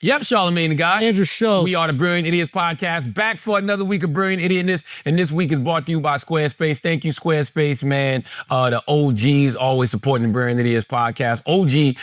Yep, Charlamagne the Guy. Andrew Schultz. We are the Brilliant Idiots Podcast, back for another week of Brilliant Idiotness, and this week is brought to you by Squarespace. Thank you, Squarespace, man. The OGs always supporting the Brilliant Idiots Podcast. OG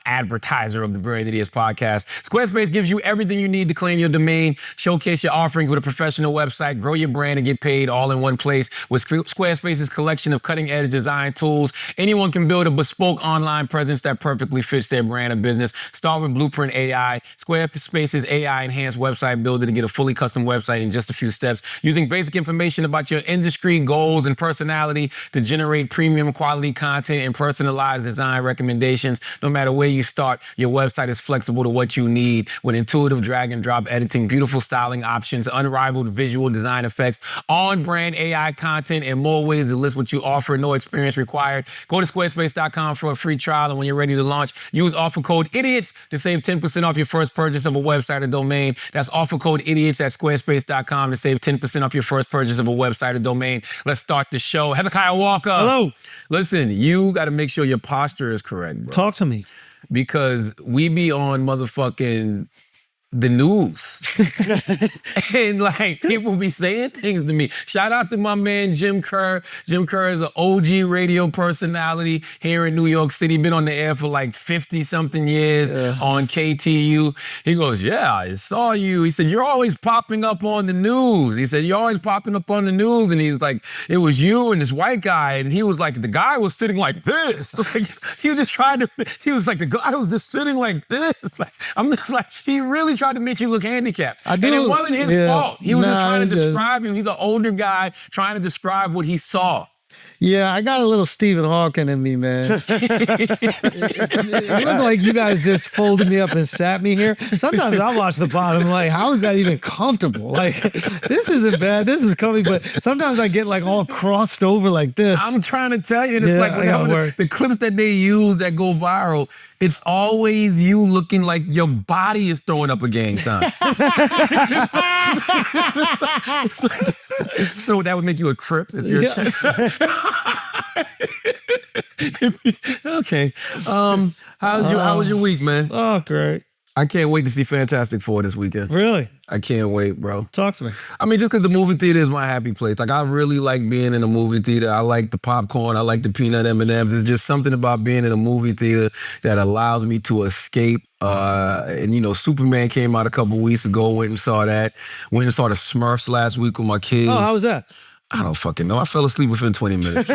advertiser of the Brilliant Idiots Podcast. Squarespace gives you everything you need to claim your domain, showcase your offerings with a professional website, grow your brand, and get paid all in one place. With Squarespace's collection of cutting-edge design tools, anyone can build a bespoke online presence that perfectly fits their brand or business. Start with Blueprint AI. Squarespace's AI-enhanced website builder to get a fully custom website in just a few steps, using basic information about your industry, goals, and personality to generate premium quality content and personalized design recommendations. No matter where you start, your website is flexible to what you need with intuitive drag-and-drop editing, beautiful styling options, unrivaled visual design effects, on-brand AI content, and more ways to list what you offer. No experience required. Go to squarespace.com for a free trial, and when you're ready to launch, use offer code IDIOTS to save 10% off your first purchase of a website or domain. That's offer code IDIOTS at squarespace.com to save 10% off your first purchase of a website or domain. Let's start the show. Hezekiah Walker. Hello. Listen, you got to make sure your posture is correct, bro. Talk to me. Because we be on motherfucking the news. And like people be saying things to me. Shout out to my man Jim Kerr. Jim Kerr is an OG radio personality here in New York City. Been on the air for like 50 something years on KTU. He goes, yeah, I saw you. He said, you're always popping up on the news. He said, you're always popping up on the news. And he's like, it was you and this white guy. And he was like, the guy was sitting like this. Like, he was just trying to, he was like, the guy was just sitting like this. Like, I'm just like, he really tried to make you look handicapped. And it wasn't his fault. He was just trying to describe you. He's an older guy trying to describe what he saw. Yeah, I got a little Stephen Hawking in me, man. It looked like you guys just folded me up and sat me here. Sometimes I watch the bottom like, how is that even comfortable? Like, this isn't bad. This is coming, but sometimes I get like all crossed over like this. I'm trying to tell you, and it's like whenever the clips that they use that go viral, it's always you looking like your body is throwing up a gang sign. So that would make you a Crip if you're Okay. How was your week, man? Oh, great. I can't wait to see Fantastic Four this weekend. Really? I can't wait, bro. Talk to me. I mean, just because the movie theater is my happy place. Like, I really like being in a movie theater. I like the popcorn. I like the peanut M&Ms. There's just something about being in a movie theater that allows me to escape. And, you know, Superman came out a couple weeks ago. Went and saw that. Went and saw the Smurfs last week with my kids. Oh, how was that? I don't fucking know. I fell asleep within 20 minutes.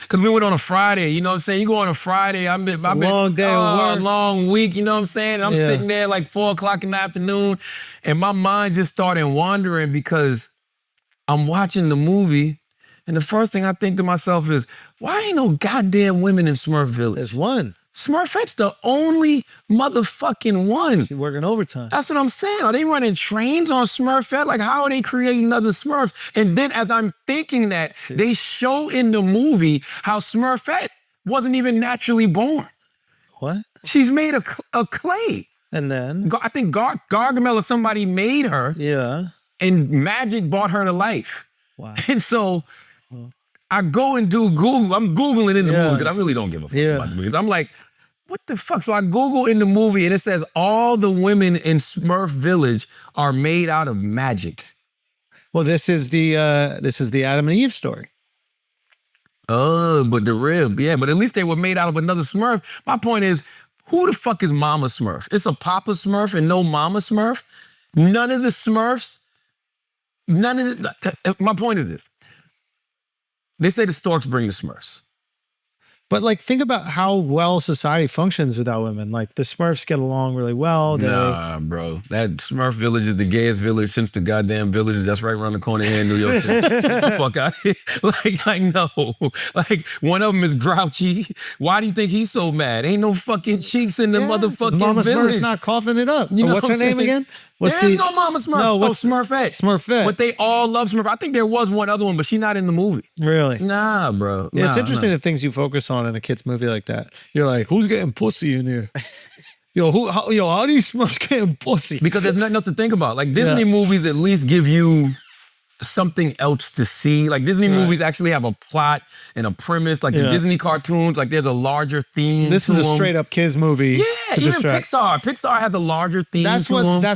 Because we went on a Friday, you know what I'm saying? You go on a Friday, I've been long day of work. Long week, you know what I'm saying? And I'm sitting there like 4 o'clock in the afternoon, and my mind just started wandering because I'm watching the movie, and the first thing I think to myself is, why ain't no goddamn women in Smurf Village? There's one. Smurfette's the only motherfucking one. She's working overtime. That's what I'm saying. Are they running trains on Smurfette? Like, how are they creating other Smurfs? And then as I'm thinking that, they show in the movie how Smurfette wasn't even naturally born. What? She's made of clay. And then? I think Gargamel or somebody made her. Yeah. And magic brought her to life. Wow. And so I go and do Google. I'm Googling in the movie because I really don't give a fuck about the movies. I'm like, what the fuck? So I Google in the movie and it says all the women in Smurf Village are made out of magic. Well, this is the Adam and Eve story. Oh, but the rib, yeah. But at least they were made out of another Smurf. My point is, who the fuck is Mama Smurf? It's a Papa Smurf and no Mama Smurf. None of the Smurfs. My point is this. They say the storks bring the Smurfs. But like, think about how well society functions without women. Like the Smurfs get along really well. Nah, bro. That Smurf village is the gayest village since the goddamn village that's right around the corner here in New York City. Get the fuck out here. Like, no. Like, one of them is grouchy. Why do you think he's so mad? Ain't no fucking cheeks in the motherfucking Mama village. Smurf's not coughing it up. You know what's her name again? There's no Mama Smurf. No, Smurfette. Smurfette. But they all love Smurf. I think there was one other one, but she's not in the movie. Really? Nah, bro. Yeah, it's interesting the things you focus on in a kid's movie like that. You're like, who's getting pussy in here? How these Smurfs getting pussy? Because there's nothing else to think about. Like Disney movies at least give you something else to see. Like Disney movies actually have a plot and a premise. Like the Disney cartoons, like there's a larger theme. This is a straight up kids movie. Yeah, even Pixar. Pixar has a larger theme. That's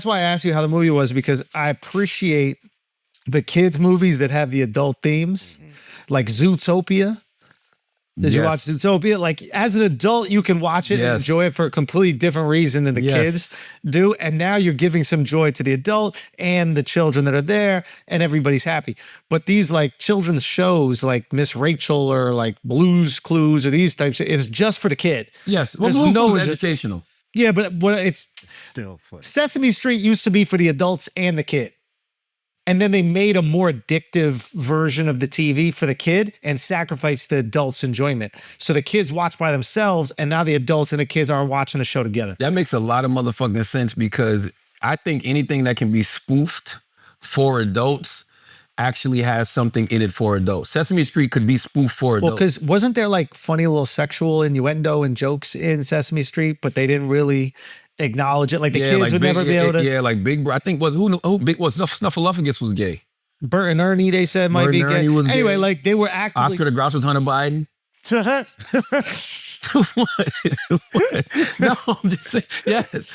why I asked you how the movie was, because I appreciate the kids movies that have the adult themes, like Zootopia. Did you watch Zootopia? Like, as an adult, you can watch it and enjoy it for a completely different reason than the kids do. And now you're giving some joy to the adult and the children that are there, and everybody's happy. But these like children's shows like Miss Rachel or like Blue's Clues or these types, it's just for the kid. Yes. Well, Blue's Clues is educational. Yeah, but it's still funny. Sesame Street used to be for the adults and the kid. And then they made a more addictive version of the TV for the kid and sacrificed the adults' enjoyment. So the kids watch by themselves, and now the adults and the kids are watching the show together. That makes a lot of motherfucking sense, because I think anything that can be spoofed for adults actually has something in it for adults. Sesame Street could be spoofed for adults. Well, because wasn't there like funny little sexual innuendo and jokes in Sesame Street, but they didn't really acknowledge it? Like the kids would never be able to. Yeah, like Big Bro. I think Snuffleupagus was gay. Bert and Ernie, they said, might be gay. Was anyway, gay. Like they were actively. Oscar the Grouch was Hunter Biden. What? No, I'm just saying. Yes.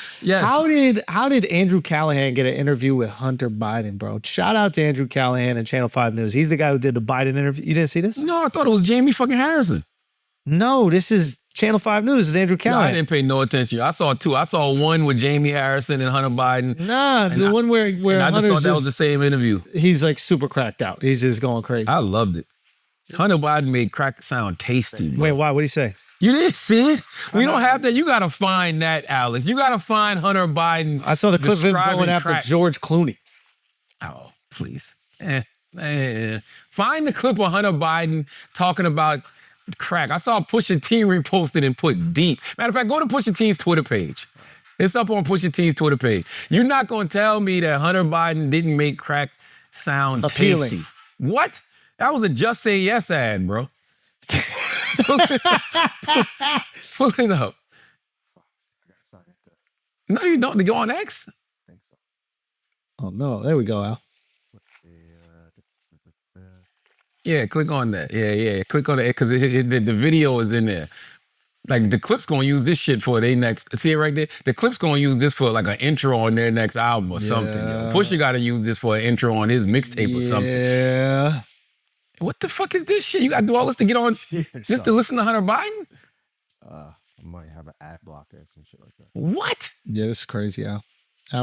How did Andrew Callahan get an interview with Hunter Biden, bro? Shout out to Andrew Callahan and Channel 5 News. He's the guy who did the Biden interview. You didn't see this? No, I thought it was Jamie fucking Harrison. No, this is Channel 5 News. It's Andrew Callahan. No, I didn't pay no attention. I saw two. I saw one with Jamie Harrison and Hunter Biden. Nah, the one where I just thought that was the same interview. He's like super cracked out. He's just going crazy. I loved it. Hunter Biden made crack sound tasty. Bro. Wait, why? What'd he say? You didn't see it? We don't have that. You got to find that, Alex. You got to find Hunter Biden. I saw the clip of him going after George Clooney. Oh, please. Find the clip of Hunter Biden talking about crack. I saw Pusha T reposted and put deep. Matter of fact, go to Pusha T's Twitter page. It's up on Pusha T's Twitter page. You're not going to tell me that Hunter Biden didn't make crack sound appealing. Tasty. What? That was a Just Say Yes ad, bro. Pull it up. No, you don't. To go on X? Oh, no. There we go, Al. Yeah, click on that. Yeah. Click on it, because the video is in there. Like, the clip's going to use this shit for their next... See it right there? The clip's going to use this for, like, an intro on their next album or something. Yo. Pusha got to use this for an intro on his mixtape or something. Yeah. What the fuck is this shit? You got to do all this to get on... Just to listen to Hunter Biden? I might have an ad blocker or some shit like that. What? Yeah, this is crazy, Al.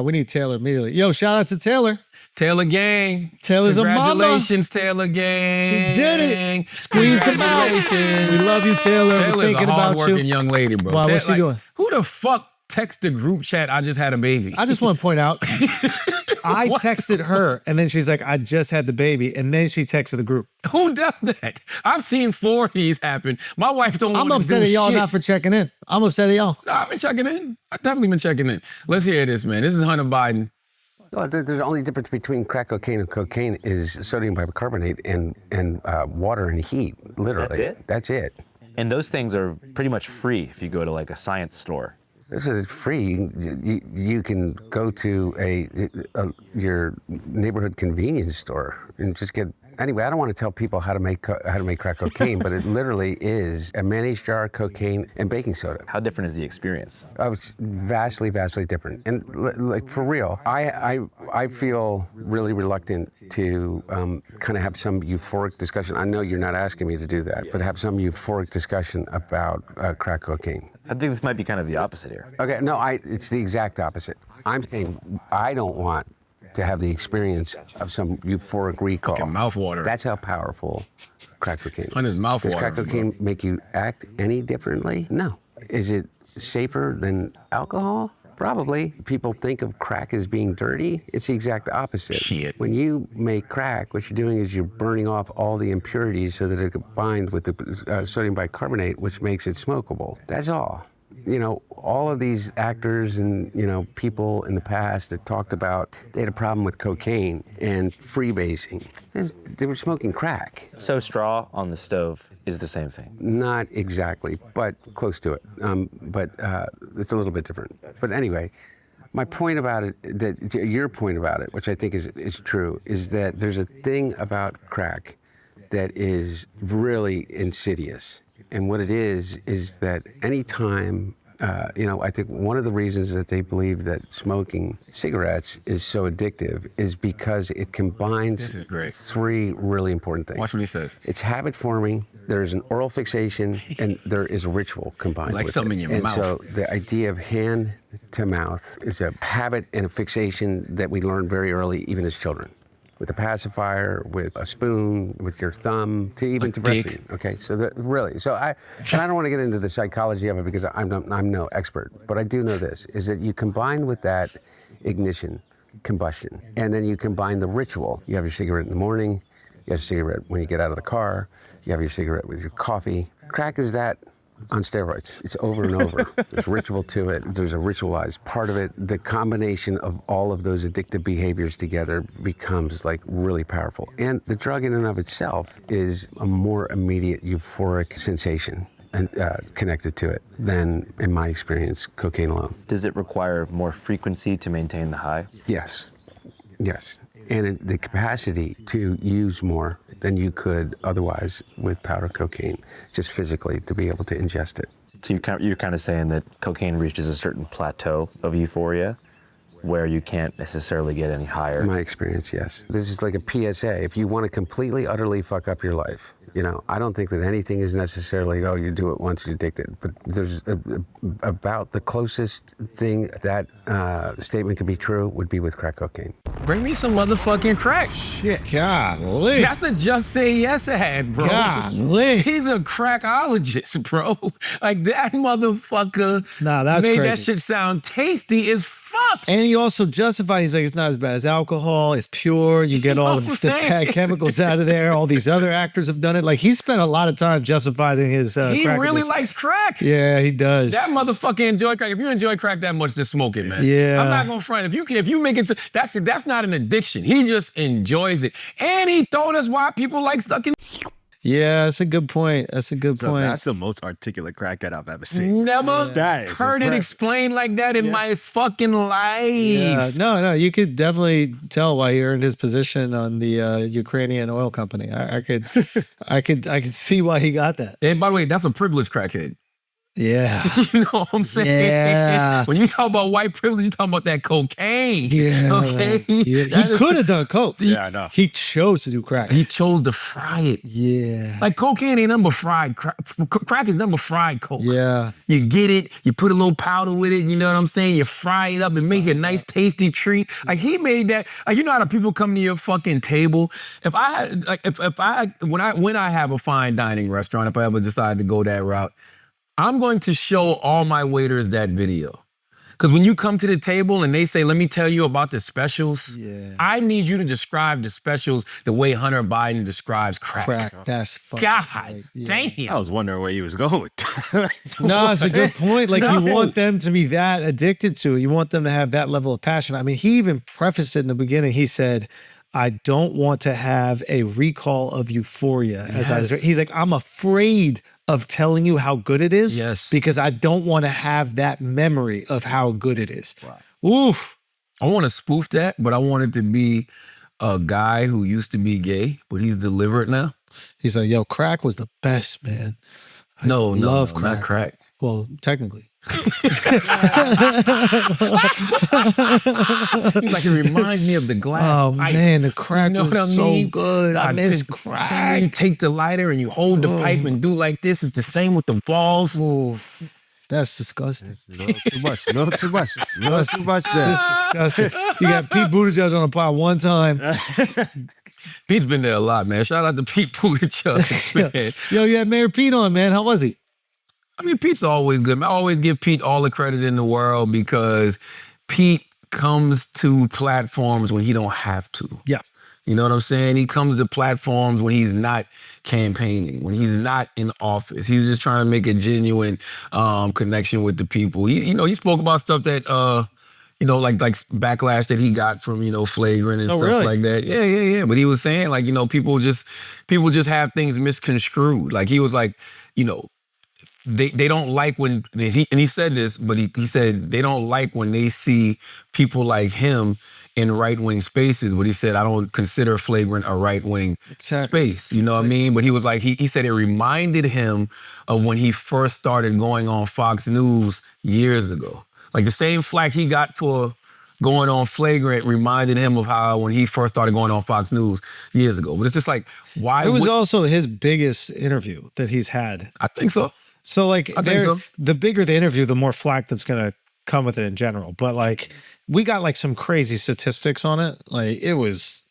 We need Taylor immediately. Yo, shout out to Taylor. Taylor Gang. Taylor's a mama. Congratulations, Taylor Gang. She did it. Squeeze them out. We love you, Taylor. Taylor's We're thinking a about hard-working you. young lady, bro. Wow, what's she doing? Who the fuck text the group chat, I just had a baby? I just want to point out, I texted her, and then she's like, I just had the baby, and then she texted the group. Who does that? I've seen 4 of these happen. My wife don't want to do shit. I'm upset at y'all not for checking in. I'm upset at y'all. No, I've been checking in. I've definitely been checking in. Let's hear this, man. This is Hunter Biden. No, the only difference between crack cocaine and cocaine is sodium bicarbonate and water and heat, literally. That's it? That's it. And those things are pretty much free if you go to like a science store. This is free. You can go to your neighborhood convenience store and just get. Anyway, I don't want to tell people how to make crack cocaine, but it literally is a mayonnaise jar, cocaine, and baking soda. How different is the experience? It's vastly, vastly different. And like for real, I feel really reluctant to kind of have some euphoric discussion. I know you're not asking me to do that, but have some euphoric discussion about crack cocaine. I think this might be kind of the opposite here. Okay, no, it's the exact opposite. I'm saying I don't want to have the experience of some euphoric recall. Fucking mouth water. That's how powerful crack cocaine is. On his mouth Does water. crack cocaine make you act any differently? No. Is it safer than alcohol? Probably. People think of crack as being dirty. It's the exact opposite. Shit. When you make crack, what you're doing is you're burning off all the impurities so that it combines with the sodium bicarbonate, which makes it smokable. That's all. You know, all of these actors and, you know, people in the past that talked about they had a problem with cocaine and freebasing. They were smoking crack. So straw on the stove is the same thing. Not exactly, but close to it. But it's a little bit different. But anyway, My point about it, your point about it, which I think is true, is that there's a thing about crack that is really insidious. And what it is that anytime, I think one of the reasons that they believe that smoking cigarettes is so addictive is because it combines three really important things. Watch what he says. It's habit forming, there's an oral fixation, and there is a ritual combined like with something it. in your mouth. And so the idea of hand to mouth is a habit and a fixation that we learn very early, even as children. With a pacifier, with a spoon, with your thumb, to breastfeeding. Okay, so really, I don't want to get into the psychology of it because I'm no expert, but I do know this, is that you combine with that ignition, combustion, and then you combine the ritual. You have your cigarette in the morning, you have your cigarette when you get out of the car, you have your cigarette with your coffee. Crack is that on steroids. It's over and over. There's ritual to it. There's a ritualized part of it. The combination of all of those addictive behaviors together becomes like really powerful. And the drug in and of itself is a more immediate euphoric sensation and connected to it than, in my experience, cocaine alone. Does it require more frequency to maintain the high? Yes. And the capacity to use more than you could otherwise with powder cocaine, just physically to be able to ingest it. So you're kind of saying that cocaine reaches a certain plateau of euphoria where you can't necessarily get any higher? In my experience, yes. This is like a PSA. If you want to completely, utterly fuck up your life, I don't think that anything is necessarily, you do it once, you're addicted. But there's about the closest thing that statement could be true would be with crack cocaine. Bring me some motherfucking crack. Shit. Golly. That's a Just Say Yes ad, bro. Golly. He's a crackologist, bro. Like that motherfucker Nah, that's made crazy. that shit sound tasty as fuck. And he also justified, he's like, it's not as bad as alcohol. It's pure. You get all the chemicals out of there. All these other actors have done it. Like, he spent a lot of time justifying his He crack really addiction. likes crack. Yeah, he does. That motherfucker enjoy crack. If you enjoy crack that much, just smoke it, man. Yeah. I'm not gonna front. If you make it, that's not an addiction. He just enjoys it. And he told us why people like sucking. Yeah, that's a good point. That's a good So point. that's the most articulate crackhead I've ever seen. Never That is heard it impressive. explained like that in my fucking life. Yeah, no, you could definitely tell why he earned his position on the Ukrainian oil company. I could see why he got that. And by the way, that's a privileged crackhead. Yeah. You know what I'm saying? Yeah. When you talk about white privilege, you talking about that cocaine. Yeah. Okay? Yeah. He could have done coke. Yeah, I know. He chose to do crack. He chose to fry it. Yeah. Like cocaine ain't nothing but fried crack. Crack is nothing but fried coke. Yeah. You get it, you put a little powder with it, you know what I'm saying? You fry it up and make it a nice, tasty treat. Like he made that, like you know how the people come to your fucking table? If I had, like, when I have a fine dining restaurant, if I ever decide to go that route, I'm going to show all my waiters that video. Because when you come to the table and they say, let me tell you about the specials, I need you to describe the specials the way Hunter Biden describes crack. Crack. That's fucking God right. damn. I was wondering where he was going with that. No, it's a good point. Like, No. you want them to be that addicted to it. You want them to have that level of passion. I mean, he even prefaced it in the beginning. He said, I don't want to have a recall of euphoria. He's like, I'm afraid of telling you how good it is. Yes. Because I don't want to have that memory of how good it is. Wow. Oof. I want to spoof that, but I want it to be a guy who used to be gay, but he's deliberate now. He's like, yo, crack was the best, man. I No, love not crack. Well, technically. He's like, it reminds me of the glass Oh, pipe. man, the crack You know was what I so mean? good. I miss Same way crack. you take the lighter and you hold the pipe and do like this. It's the same with the balls. Ooh, that's disgusting. It's a little too much. A little too much. A little too much there. That's disgusting. You got Pete Buttigieg on a pod one time. Pete's been there a lot, man. Shout out to Pete Buttigieg, man. Yo, you had Mayor Pete on, man. How was he? I mean, Pete's always good. Man. I always give Pete all the credit in the world because Pete comes to platforms when he don't have to. Yeah. You know what I'm saying? He comes to platforms when he's not campaigning, when he's not in office. He's just trying to make a genuine connection with the people. He spoke about stuff that, like backlash that he got from, flagrant and stuff really? like that. Yeah. But he was saying, like, people just have things misconstrued. Like, he was like, they don't like when he said this, but he said they don't like when they see people like him in right-wing spaces. But he said, I don't consider Flagrant a right-wing space. You know what I mean? But he was like, he said it reminded him of when he first started going on Fox News years ago. Like the same flack he got for going on Flagrant reminded him of how when he first started going on Fox News years ago. But it's just like, why? It was also his biggest interview that he's had. I think so. So like, I think so. The bigger the interview, the more flack that's gonna come with it in general. But like, we got like some crazy statistics on it. Like it was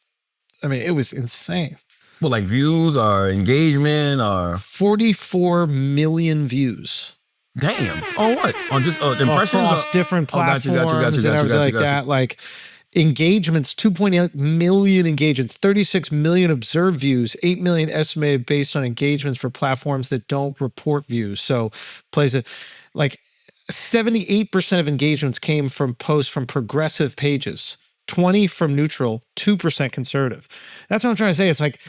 insane. Well, like views or engagement or 44 million views. Damn. On what? On just impressions? Across different platforms got you, and everything like that. Like engagements, 2.8 million engagements, 36 million observed views, 8 million estimated based on engagements for platforms that don't report views. So plays it like 78% of engagements came from posts from progressive pages, 20 from neutral, 2% conservative. That's what I'm trying to say. It's like,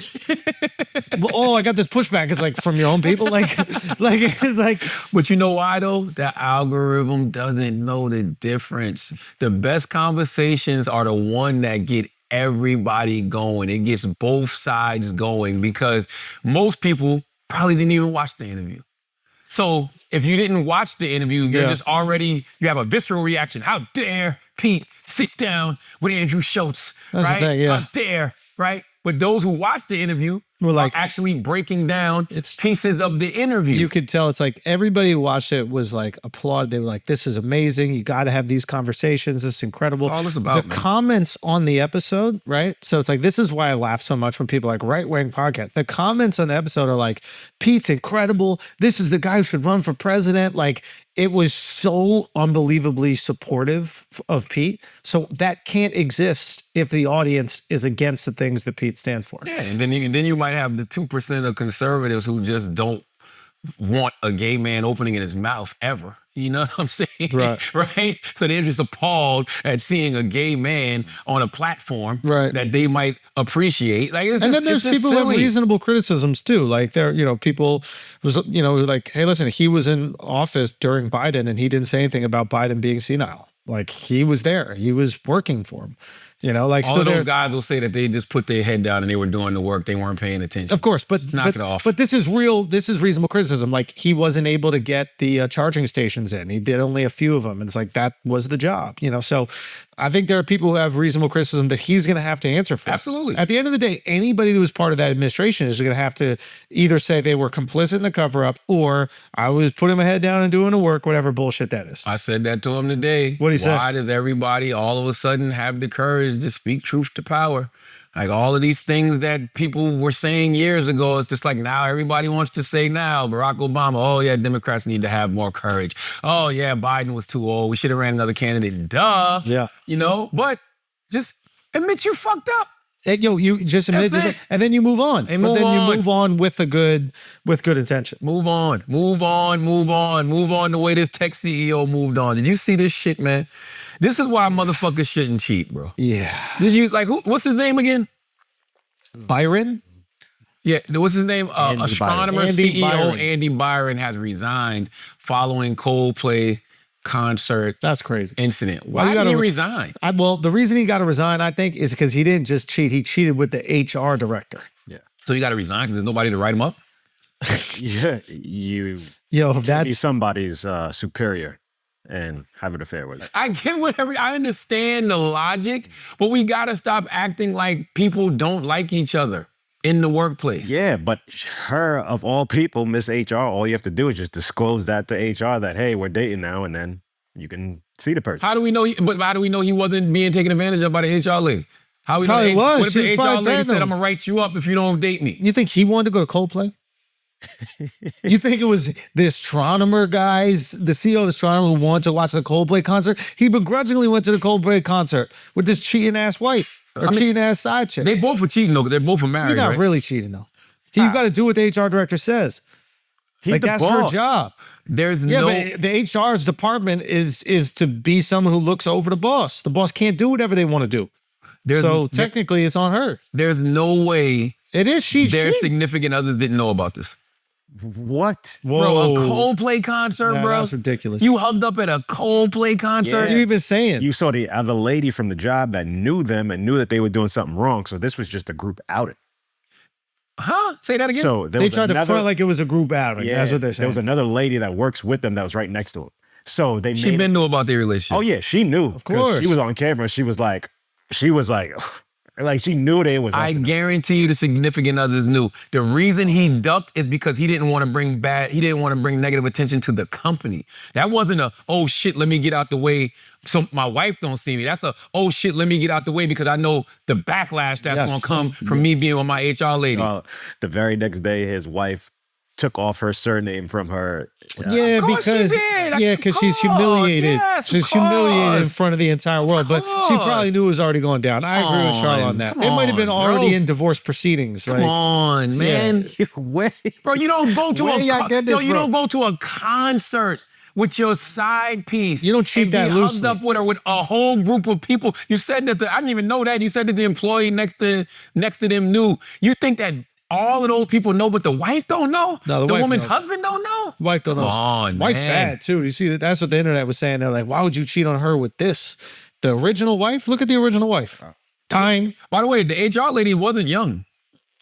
oh, I got this pushback. It's like from your own people. Like it's like. But you know why though? The algorithm doesn't know the difference. The best conversations are the one that get everybody going. It gets both sides going because most people probably didn't even watch the interview. So if you didn't watch the interview, you're just already, you have a visceral reaction. How dare Pete sit down with Andrew Schultz, That's right? the thing, yeah. How dare, right? But those who watched the interview Were like- are actually breaking down pieces of the interview. You could tell it's like everybody who watched it was like applaud. They were like, this is amazing. You got to have these conversations. This is incredible. That's all it's about, the man. comments on the episode, right? So it's like, this is why I laugh so much when people are like right-wing podcast. The comments on the episode are like, Pete's incredible. This is the guy who should run for president. Like, it was so unbelievably supportive of Pete. So that can't exist if the audience is against the things that Pete stands for. Yeah, and then you might have the 2% of conservatives who just don't want a gay man opening in his mouth ever. You know what I'm saying? Right. Right? So they're just appalled at seeing a gay man on a platform that they might appreciate. Like, and then there's people who have reasonable criticisms too. Like people was, like, hey, listen, he was in office during Biden and he didn't say anything about Biden being senile. Like he was there. He was working for him. Like all so of those guys will say that they just put their head down and they were doing the work. They weren't paying attention. Of course, but knock it off. But this is real. This is reasonable criticism. Like he wasn't able to get the charging stations in. He did only a few of them, and it's like that was the job. So I think there are people who have reasonable criticism that he's going to have to answer for. Absolutely. At the end of the day, anybody who was part of that administration is going to have to either say they were complicit in the cover up, or I was putting my head down and doing the work, whatever bullshit that is. I said that to him today. What did he say? Why does everybody all of a sudden have the courage to speak truth to power? Like all of these things that people were saying years ago, it's just like now everybody wants to say now. Barack Obama, oh yeah, Democrats need to have more courage. Oh yeah, Biden was too old. We should have ran another candidate. Duh. Yeah. But just admit you fucked up. And, you just admit it, and then you move on. And you move on with good intention. Move on the way this tech CEO moved on. Did you see this shit, man? This is why motherfuckers shouldn't cheat, bro. Yeah. Did you, what's his name again? Byron? Yeah, what's his name? Astronomer CEO Byron. Andy Byron has resigned following Coldplay concert. That's crazy. Incident. Why did he resign? Well, the reason he got to resign, I think, is because he didn't just cheat. He cheated with the HR director. Yeah. So he got to resign because there's nobody to write him up? Yeah, that's be somebody's superior and have an affair with it. I get I understand the logic, but we got to stop acting like people don't like each other in the workplace. Yeah, but her, of all people, Miss HR, all you have to do is just disclose that to HR that, hey, we're dating now, and then you can see the person. How do we know he wasn't being taken advantage of by the HR lady? How we Probably know? was. What if She the was HR probably lady said, threatening I'm going to write you up if you don't date me? You think he wanted to go to Coldplay? You think it was the astronomer guys, the CEO of Astronomer who wanted to watch the Coldplay concert? He begrudgingly went to the Coldplay concert with this cheating ass wife or cheating ass side chick. They both were cheating though, because they're both married, He's not right? really cheating though. You got to do what the HR director says. He's the that's boss. her job. There's But the HR's department is to be someone who looks over the boss. The boss can't do whatever they want to do. Technically, it's on her. There's no way It is their significant others didn't know about this. What? Bro, a Coldplay concert, Nah, bro. that's ridiculous. You hugged up at a Coldplay concert? What are you even saying? You saw the other lady from the job that knew them and knew that they were doing something wrong. So this was just a group outing. Huh? Say that again? So there They was tried to another, front like it was a group outing. yeah, That's what they're there saying. was another lady that works with them that was right next to him. So they She made been knew about their relationship. Oh yeah, she knew. Of course. She was on camera. She was like, like she knew they was. I guarantee you the significant others knew. The reason he ducked is because he didn't want to bring negative attention to the company. That wasn't a, oh shit, let me get out the way so my wife don't see me. That's a, oh shit, let me get out the way because I know the backlash that's Yes. gonna come from me being with my HR lady. The very next day, his wife took off her surname from her. Yeah, Of course she because did. because she's Of course. humiliated. Yes, She's of humiliated in course. front of the entire world. But she probably course. knew it was already going down. I agree with Come Charlotte on, on that. come It might have been on, already bro. in divorce proceedings. Come on, man. Wait, Bro, you don't go to Where y'all get this you from? don't go to a concert with your side piece. You don't treat and that be loosely. hugged up with her with a whole group of people. You said that I didn't even know that. You said that the employee next to them knew. You think that all of those people know, but the wife don't know? No, the wife woman's knows. husband don't know? Wife don't know. Come on, Wife man. bad too. You see that? That's what the internet was saying. They're like, why would you cheat on her with this? The original wife? Look at the original wife. Dying. By the way, the HR lady wasn't young.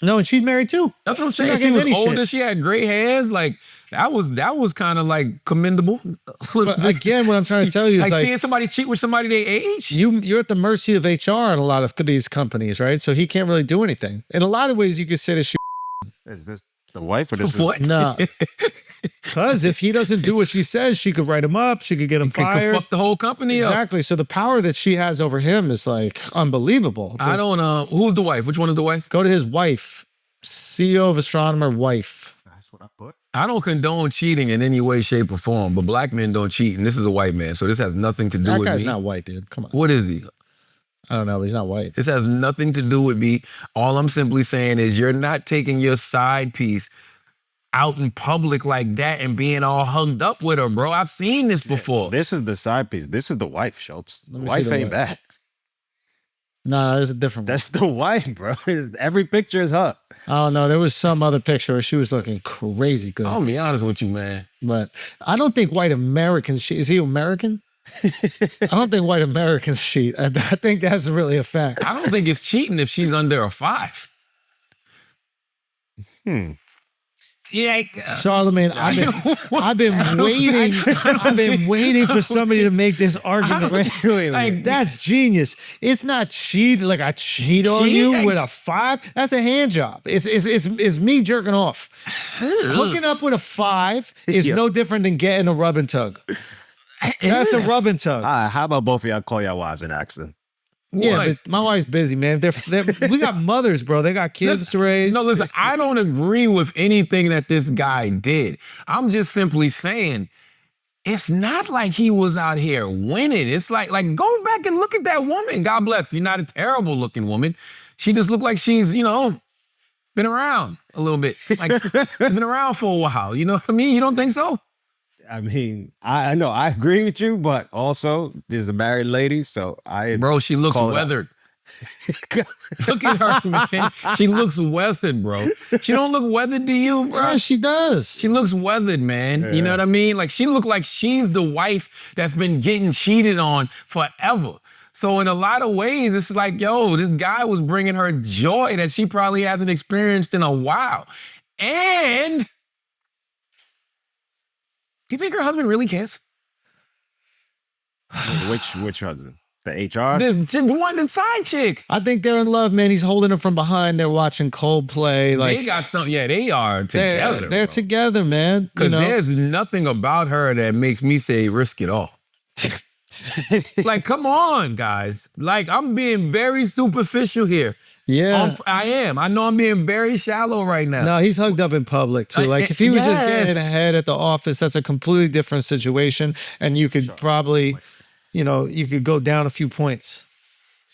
No, and she's married too. That's what I'm She's saying. not She getting was any older. shit. She had gray hairs. Like that was kind of like commendable. But again, what I'm trying to tell you is like like seeing somebody cheat with somebody their age. you're at the mercy of HR in a lot of these companies, right? So he can't really do anything. In a lot of ways, you could say that she. is this the wife or this? What? No, because if he doesn't do what she says, she could write him up. She could get him Could fired. fuck the whole company up. Exactly. So the power that she has over him is like unbelievable. I don't. Who's the wife? Which one is the wife? Go to his wife, CEO of Astronomer wife. That's what I put. I don't condone cheating in any way, shape, or form, but black men don't cheat, and this is a white man, so this has nothing to do That with guy's me. not white, dude. Come on. What is he? I don't know. But he's not white. This has nothing to do with me. All I'm simply saying is you're not taking your side piece out in public like that and being all hugged up with her, bro. I've seen this before. This is the side piece. This is the wife, Schultz. The me see wife the ain't wife. bad. No, there's a different one. That's the wife, bro. Every picture is her. Oh no, there was some other picture where she was looking crazy good. I'll be honest with you, man. But I don't think white Americans cheat. Is he American? I don't think white Americans cheat. I think that's really a fact. I don't think it's cheating if she's under a 5. Yeah, Charlemagne, I've been waiting for somebody to make this argument. Like, That's genius. It's not cheat like I cheat on you Cheat? with a 5. That's a hand job. It's me jerking off. Hooking up with a 5 is no different than getting a rub and tug. That's a rub and tug. How about both of y'all call your wives and ask them? Yeah, What? but my wife's busy, man. We got mothers, bro. They got kids to raise. No, listen, I don't agree with anything that this guy did. I'm just simply saying, it's not like he was out here winning. It's like go back and look at that woman. God bless. She's not a terrible looking woman. She just looked like she's, been around a little bit. Like she's been around for a while. You know what I mean? You don't think so? I mean, I know I agree with you, but also there's a married lady, so Bro, she looks call it out. weathered. Look at her, man. She looks weathered, bro. She don't look weathered to you, bro. Yeah, she does. She looks weathered, man. You know what I mean? Like she looked like she's the wife that's been getting cheated on forever. So in a lot of ways, it's like, yo, this guy was bringing her joy that she probably hasn't experienced in a while. And do you think her husband really cares? which husband? The HR? The side chick. I think they're in love, man. He's holding her from behind. They're watching Coldplay. Like They got some. Yeah, they are together. they're bro. together, man. Because there's nothing about her that makes me say risk it all. Like, come on, guys. Like, I'm being very superficial here. Yeah. I am. I know I'm being very shallow right now. No, he's hugged up in public too. Like if he was just Yes. getting ahead at the office, that's a completely different situation. And you could probably, you could go down a few points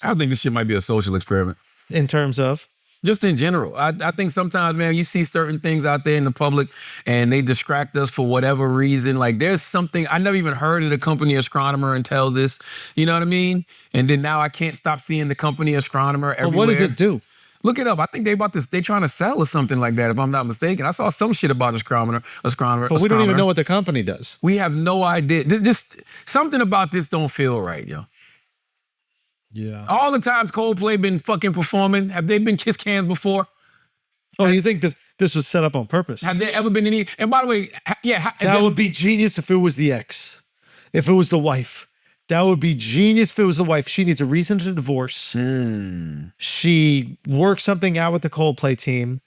I think this shit might be a social experiment. in terms of. Just in general. I think sometimes, man, you see certain things out there in the public and they distract us for whatever reason. Like there's something, I never even heard of the company astronomer until this, you know what I mean? And then now I can't stop seeing the company astronomer But everywhere. what does it do? Look it up. I think they trying to sell or something like that, if I'm not mistaken. I saw some shit about astronomer. But we don't even know what the company does. We have no idea. This something about this don't feel right, yo. Yeah. All the times Coldplay been fucking performing, have they been kiss cans before? Oh, you think this was set up on purpose? Have there ever been any? And by the way, That would be genius if it was the ex. If it was the wife. That would be genius if it was the wife. She needs a reason to divorce. She works something out with the Coldplay team.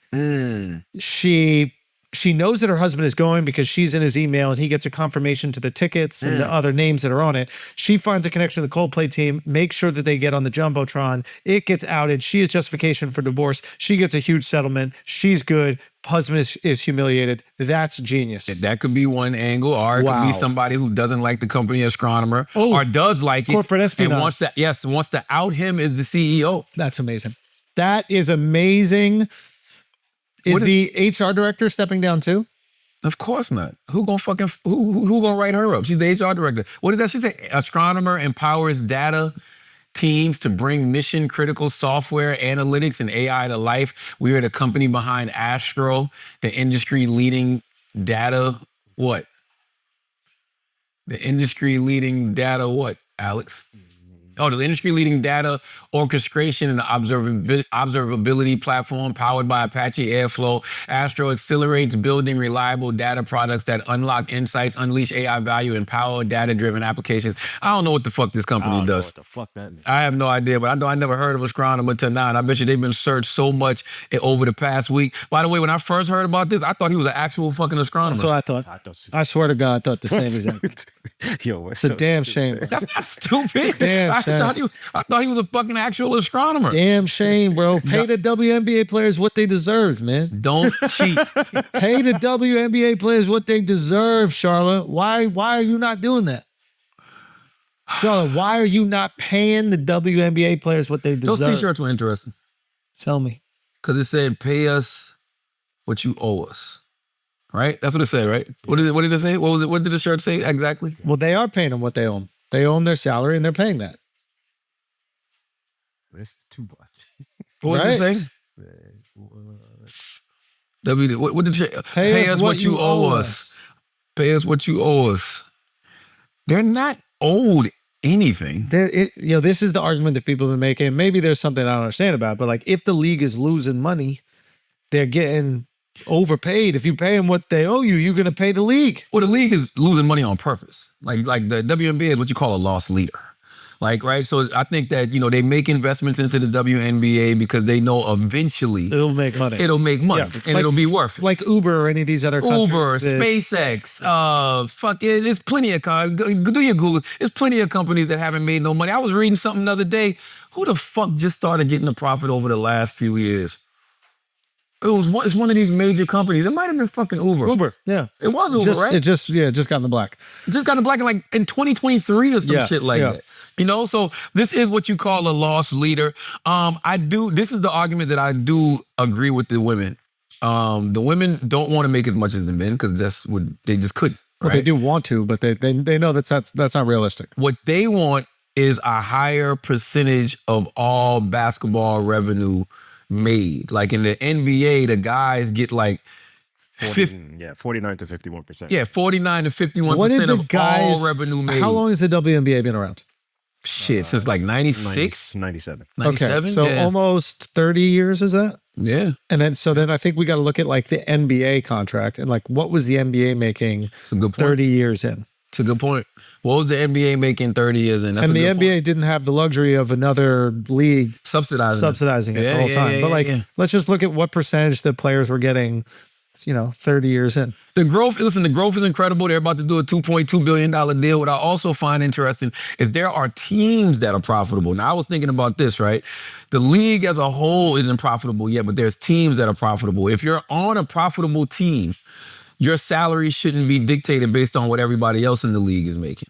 She knows that her husband is going because she's in his email and he gets a confirmation to the tickets and the other names that are on it. She finds a connection to the Coldplay team, makes sure that they get on the Jumbotron. It gets outed. She has justification for divorce. She gets a huge settlement. She's good. Husband is humiliated. That's genius. That could be one angle, or it could be somebody who doesn't like the company astronomer, or does like it, corporate espionage, and wants to out him as the CEO. That's amazing. That is amazing. Is the HR director stepping down too? Of course not. Who gonna write her up? She's the HR director. What did that she say? Astronomer empowers data teams to bring mission critical software, analytics, and AI to life. We are the company behind Astro, the industry leading data. What? The industry leading data. What, Alex? Oh, the industry-leading data orchestration and observability platform powered by Apache Airflow. Astro accelerates building reliable data products that unlock insights, unleash AI value, and power data-driven applications. I don't know what the fuck this company does. What the fuck that is. I have no idea, but I know I never heard of astronomer until now, and I bet you they've been searched so much over the past week. By the way, when I first heard about this, I thought he was an actual fucking astronomer. That's what I thought. I swear to God, I thought the same exact. Yo, it's a damn shame. That's not stupid. Damn shame. I thought he was a fucking actual astronomer. Damn shame, bro. Pay the WNBA players what they deserve, man. Don't cheat. Pay the WNBA players what they deserve, Charlotte. Why are you not doing that? Charlotte, why are you not paying the WNBA players what they deserve? Those t-shirts were interesting. Tell me. Because it said, pay us what you owe us. Right? That's what it said, right? What did it say? What was it? What did the shirt say exactly? Well, they are paying them what they owe them. They owe them their salary and they're paying that. This is too much. What did it say? What did it say? Pay us what you owe us. Pay us what you owe us. They're not owed anything. This is the argument that people have been making. Maybe there's something I don't understand about, but like if the league is losing money, they're getting overpaid. If you pay them what they owe you, you're going to pay the league. Well, the league is losing money on purpose. Like the WNBA is what you call a loss leader. Like, right? So I think that, they make investments into the WNBA because they know eventually it'll make money. And it'll be worth it. Like Uber or any of these other countries. Uber, SpaceX, there's plenty of do your Google. There's plenty of companies that haven't made no money. I was reading something the other day. Who the fuck just started getting a profit over the last few years? It's one of these major companies. It might have been fucking Uber. Uber, yeah. It was Uber, right? It just got in the black. It just got in the black in 2023 or some shit like that. So this is what you call a loss leader. This is the argument that I do agree with the women. The women don't want to make as much as the men because that's what they just couldn't. Right? Well, they do want to, but they know that's not realistic. What they want is a higher percentage of all basketball revenue made. Like in the NBA, the guys get like 49 to 51%. Yeah, 49 to 51% of all revenue made. How long has the WNBA been around? Shit, since like 96? 97. 97? Okay, so almost 30 years is that? Yeah. And then I think we got to look at like the NBA contract and like what was the NBA making It's a good point. 30 years in? It's a good point. What was the NBA making 30 years in? And the NBA didn't have the luxury of another league subsidizing it the whole time. But let's just look at what percentage the players were getting, 30 years in. The growth is incredible. They're about to do a $2.2 billion deal. What I also find interesting is there are teams that are profitable. Now, I was thinking about this, right? The league as a whole isn't profitable yet, but there's teams that are profitable. If you're on a profitable team, your salary shouldn't be dictated based on what everybody else in the league is making.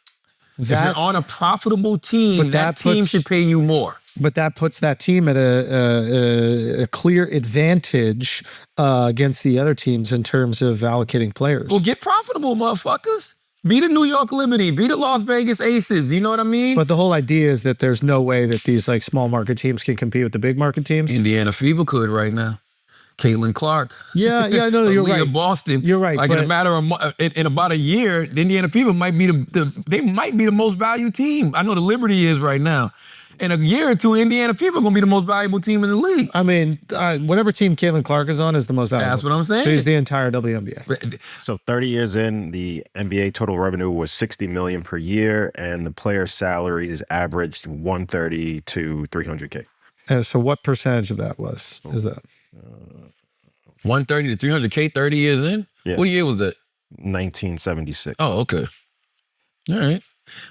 If you're on a profitable team, that team should pay you more. But that puts that team at a clear advantage against the other teams in terms of allocating players. Well, get profitable, motherfuckers. Be the New York Liberty. Be the Las Vegas Aces. You know what I mean? But the whole idea is that there's no way that these like small market teams can compete with the big market teams. Indiana Fever could right now. Caitlin Clark. Yeah, no, you're Aaliyah right. Boston. You're right. Like in a matter of in about a year, the Indiana Fever might be they might be the most valued team. I know the Liberty is right now. In a year or two, Indiana Fever gonna be the most valuable team in the league. I mean, whatever team Caitlin Clark is on is the most valuable. That's what I'm saying. She's the entire WNBA. So 30 years in, the NBA total revenue was $60 million per year, and the players' salaries averaged $130 to $300K. So what percentage of that is that? 130 to 300K, 30 years in? Yeah. What year was that? 1976. Oh, okay. All right.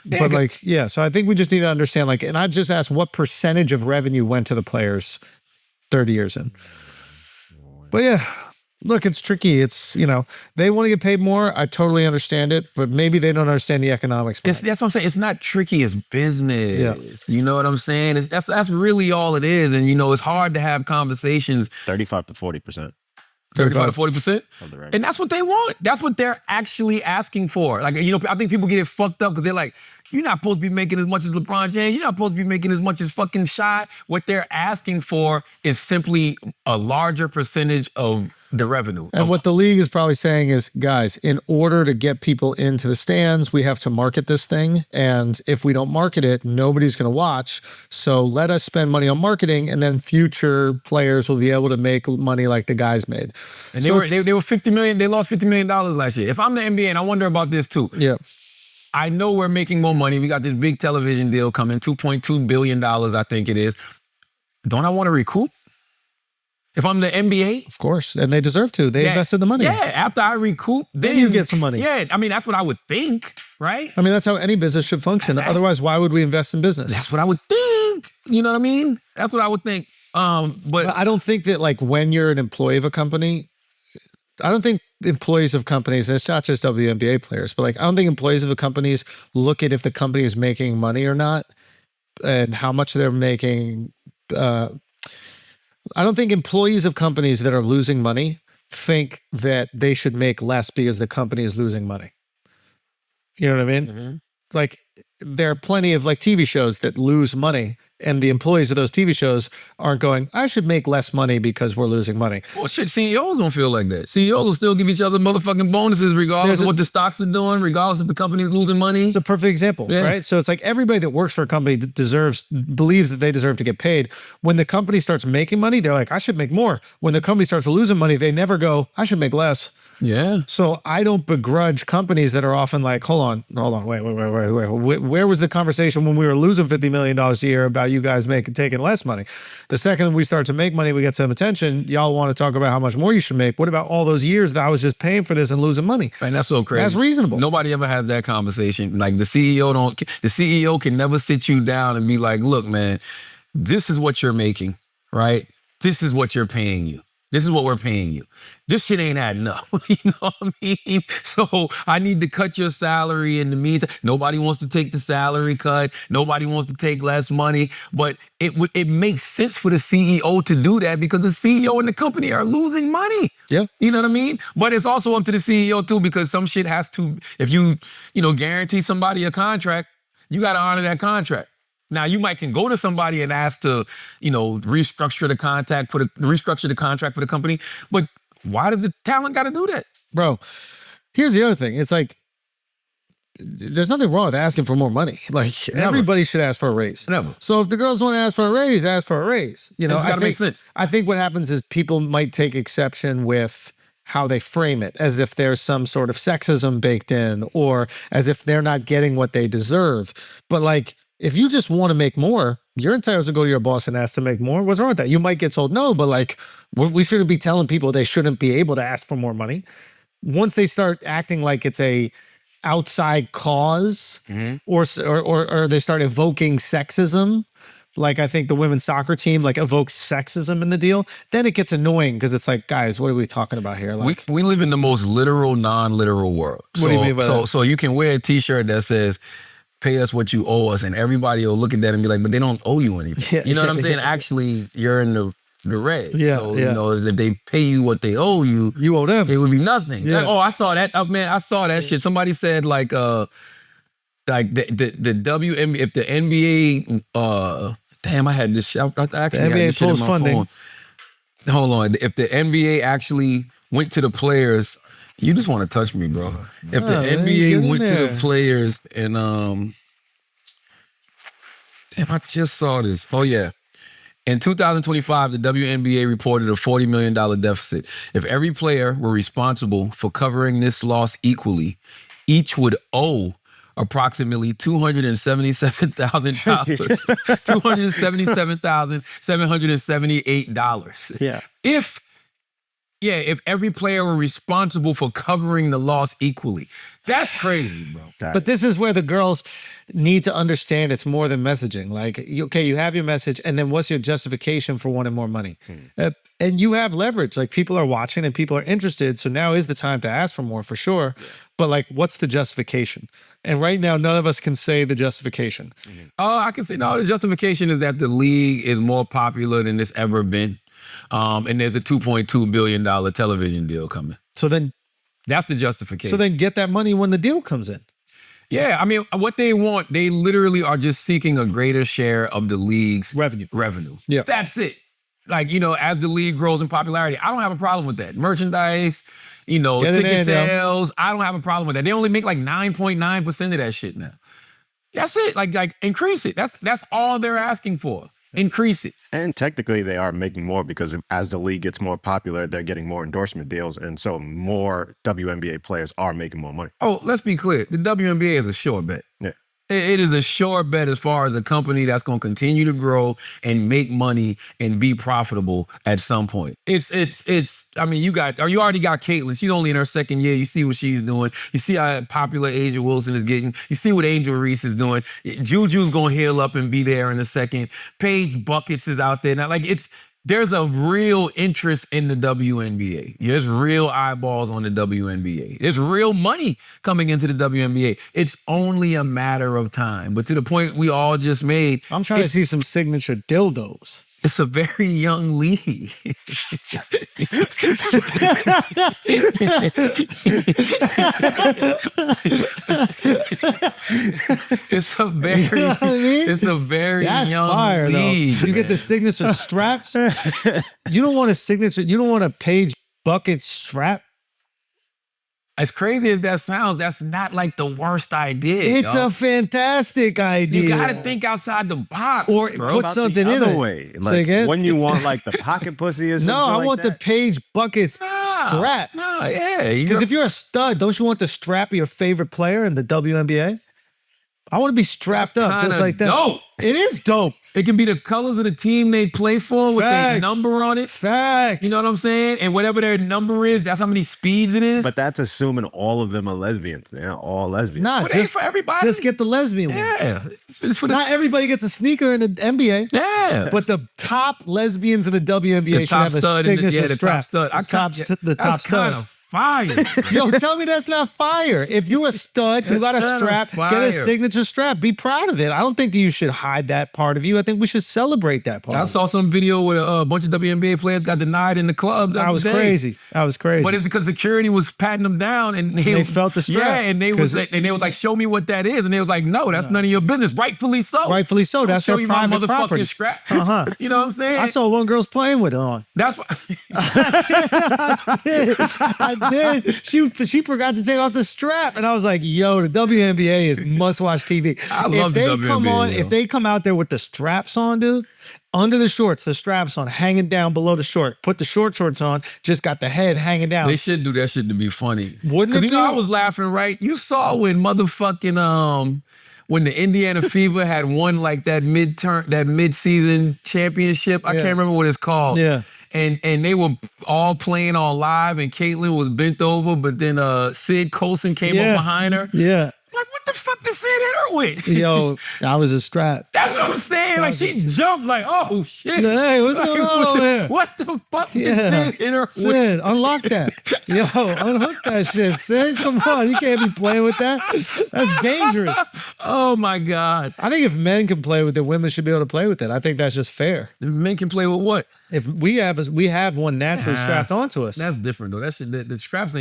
But like, yeah, so I think we just need to understand, like, and I just asked what percentage of revenue went to the players 30 years in. But yeah, look, it's tricky. It's, they want to get paid more. I totally understand it, but maybe they don't understand the economics. That's what I'm saying. It's not tricky. It's business. Yeah. You know what I'm saying? That's really all it is. And, it's hard to have conversations. 35 to 40%. 35 to 40%? Right. And that's what they want. That's what they're actually asking for. Like, I think people get it fucked up because they're like, you're not supposed to be making as much as LeBron James. You're not supposed to be making as much as fucking Shai. What they're asking for is simply a larger percentage of the revenue. And what the league is probably saying is, guys, in order to get people into the stands, we have to market this thing. And if we don't market it, nobody's going to watch. So let us spend money on marketing, and then future players will be able to make money like the guys made. And they were $50 million. They lost $50 million last year. If I'm the NBA, and I wonder about this too. Yeah. I know we're making more money. We got this big television deal coming, $2.2 billion, I think it is. Don't I want to recoup? If I'm the NBA? Of course. And they deserve to. They invested the money. Yeah, after I recoup, then you get some money. Yeah, I mean, that's what I would think, right? I mean, that's how any business should function. Otherwise, why would we invest in business? That's what I would think. You know what I mean? That's what I would think. But I don't think that, like, when you're an employee of a company, I don't think employees of companies, and it's not just WNBA players, but like, I don't think employees of the companies look at if the company is making money or not and how much they're making. I don't think employees of companies that are losing money think that they should make less because the company is losing money. You know what I mean? Mm-hmm. Like, there are plenty of like TV shows that lose money, and the employees of those TV shows aren't going, I should make less money because we're losing money. well, shit, CEOs don't feel like that. CEOs will still give each other motherfucking bonuses regardless of what the stocks are doing, regardless if the company's losing money. It's a perfect example, right? So it's like everybody that works for a company believes that they deserve to get paid. When the company starts making money, they're like, I should make more. When the company starts losing money, they never go, I should make less. Yeah. So I don't begrudge companies that are often like, hold on, wait. Where was the conversation when we were losing $50 million a year about you guys taking less money? The second we start to make money, we get some attention. Y'all want to talk about how much more you should make. What about all those years that I was just paying for this and losing money? Man, that's so crazy. That's reasonable. Nobody ever has that conversation. Like the CEO can never sit you down and be like, look, man, this is what you're making, right? This is what you're paying you. This is what we're paying you. This shit ain't adding up. You know what I mean? So I need to cut your salary in the meantime. Nobody wants to take the salary cut. Nobody wants to take less money. But it makes sense for the CEO to do that because the CEO and the company are losing money. Yeah. You know what I mean? But it's also up to the CEO too, because some shit has to, if you guarantee somebody a contract, you got to honor that contract. Now you can go to somebody and ask to, restructure the contract for the company, but why does the talent got to do that? Bro, here's the other thing. It's like, there's nothing wrong with asking for more money. Like, everybody should ask for a raise. Never. So if the girls want to ask for a raise, ask for a raise. It's got to make sense. I think what happens is people might take exception with how they frame it, as if there's some sort of sexism baked in, or as if they're not getting what they deserve. But like, if you just want to make more, you're entitled to go to your boss and ask to make more. What's wrong with that? You might get told no, but like, we shouldn't be telling people they shouldn't be able to ask for more money. Once they start acting like it's a outside cause, or they start evoking sexism, like I think the women's soccer team like evoked sexism in the deal, then it gets annoying because it's like, guys, what are we talking about here? Like, we live in the most literal, non-literal world. What do you mean by that? So you can wear a t-shirt that says, pay us what you owe us, and everybody will look at that and be like, but they don't owe you anything. Yeah, you know what I'm yeah, saying? yeah. Actually, you're in the the red. Yeah, So, yeah. you know, if they pay you what they owe you, You owe them. it would be nothing. Yeah. Oh, I saw that. Oh, man, I saw that shit. Somebody said like the WNBA, if the NBA, damn, I had this shit. I actually had NBA this shit in pulls my funding. phone. Hold on. If the NBA actually went to the players, you just want to touch me, bro. If the Nah, man, get NBA in went to there. the players and damn, I just saw this. Oh yeah. In 2025, the WNBA reported a $40 million deficit. If every player were responsible for covering this loss equally, each would owe approximately $277,000, $277,778. Yeah. If every player were responsible for covering the loss equally. That's crazy, bro. But this is where the girls need to understand it's more than messaging. Like, you have your message, and then what's your justification for wanting more money? And you have leverage. Like, people are watching and people are interested. So now is the time to ask for more, for sure. Yeah. But like, what's the justification? And right now, none of us can say the justification. I can say, no, the justification is that the league is more popular than it's ever been. And there's a $2.2 billion television deal coming. So then that's the justification. So then get that money when the deal comes in. Yeah, I mean, what they want, they literally are just seeking a greater share of the league's revenue. Yeah. That's it. Like, you know, as the league grows in popularity, I don't have a problem with that. Merchandise, you know, ticket sales, I don't have a problem with that. They only make like 9.9% of that shit now. That's it. Like increase it. That's all they're asking for. Increase it. And technically they are making more because as the league gets more popular, they're getting more endorsement deals. And so more WNBA players are making more money. Oh, let's be clear. The WNBA is a sure bet. Yeah. It is a sure bet as far as a company that's going to continue to grow and make money and be profitable at some point. It's I mean, you already got Caitlyn. She's only in her second year. You see what she's doing. You see how popular Asia Wilson is getting. You see what Angel Reese is doing. Juju's going to heal up and be there in a second. Paige Buckets is out there. Now, like, there's a real interest in the WNBA. There's real eyeballs on the WNBA. There's real money coming into the WNBA. It's only a matter of time. But to the point we all just made, I'm trying to see some signature dildos. It's a very young league. It's a very, you know what I mean? It's a very That's young fire, league. Though. You get the signature straps. You don't want a signature. You don't want a Paige Bucket strap. As crazy as that sounds, that's not like the worst idea. It's a fantastic idea. You gotta think outside the box, or bro. put something in it. Way. Like, when you want like the pocket pussy or something. No, I like want that. the Paige Buckets strap. No, yeah. Because if you're a stud, don't you want the strap of your favorite player in the WNBA? I want to be strapped up just like that. Dope. It is dope. It can be the colors of the team they play for with their number on it. Facts. You know what I'm saying? And whatever their number is, that's how many speeds it is. But that's assuming all of them are lesbians. They're not all lesbians. Nah, But just for everybody. Just get the lesbian one. Yeah. It's for the, Not everybody gets a sneaker in the NBA. yeah. But the top lesbians in the WNBA the should top have a stud signature the strap. top stud. The top That's kind stud. of fire. Yo, tell me that's not fire. If you're a stud, you got a That's strap, kinda get a fire. signature strap. Be proud of it. I don't think that you should hide that part of you. I think we should celebrate that part. I saw some video where a bunch of WNBA players got denied in the club. I was crazy. But it's because security was patting them down and they felt the strap. Yeah, and they was like, show me what that is. And they was like, no, that's none of your business. Rightfully so. Rightfully so. That's show their you my private motherfucking property. scrap. Uh-huh. You know what I'm saying? I saw one girl's playing with it on. That's what I did. She forgot to take off the strap, and I was like, "Yo, the WNBA is must-watch TV." I love the WNBA, yo. If they come out there with the straps on, dude, under the shorts, the straps on, hanging down below the short. Put the shorts on, just got the head hanging down. they should do that shit to be funny. Wouldn't it Because you know be? I was laughing, right? You saw when motherfucking when the Indiana Fever had won like that mid-season championship. I can't remember what it's called. Yeah. And they were all playing on live, and Caitlyn was bent over, but then Sid Colson came up behind her. Yeah. Like, what the fuck did Sid hit her with? Yo, that was a strap. That's what I'm saying. Like, she jumped like, oh, shit. Hey, what's going on over here? What the fuck did Sid hit her with? Sid, unlock that. Yo, unhook that shit, Sid. Come on, you can't be playing with that. That's dangerous. Oh, my God. I think if men can play with it, women should be able to play with it. I think that's just fair. Men can play with what? If we have one naturally strapped onto us. That's different though. That shit, the straps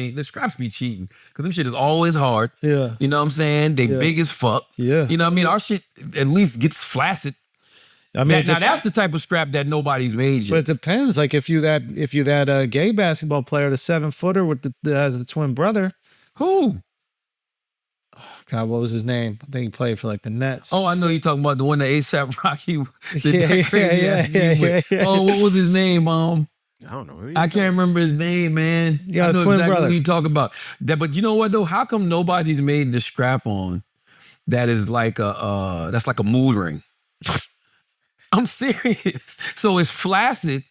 be cheating because them shit is always hard. Yeah. You know what I'm saying? They big as fuck. Yeah. You know what I mean? Our shit at least gets flaccid. I mean, Now that's the type of strap that nobody's made yet. but it depends. Like if you that gay basketball player, the 7-footer with has the twin brother. Who? God, what was his name? I think he played for like the Nets. Oh, I know you're talking about the one that ASAP Rocky did Yeah, that crazy ass beat with. yeah. Oh, what was his name? I don't know. I can't remember his name, man. Yeah, I know twin exactly brother. what you talk about. That, but you know what though? How come nobody's made the strap on that is like that's like a mood ring? I'm serious. So it's flaccid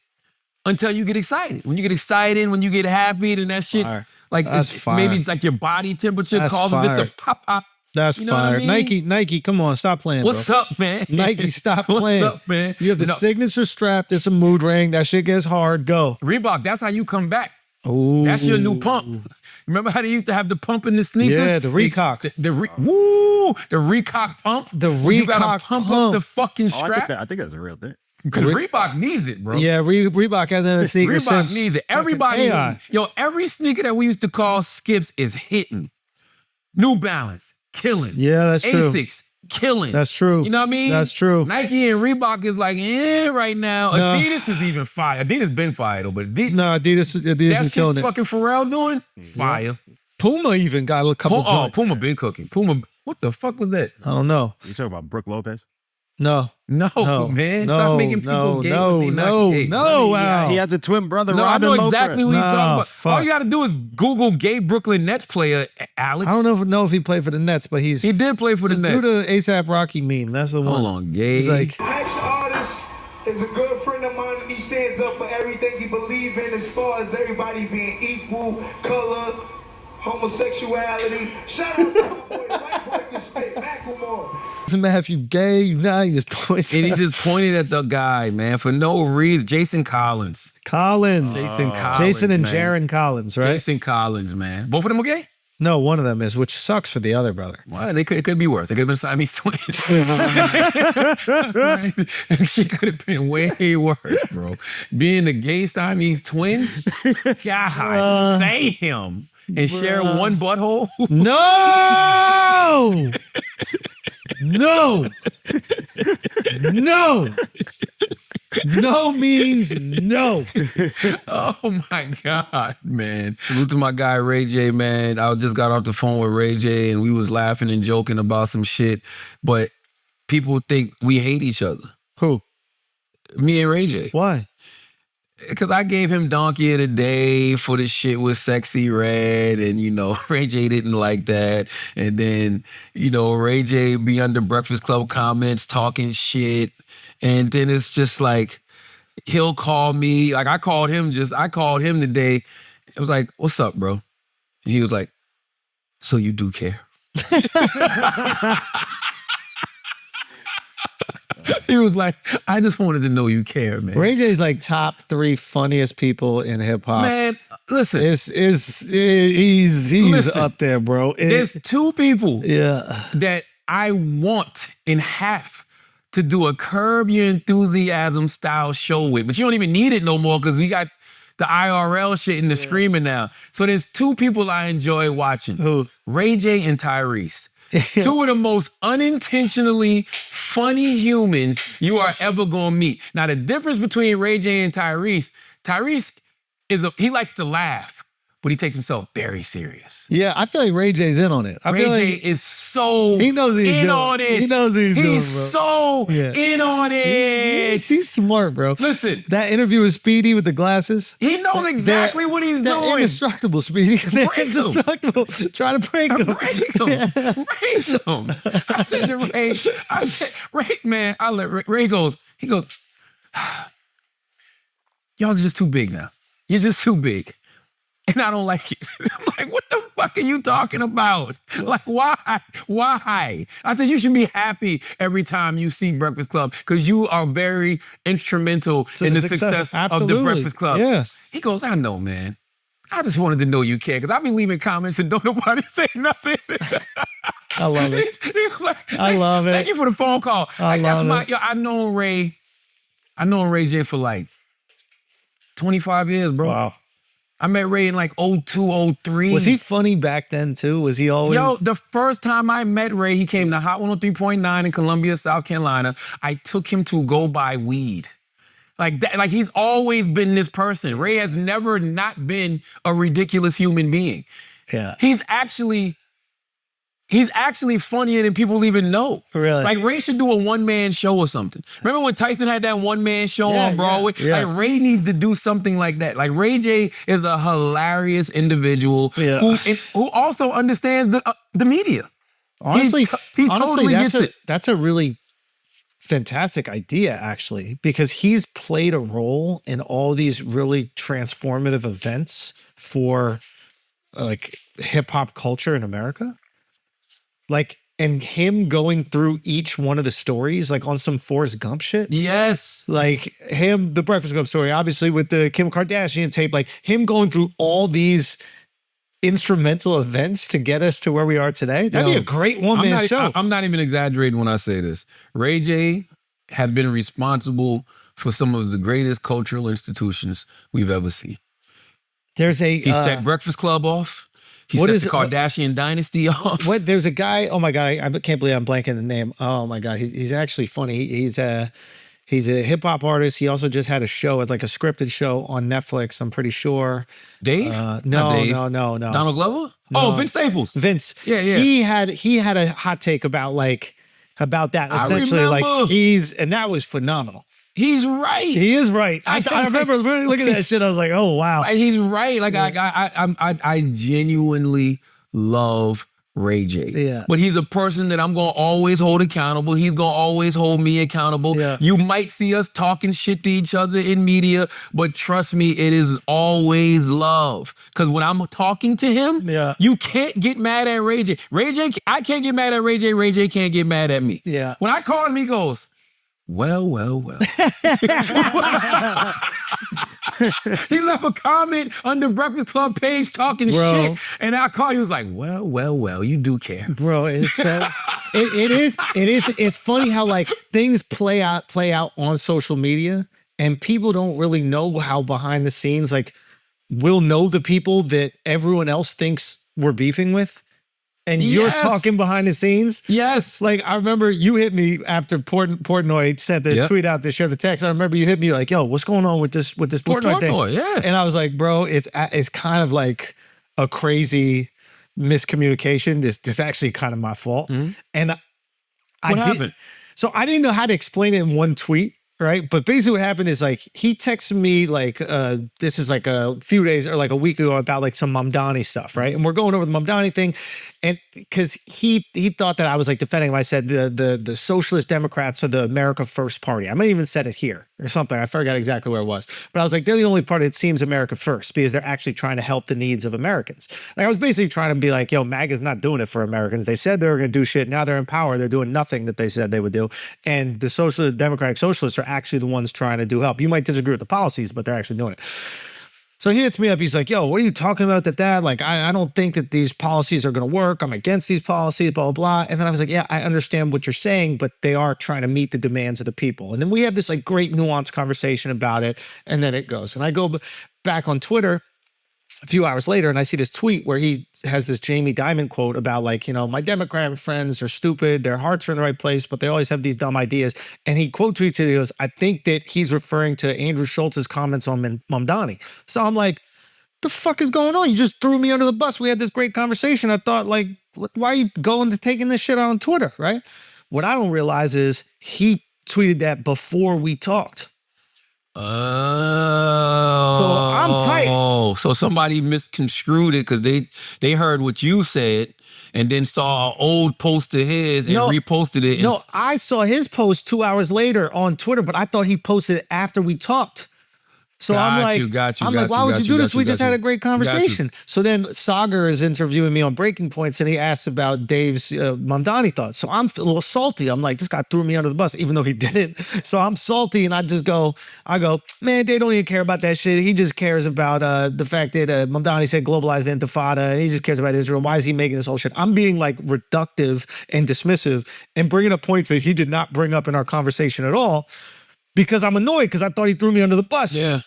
until you get excited. When you get excited, when you get happy, then that shit, Fire. like That's fire. maybe it's like your body temperature That's causes it fire. to pop. That's You know what I fire. mean? Nike, come on, stop playing. What's bro. up, man? Nike, stop playing. What's up, man? You have the No, signature strap. There's a mood ring. That shit gets hard. Go. Reebok, that's how you come back. Ooh. That's your new pump. Remember how they used to have the pump in the sneakers? Yeah, the Recock. The Recock pump. The Where you gotta Recock pump pump. up the fucking Oh, strap. I think that's a real thing. Because Reebok needs it, bro. Yeah, Reebok hasn't had a sneaker Reebok since. needs it. Everybody, AI. every sneaker that we used to call skips is hitting. New Balance, killing. Yeah, that's true. Asics, killing. That's true. You know what I mean? That's true. Nike and Reebok is like, right now. No. Adidas is even fire. Adidas been fire though, but Adidas, No, Adidas that is shit killing it. fucking Pharrell doing, fire. Puma even got a couple joints. Puma been cooking. Puma, what the fuck was that? I don't know. You talking about Brooke Lopez? No. No, man. Stop making people gay when they not gay. Wow. He has a twin brother. No, I Robin know Loper. exactly what you're Nah, talking about. fuck. All you got to do is Google gay Brooklyn Nets player, Alex. I don't know if he played for the Nets, but He did play for the just Nets. do the ASAP Rocky meme. That's the one. Hold on, gay. He's like, Next artist is a good friend of mine, and he stands up for everything he believes in as far as everybody being equal, color, homosexuality. Shout out to my boy, the white boy can spit, Macklemore. doesn't matter if you gay, you not. He just points. And he at just pointed at the guy, man, for no reason. Jason Collins. Collins. Jason Collins. Jason and man. Jaron Collins, right? Jason Collins, man. Both of them are gay? No, one of them is, which sucks for the other brother. Well, it could be worse. They could have been Siamese twins. She could have been way worse, bro. Being the gay Siamese twin? God damn. And share one butthole? No! No! No! No means no. Oh my God, man. Salute to my guy Ray J, man. I just got off the phone with Ray J and we was laughing and joking about some shit. But people think we hate each other. Who? Me and Ray J. Why? Because I gave him Donkey of the Day for the shit with Sexy Red, and Ray J didn't like that. And then, Ray J be under Breakfast Club comments talking shit. And then it's just like, he'll call me. Like I called him today. It was like, what's up, bro? And he was like, so you do care. He was like, I just wanted to know you care, man. Ray J's like top 3 funniest people in hip hop. Man, listen. He's Listen. up there, bro. There's 2 people Yeah. that I want and have to do a Curb Your Enthusiasm style show with. But you don't even need it no more because we got the IRL shit and the streaming now. So there's 2 people I enjoy watching. Who? Ray J and Tyrese. 2 of the most unintentionally funny humans you are ever gonna meet. Now the difference between Ray J and Tyrese he likes to laugh, but he takes himself very serious. Yeah, I feel like Ray J's in on it. I Ray feel J like is so he knows what he's in doing. on it. He knows what he's doing, bro. So Yeah. in on it. he's smart, bro. Listen, That interview with Speedy with the glasses. he knows exactly what he's They're doing. indestructible, Speedy. They're Break 'em. indestructible. Trying to break them. Break him. I said to Ray, Ray, man, I let Ray goes, he goes, y'all are just too big now. You're just too big. And I don't like it. I'm like, what the fuck are you talking about? Like, why? Why? I said, you should be happy every time you see Breakfast Club because you are very instrumental in the success of the Absolutely. Breakfast Club. Yeah. He goes, I know, man. I just wanted to know you care because I've been leaving comments and don't nobody say nothing. I love it. He was like, I love it. Thank you for the phone call. I Like, that's love my, it. I've known Ray J for like 25 years, bro. Wow. I met Ray in like 02, 03. Was he funny back then too? Was he always? Yo, the first time I met Ray, he came to Hot 103.9 in Columbia, South Carolina. I took him to go buy weed. Like that, like he's always been this person. Ray has never not been a ridiculous human being. Yeah. He's actually funnier than people even know. Really? Like Ray should do a one-man show or something. Remember when Tyson had that one-man show Yeah, on Broadway? yeah. Like Ray needs to do something like that. Like Ray J is a hilarious individual Yeah. who also understands the media. Honestly, he totally gets it. That's a really fantastic idea, actually, because he's played a role in all these really transformative events for like hip hop culture in America. Like, and him going through each one of the stories, like on some Forrest Gump shit. Yes. Like him, the Breakfast Club story, obviously with the Kim Kardashian tape, like him going through all these instrumental events to get us to where we are today. That'd be a great one-man show. I'm not even exaggerating when I say this. Ray J has been responsible for some of the greatest cultural institutions we've ever seen. There's a He set Breakfast Club off. He what set is the it- Kardashian dynasty off. what? There's a guy. Oh my god, I can't believe I'm blanking the name. Oh my god, he's actually funny. He's a hip hop artist. He also just had a show, like a scripted show on Netflix. I'm pretty sure. Dave? No. Donald Glover? Oh, Vince Staples. Vince. Yeah, yeah. He had a hot take about that. I Essentially, like remember. and that was phenomenal. He's right. He is right. I remember really looking at that shit. I was like, oh wow. Like, he's right. Like I genuinely love Ray J. Yeah. But he's a person that I'm gonna always hold accountable. He's gonna always hold me accountable. Yeah. You might see us talking shit to each other in media, but trust me, it is always love. Cause when I'm talking to him, Yeah. you can't get mad at Ray J. I can't get mad at Ray J. Ray J can't get mad at me. Yeah. When I call him, he goes, well. He left a comment on the Breakfast Club page talking Bro. shit, and I called you. Was like, well, you do care, Bro, it's so it's funny how like things play out on social media and people don't really know how behind the scenes, like we'll know the people that everyone else thinks we're beefing with. And you're Yes. talking behind the scenes. Yes. Like I remember you hit me after Portnoy sent the Yep. tweet out to share the text. I remember you hit me like, yo, what's going on with this Portnoy thing? Portnoy, yeah. And I was like, bro, it's kind of like a crazy miscommunication. This actually kind of my fault. And What happened? So I didn't know how to explain it in one tweet, right? But basically what happened is like he texted me like this is like a few days or like a week ago about like some Mamdani stuff, right? And we're going over the Mamdani thing. And because he thought that I was like defending him. I said the Socialist Democrats are the America First party. I might even said it here or something. I forgot exactly where it was. But I was like, they're the only party that seems America First because they're actually trying to help the needs of Americans. Like I was basically trying to be like, yo, MAGA's not doing it for Americans. They said they were going to do shit. Now they're in power. They're doing nothing that they said they would do. And the Democratic Socialists are actually the ones trying to do help. You might disagree with the policies, but they're actually doing it. So he hits me up. He's like, yo, what are you talking about that? Like, I don't think that these policies are going to work. I'm against these policies, blah, blah, blah. And then I was like, yeah, I understand what you're saying, but they are trying to meet the demands of the people. And then we have this like great nuanced conversation about it. And then it goes. And I go back on Twitter a few hours later and I see this tweet where he has this Jamie Dimon quote about like, you know, my Democratic friends are stupid. Their hearts are in the right place, but they always have these dumb ideas. And he quote tweets it. He goes, I think that he's referring to Andrew Schultz's comments on Mamdani. So I'm like, the fuck is going on? You just threw me under the bus. We had this great conversation. I thought like, why are you going to taking this shit out on Twitter, right? What I don't realize is he tweeted that before we talked. Oh. So I'm tight. Oh, so somebody misconstrued it because they heard what you said and then saw an old post of his and reposted it. No, I saw his post 2 hours later on Twitter, but I thought he posted it after we talked. So I'm like, why would you do this? We just had a great conversation. So then Sagar is interviewing me on Breaking Points and he asks about Dave's Mamdani thoughts. So I'm a little salty. I'm like, this guy threw me under the bus, even though he didn't. So I'm salty and I go, man, they don't even care about that shit. He just cares about the fact that Mamdani said globalized intifada and he just cares about Israel. Why is he making this whole shit? I'm being like reductive and dismissive and bringing up points that he did not bring up in our conversation at all. Because I'm annoyed because I thought he threw me under the bus. Yeah.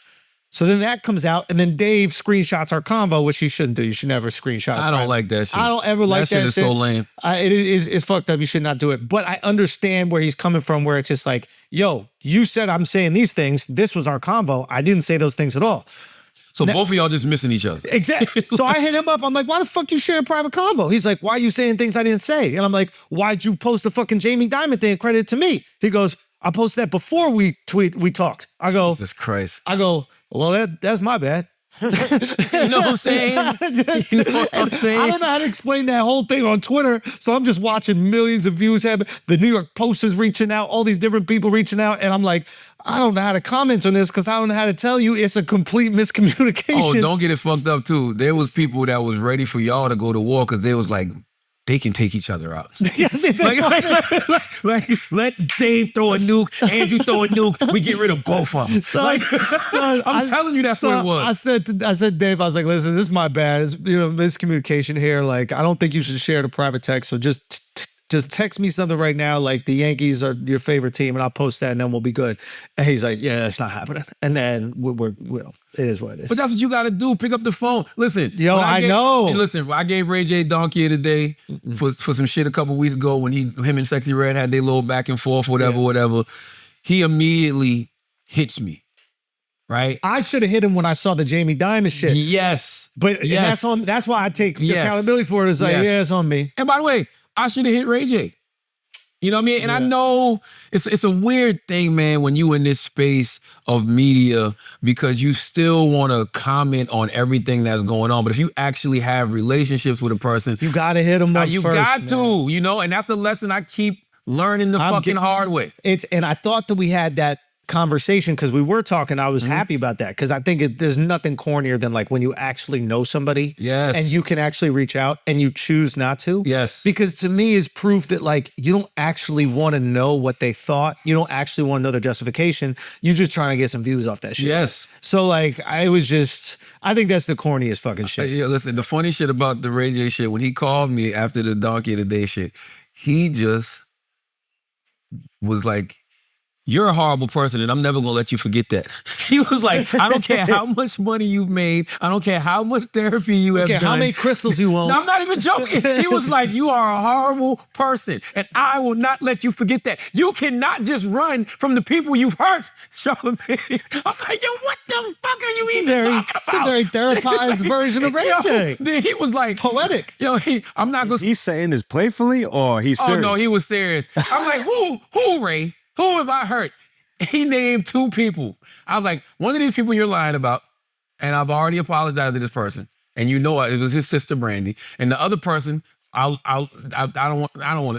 So then that comes out, and then Dave screenshots our convo, which you shouldn't do. You should never screenshot. I don't like that shit. I don't ever like that shit. Is so lame. It's fucked up. You should not do it. But I understand where he's coming from, where it's just like, yo, you said I'm saying these things. This was our convo. I didn't say those things at all. So both of y'all just missing each other. Exactly. So I hit him up. I'm like, why the fuck you sharing private convo? He's like, why are you saying things I didn't say? And I'm like, why'd you post the fucking Jamie Dimon thing and credit it to me? He goes, I posted that before we talked. I go, Jesus Christ. I go, well, that's my bad. You know what I'm saying? You know what I'm saying? I don't know how to explain that whole thing on Twitter, so I'm just watching millions of views happen. The New York Post is reaching out, all these different people reaching out, and I'm like, I don't know how to comment on this because I don't know how to tell you it's a complete miscommunication. Oh, don't get it fucked up too. There was people that was ready for y'all to go to war because they was like, they can take each other out. like, let Dave throw a nuke, Andrew throw a nuke, we get rid of both of them. I'm telling you that's what it was. I said, Dave, I was like, listen, this is my bad. It's miscommunication here. Like, I don't think you should share the private text. So just text me something right now, like the Yankees are your favorite team, and I'll post that, and then we'll be good. And he's like, yeah, that's not happening. And then we're it is what it is. But that's what you got to do. Pick up the phone. Listen. Yo, I know. And listen, I gave Ray J donkey of the day for some shit a couple weeks ago when him and Sexy Red had their little back and forth, whatever. He immediately hits me. Right? I should have hit him when I saw the Jamie Dimon shit. Yes. But yes. That's why I take accountability for it. It's like, yeah, it's on me. And by the way, I should have hit Ray J. You know what I mean? And I know it's a weird thing, man, when you in this space of media because you still want to comment on everything that's going on. But if you actually have relationships with a person, you got to hit them up you first, got to, you know, and that's a lesson I keep learning the fucking hard way. And I thought that we had that conversation because we were talking. I was happy about that because I think there's nothing cornier than like when you actually know somebody and you can actually reach out and you choose not to. Yes. Because to me is proof that like you don't actually want to know what they thought. You don't actually want to know their justification. You're just trying to get some views off that shit. Yes. So like I think that's the corniest fucking shit. Yeah, listen, the funny shit about the Ray J shit, when he called me after the Donkey of the Day shit, he just was like, you're a horrible person and I'm never gonna let you forget that. He was like, I don't care how much money you've made. I don't care how much therapy you have done. How many crystals you own. No, I'm not even joking. He was like, you are a horrible person and I will not let you forget that. You cannot just run from the people you've hurt, Charlamagne. I'm like, yo, what the fuck are you even talking about? It's a very therapized version of Ray J. Then he was like, poetic. Yo, I'm not gonna. He's saying this playfully or he's serious? Oh no, he was serious. I'm like, who, Ray? Who have I hurt? He named two people. I was like, one of these people you're lying about, and I've already apologized to this person, and you know it was his sister Brandy, and the other person, I don't want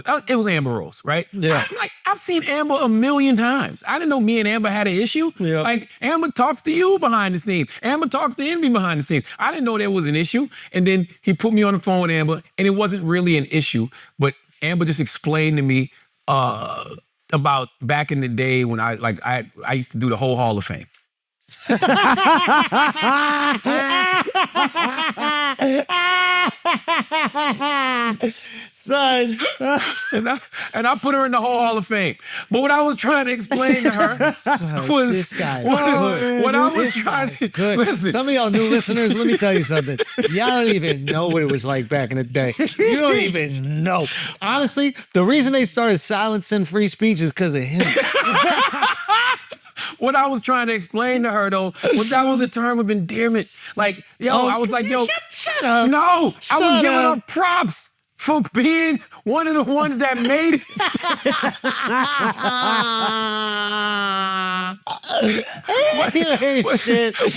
to. It was Amber Rose, right? Yeah. I've seen Amber a million times. I didn't know me and Amber had an issue. Yep. Like Amber talks to you behind the scenes. Amber talks to Envy behind the scenes. I didn't know there was an issue, and then he put me on the phone with Amber, and it wasn't really an issue, but Amber just explained to me about back in the day when I used to do the whole Hall of Fame. Son. and I put her in the whole Hall of Fame. But what I was trying to explain to her was this guy. What I was trying to listen. Some of y'all new listeners, let me tell you something. Y'all don't even know what it was like back in the day. You don't even know. Honestly, the reason they started silencing free speech is because of him. What I was trying to explain to her though was that was a term of endearment. Like, yo, I was like, yo, shut up. No, I was giving up. her props for being one of the ones that made it.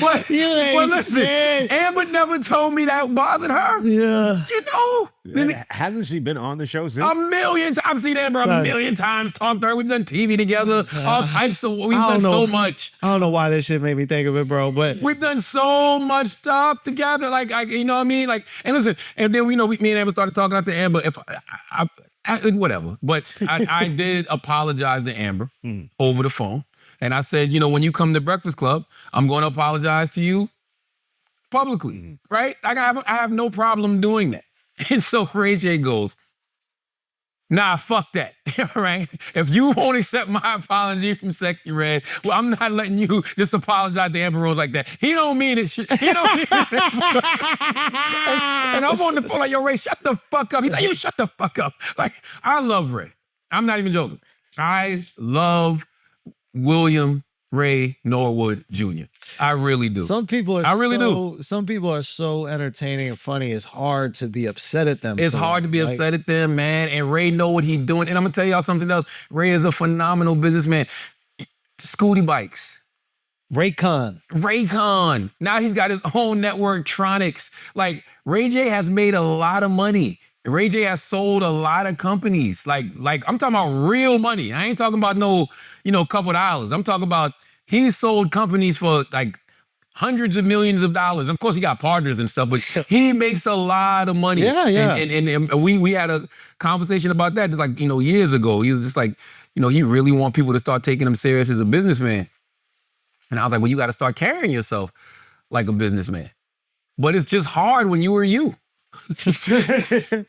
But listen, Amber never told me that bothered her. Yeah. You know? Hasn't she been on the show since? A million. I've seen Amber a million times. Talked to her. We've done TV together. All types of. We've done so much. I don't know why this shit made me think of it, bro. But we've done so much stuff together. Like you know what I mean? Like, and listen. And then me and Amber started talking. I said, Amber, if I whatever. But I did apologize to Amber over the phone, and I said, you know, when you come to Breakfast Club, I'm going to apologize to you publicly, right? I have no problem doing that. And so Ray J goes, Nah, fuck that. Right? If you won't accept my apology from Sexy Red, well, I'm not letting you just apologize to Amber Rose like that. He don't mean it. He don't mean it. And I'm on the phone like, yo, Ray, shut the fuck up. He's like, you shut the fuck up. Like, I love Ray. I'm not even joking. I love William Ray Norwood Jr. I really do. Some people are I really do. Some people are so entertaining and funny. It's hard to be upset at them. It's hard to be upset at them, man. And Ray know what he's doing. And I'm gonna tell y'all something else. Ray is a phenomenal businessman. Scooty Bikes. Raycon. Now he's got his own network, Tronics. Like, Ray J has made a lot of money. Ray J has sold a lot of companies. Like I'm talking about real money. I ain't talking about no, couple dollars. I'm talking about he's sold companies for like hundreds of millions of dollars. Of course, he got partners and stuff, but he makes a lot of money. Yeah. And we had a conversation about that just like, years ago. He was just like, he really want people to start taking him serious as a businessman. And I was like, well, you got to start carrying yourself like a businessman. But it's just hard when you are you.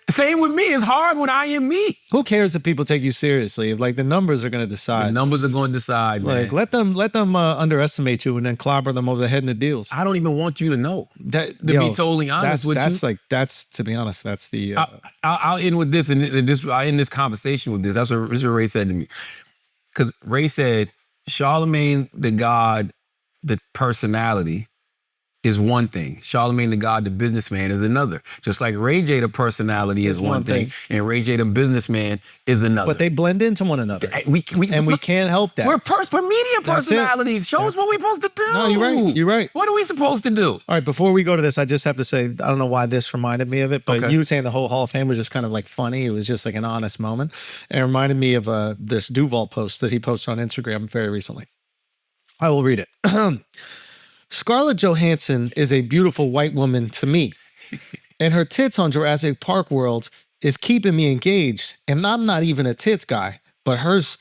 Same with me. It's hard when I am me. Who cares if people take you seriously? If the numbers are going to decide. The numbers are going to decide, man. Let them underestimate you and then clobber them over the head in the deals. I don't even want you to know. To be totally honest with you. That's to be honest, that's the. I'll end with this, and I'll end this conversation with this. That's what Ray said to me. Because Ray said, Charlemagne the God, the personality, is one thing. Charlemagne the God, the businessman, is another. Just like Ray J, the personality, is one thing, and Ray J, the businessman, is another. But they blend into one another. We can't help that. We're media personalities. Show us what we're supposed to do. No, you're right. What are we supposed to do? All right, before we go to this, I just have to say, I don't know why this reminded me of it, but you saying the whole Hall of Fame was just kind of like funny. It was just like an honest moment. It reminded me of this Duval post that he posted on Instagram very recently. I will read it. Scarlett Johansson is a beautiful white woman to me, and her tits on Jurassic Park World is keeping me engaged, and I'm not even a tits guy, but hers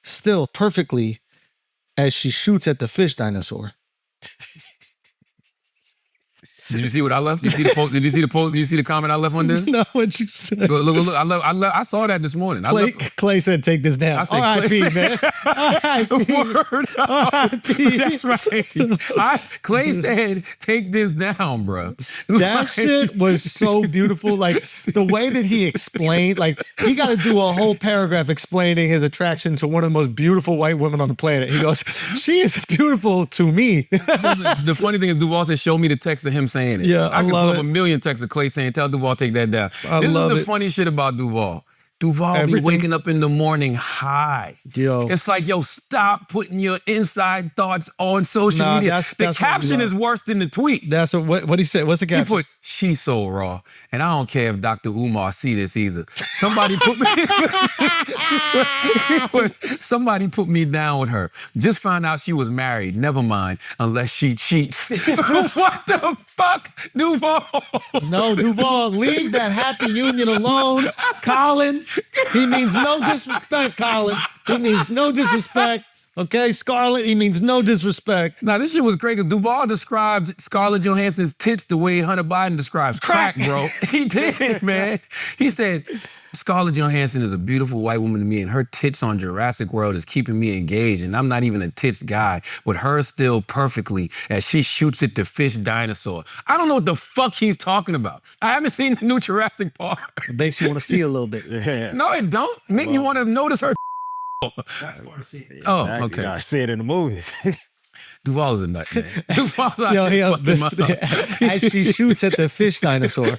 still perfectly as she shoots at the fish dinosaur. Did you see what I left? Did you see the post? Did you see the post? Did you see the comment I left on this? No, what you said. Look. I saw that this morning. Clay said, "Take this down." I said, R.I.P. man. R.I.P. Word. R.I.P. That's right. Clay said, "Take this down, bro." That shit was so beautiful. Like the way that he explained, like he got to do a whole paragraph explaining his attraction to one of the most beautiful white women on the planet. He goes, "She is beautiful to me." The funny thing is, Duval said, "Show me the text of him saying it." Yeah, I could pull love up it. a million texts of Clay saying, "Tell Duval, take that down." This is the funny shit about Duval. Duval be waking up in the morning high. Yo. It's like, yo, stop putting your inside thoughts on social media. The caption is worse than the tweet. That's what he said. What's the caption? He put, "She's so raw." And I don't care if Dr. Umar see this either. Somebody put me somebody put me down with her. Just found out she was married. Never mind, unless she cheats. What the fuck, Duval? No, Duval, leave that happy union alone. Colin, he means no disrespect, Colin. He means no disrespect. Okay, Scarlett, he means no disrespect. Now, this shit was great because Duval described Scarlett Johansson's tits the way Hunter Biden describes crack, bro. He did, man. He said, Scarlett Johansson is a beautiful white woman to me, and her tits on Jurassic World is keeping me engaged, and I'm not even a tits guy, but her still perfectly as she shoots at the fish dinosaur. I don't know what the fuck he's talking about. I haven't seen the new Jurassic Park. It makes you want to see a little bit. Yeah. No, it don't. Make me want to notice her. That's for to see. Oh, You okay. gotta see it in the movie. Duval's a nut, man. Duval's out Yo, here fucking my up. as she shoots at the fish dinosaur.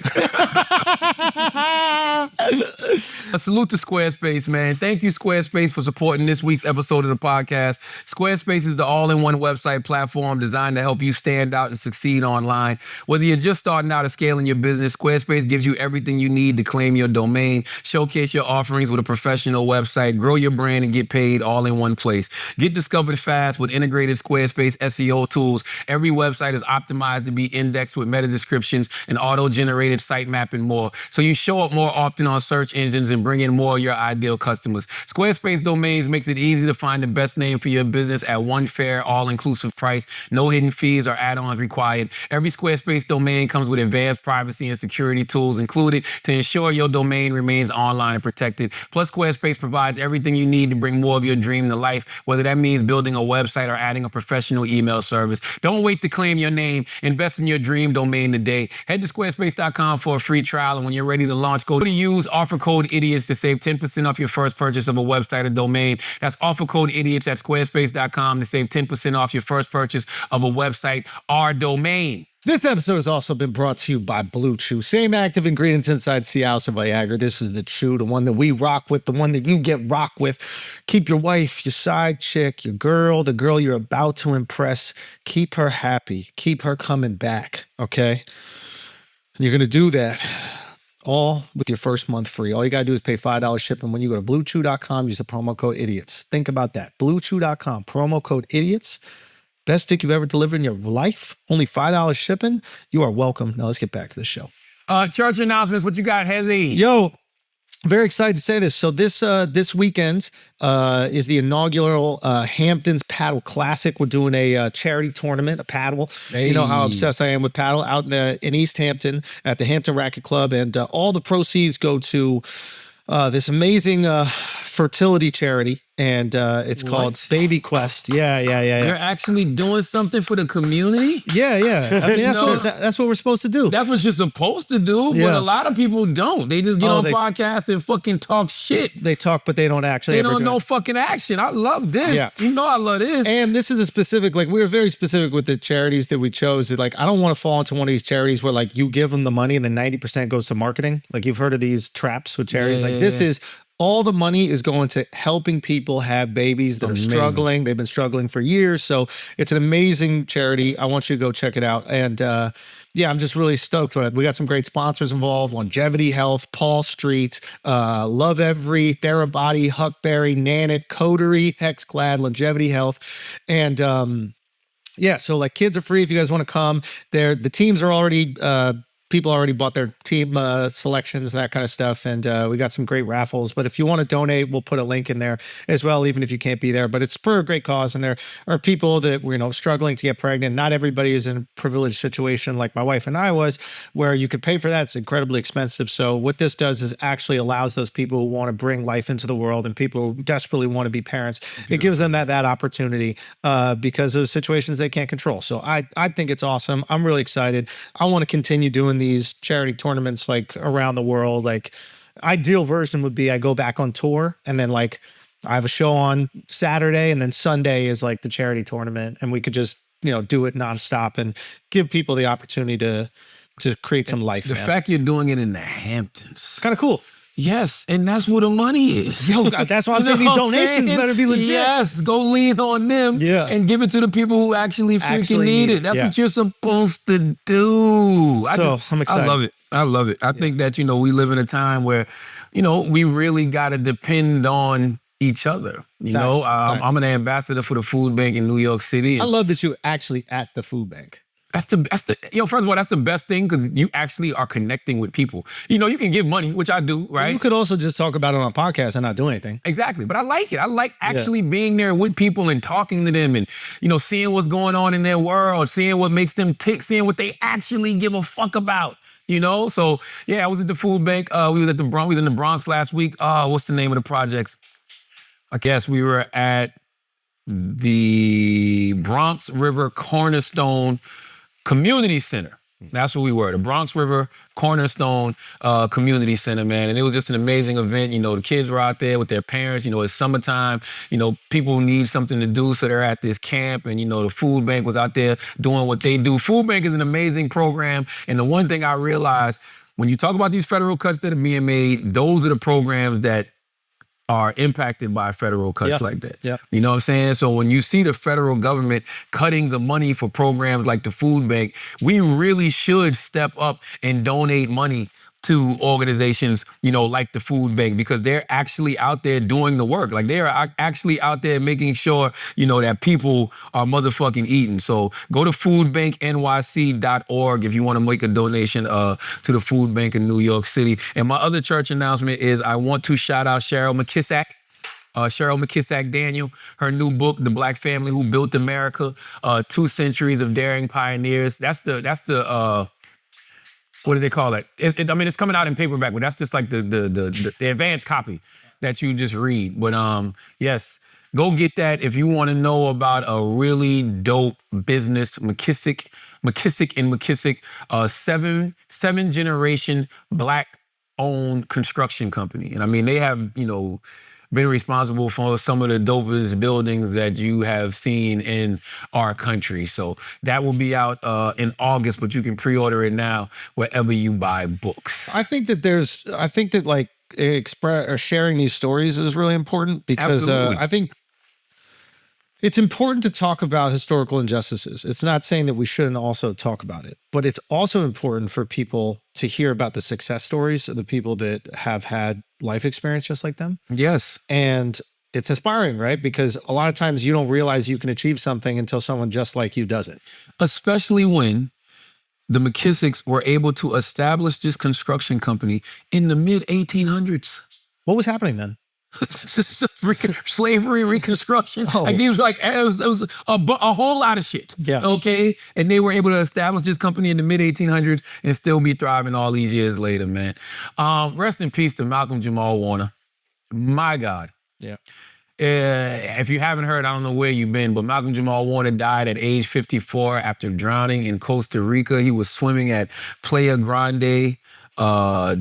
A salute to Squarespace, man. Thank you, Squarespace, for supporting this week's episode of the podcast. Squarespace is the all-in-one website platform designed to help you stand out and succeed online. Whether you're just starting out or scaling your business, Squarespace gives you everything you need to claim your domain, showcase your offerings with a professional website, grow your brand, and get paid all in one place. Get discovered fast with integrated Squarespace Squarespace SEO tools. Every website is optimized to be indexed with meta descriptions and auto-generated sitemap and more. So you show up more often on search engines and bring in more of your ideal customers. Squarespace Domains makes it easy to find the best name for your business at one fair, all-inclusive price. No hidden fees or add-ons required. Every Squarespace domain comes with advanced privacy and security tools included to ensure your domain remains online and protected. Plus, Squarespace provides everything you need to bring more of your dream to life, whether that means building a website or adding a professional email service. Don't wait to claim your name. Invest in your dream domain today. Head to squarespace.com for a free trial, and when you're ready to launch, go to use offer code IDIOTS to save 10% off your first purchase of a website or domain. That's offer code IDIOTS at squarespace.com to save 10% off your first purchase of a website or domain. This episode has also been brought to you by Blue Chew. Same active ingredients inside Cialis or Viagra. This is the chew, the one that we rock with, the one that you get rock with. Keep your wife, your side chick, your girl, the girl you're about to impress. Keep her happy. Keep her coming back, okay? And you're going to do that all with your first month free. All you got to do is pay $5 shipping. When you go to BlueChew.com, use the promo code IDIOTS. Think about that. BlueChew.com, promo code IDIOTS. Best stick you've ever delivered in your life. Only $5 shipping. You are welcome. Now let's get back to the show. Church announcements. What you got, Hezzy? Yo, very excited to say this. So this weekend is the inaugural Hamptons Paddle Classic. We're doing a charity tournament, a paddle. Hey. You know how obsessed I am with paddle out in East Hampton at the Hampton Racket Club. And all the proceeds go to this amazing fertility charity. And it's called Baby Quest. Yeah. You're actually doing something for the community? Yeah. I mean, that's what we're supposed to do. That's what you're supposed to do, but Yeah. a lot of people don't. They just get on podcasts and fucking talk shit. They talk, but they don't actually. They ever don't do know it. fucking action. I love this. Yeah. You know I love this. And this is a specific, like, we were very specific with the charities that we chose. Like, I don't want to fall into one of these charities where, like, you give them the money and then 90% goes to marketing. Like, you've heard of these traps with charities. Yeah, Like, this is all the money is going to helping people have babies that are struggling. They've been struggling for years. So it's an amazing charity. I want you to go check it out. And yeah, I'm just really stoked on it. We got some great sponsors involved: Longevity Health, Paul Street, Love Every, Therabody, Huckberry, Nanit, Coterie, Hexclad, Longevity Health. And yeah, so like kids are free if you guys want to come. The teams are already people already bought their team selections, that kind of stuff. And we got some great raffles. But if you want to donate, we'll put a link in there as well, even if you can't be there. But it's for a great cause. And there are people that were, struggling to get pregnant. Not everybody is in a privileged situation like my wife and I was, where you could pay for that. It's incredibly expensive. So what this does is actually allows those people who want to bring life into the world and people who desperately want to be parents. It gives them that opportunity because of situations they can't control. So I think it's awesome. I'm really excited. I want to continue doing these charity tournaments like around the world. Like, ideal version would be I go back on tour and then like I have a show on Saturday and then Sunday is like the charity tournament, and we could just do it nonstop and give people the opportunity to create some life. The fact you're doing it in the Hamptons, kind of cool. Yes, and that's where the money is. Yo, that's why I'm saying these donations better be legit. Yes, go lean on them and give it to the people who actually freaking need it. That's what you're supposed to do. I'm excited. I love it. I think that, we live in a time where, we really got to depend on each other. I'm an ambassador for the food bank in New York City. I love that you're actually at the food bank. First of all, that's the best thing because you actually are connecting with people. You can give money, which I do, right? You could also just talk about it on a podcast and not do anything. Exactly. But I like it. I like actually being there with people and talking to them and, seeing what's going on in their world, seeing what makes them tick, seeing what they actually give a fuck about. So yeah, I was at the food bank. We was in the Bronx last week. What's the name of the projects? I guess we were at the Bronx River Cornerstone Community Center. That's where we were, the Bronx River Cornerstone Community Center, man. And it was just an amazing event. The kids were out there with their parents. It's summertime. People need something to do, so they're at this camp. And, the food bank was out there doing what they do. Food bank is an amazing program. And the one thing I realized, when you talk about these federal cuts that are being made, those are the programs that are impacted by federal cuts like that. Yeah. You know what I'm saying? So when you see the federal government cutting the money for programs like the food bank, we really should step up and donate money to organizations, like the food bank, because they're actually out there doing the work. Like they are actually out there making sure, that people are motherfucking eating. So go to foodbanknyc.org if you want to make a donation to the food bank in New York City. And my other church announcement is I want to shout out Cheryl McKissack Daniel, her new book, The Black Family Who Built America, 2 Centuries of Daring Pioneers. That's the what do they call it? It's coming out in paperback, but that's just like the advanced copy that you just read. But yes, go get that if you want to know about a really dope business, McKissick and McKissick, 7-generation Black-owned construction company. And they have, been responsible for some of the dopest buildings that you have seen in our country. So that will be out in August, but you can pre-order it now wherever you buy books. I think that like sharing these stories is really important because I think it's important to talk about historical injustices. It's not saying that we shouldn't also talk about it, but it's also important for people to hear about the success stories of the people that have had life experience just like them. Yes. And it's inspiring, right? Because a lot of times you don't realize you can achieve something until someone just like you does it. Especially when the McKissicks were able to establish this construction company in the mid-1800s. What was happening then? Slavery, Reconstruction. Oh. Like these, it was a whole lot of shit. Yeah. Okay, and they were able to establish this company in the mid-1800s and still be thriving all these years later, man. Rest in peace to Malcolm-Jamal Warner. My God. Yeah. If you haven't heard, I don't know where you've been, but Malcolm-Jamal Warner died at age 54 after drowning in Costa Rica. He was swimming at Playa Grande. I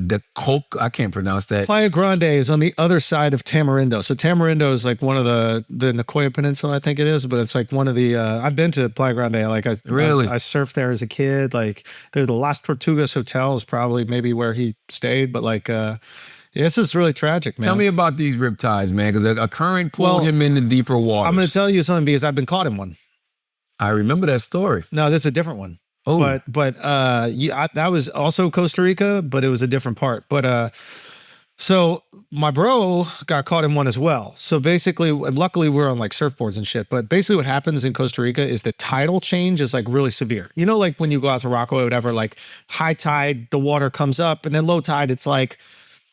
can't pronounce that. Playa Grande is on the other side of Tamarindo. So Tamarindo is like one of the Nicoya Peninsula, I think it is, but it's like one of the, I've been to Playa Grande. I surfed there as a kid. Like the Las Tortugas Hotel is probably maybe where he stayed, but this is really tragic, man. Tell me about these riptides, man, because a current pulled him into deeper waters. I'm going to tell you something because I've been caught in one. I remember that story. No, this is a different one. Oh, but that was also Costa Rica, but it was a different part. But so my bro got caught in one as well. So basically, luckily we're on like surfboards and shit. But basically, what happens in Costa Rica is the tidal change is like really severe. Like when you go out to Rockaway or whatever, like high tide, the water comes up, and then low tide, it's like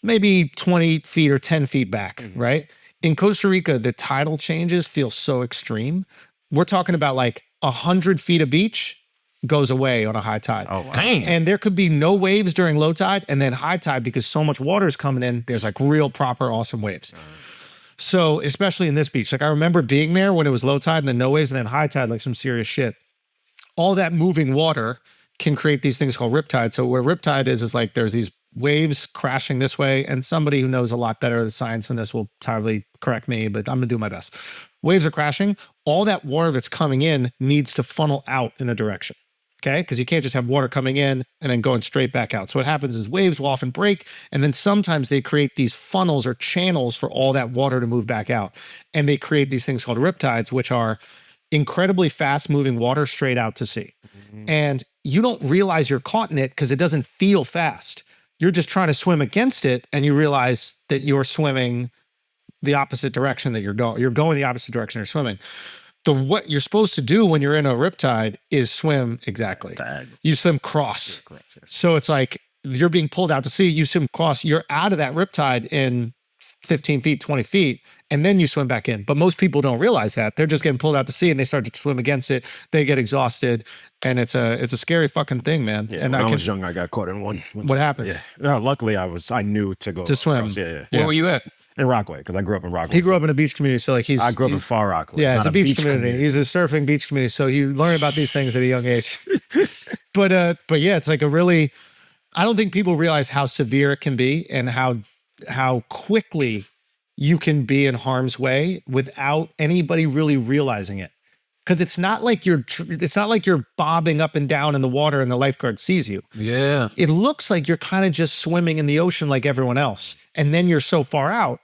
maybe 20 feet or 10 feet back, right? In Costa Rica, the tidal changes feel so extreme. We're talking about like 100 feet of beach goes away on a high tide. Oh, wow. Damn. And there could be no waves during low tide, and then high tide, because so much water is coming in, there's like real proper awesome waves. So especially in this beach, like I remember being there when it was low tide and then no waves, and then high tide, like some serious shit. All that moving water can create these things called riptide. So where riptide is like there's these waves crashing this way, and somebody who knows a lot better the science than this will probably correct me, but I'm gonna do my best. Waves are crashing. All that water that's coming in needs to funnel out in a direction. Okay, because you can't just have water coming in and then going straight back out. So what happens is waves will often break, and then sometimes they create these funnels or channels for all that water to move back out. And they create these things called riptides, which are incredibly fast moving water straight out to sea. Mm-hmm. And you don't realize you're caught in it because it doesn't feel fast. You're just trying to swim against it, and you realize that you're swimming the opposite direction that you're going. You're going the opposite direction you're swimming. What you're supposed to do when you're in a riptide is swim exactly. You swim cross. So it's like you're being pulled out to sea. You swim cross. You're out of that riptide in 15 feet, 20 feet, and then you swim back in. But most people don't realize that. They're just getting pulled out to sea, and they start to swim against it. They get exhausted, and it's a scary fucking thing, man. Yeah, and when I was young, I got caught in one. What happened? Yeah. No, luckily, I knew to go to swim. Across. Yeah. Where were you at? In Rockaway, because I grew up in Rockaway. He grew up in a beach community, so like I grew up in Far Rockaway. Yeah, it's a beach community. He's a surfing beach community, so you learn about these things at a young age. But yeah, it's like I don't think people realize how severe it can be and how quickly you can be in harm's way without anybody really realizing it. Because it's not like you're bobbing up and down in the water and the lifeguard sees you. Yeah. It looks like you're kind of just swimming in the ocean like everyone else. And then you're so far out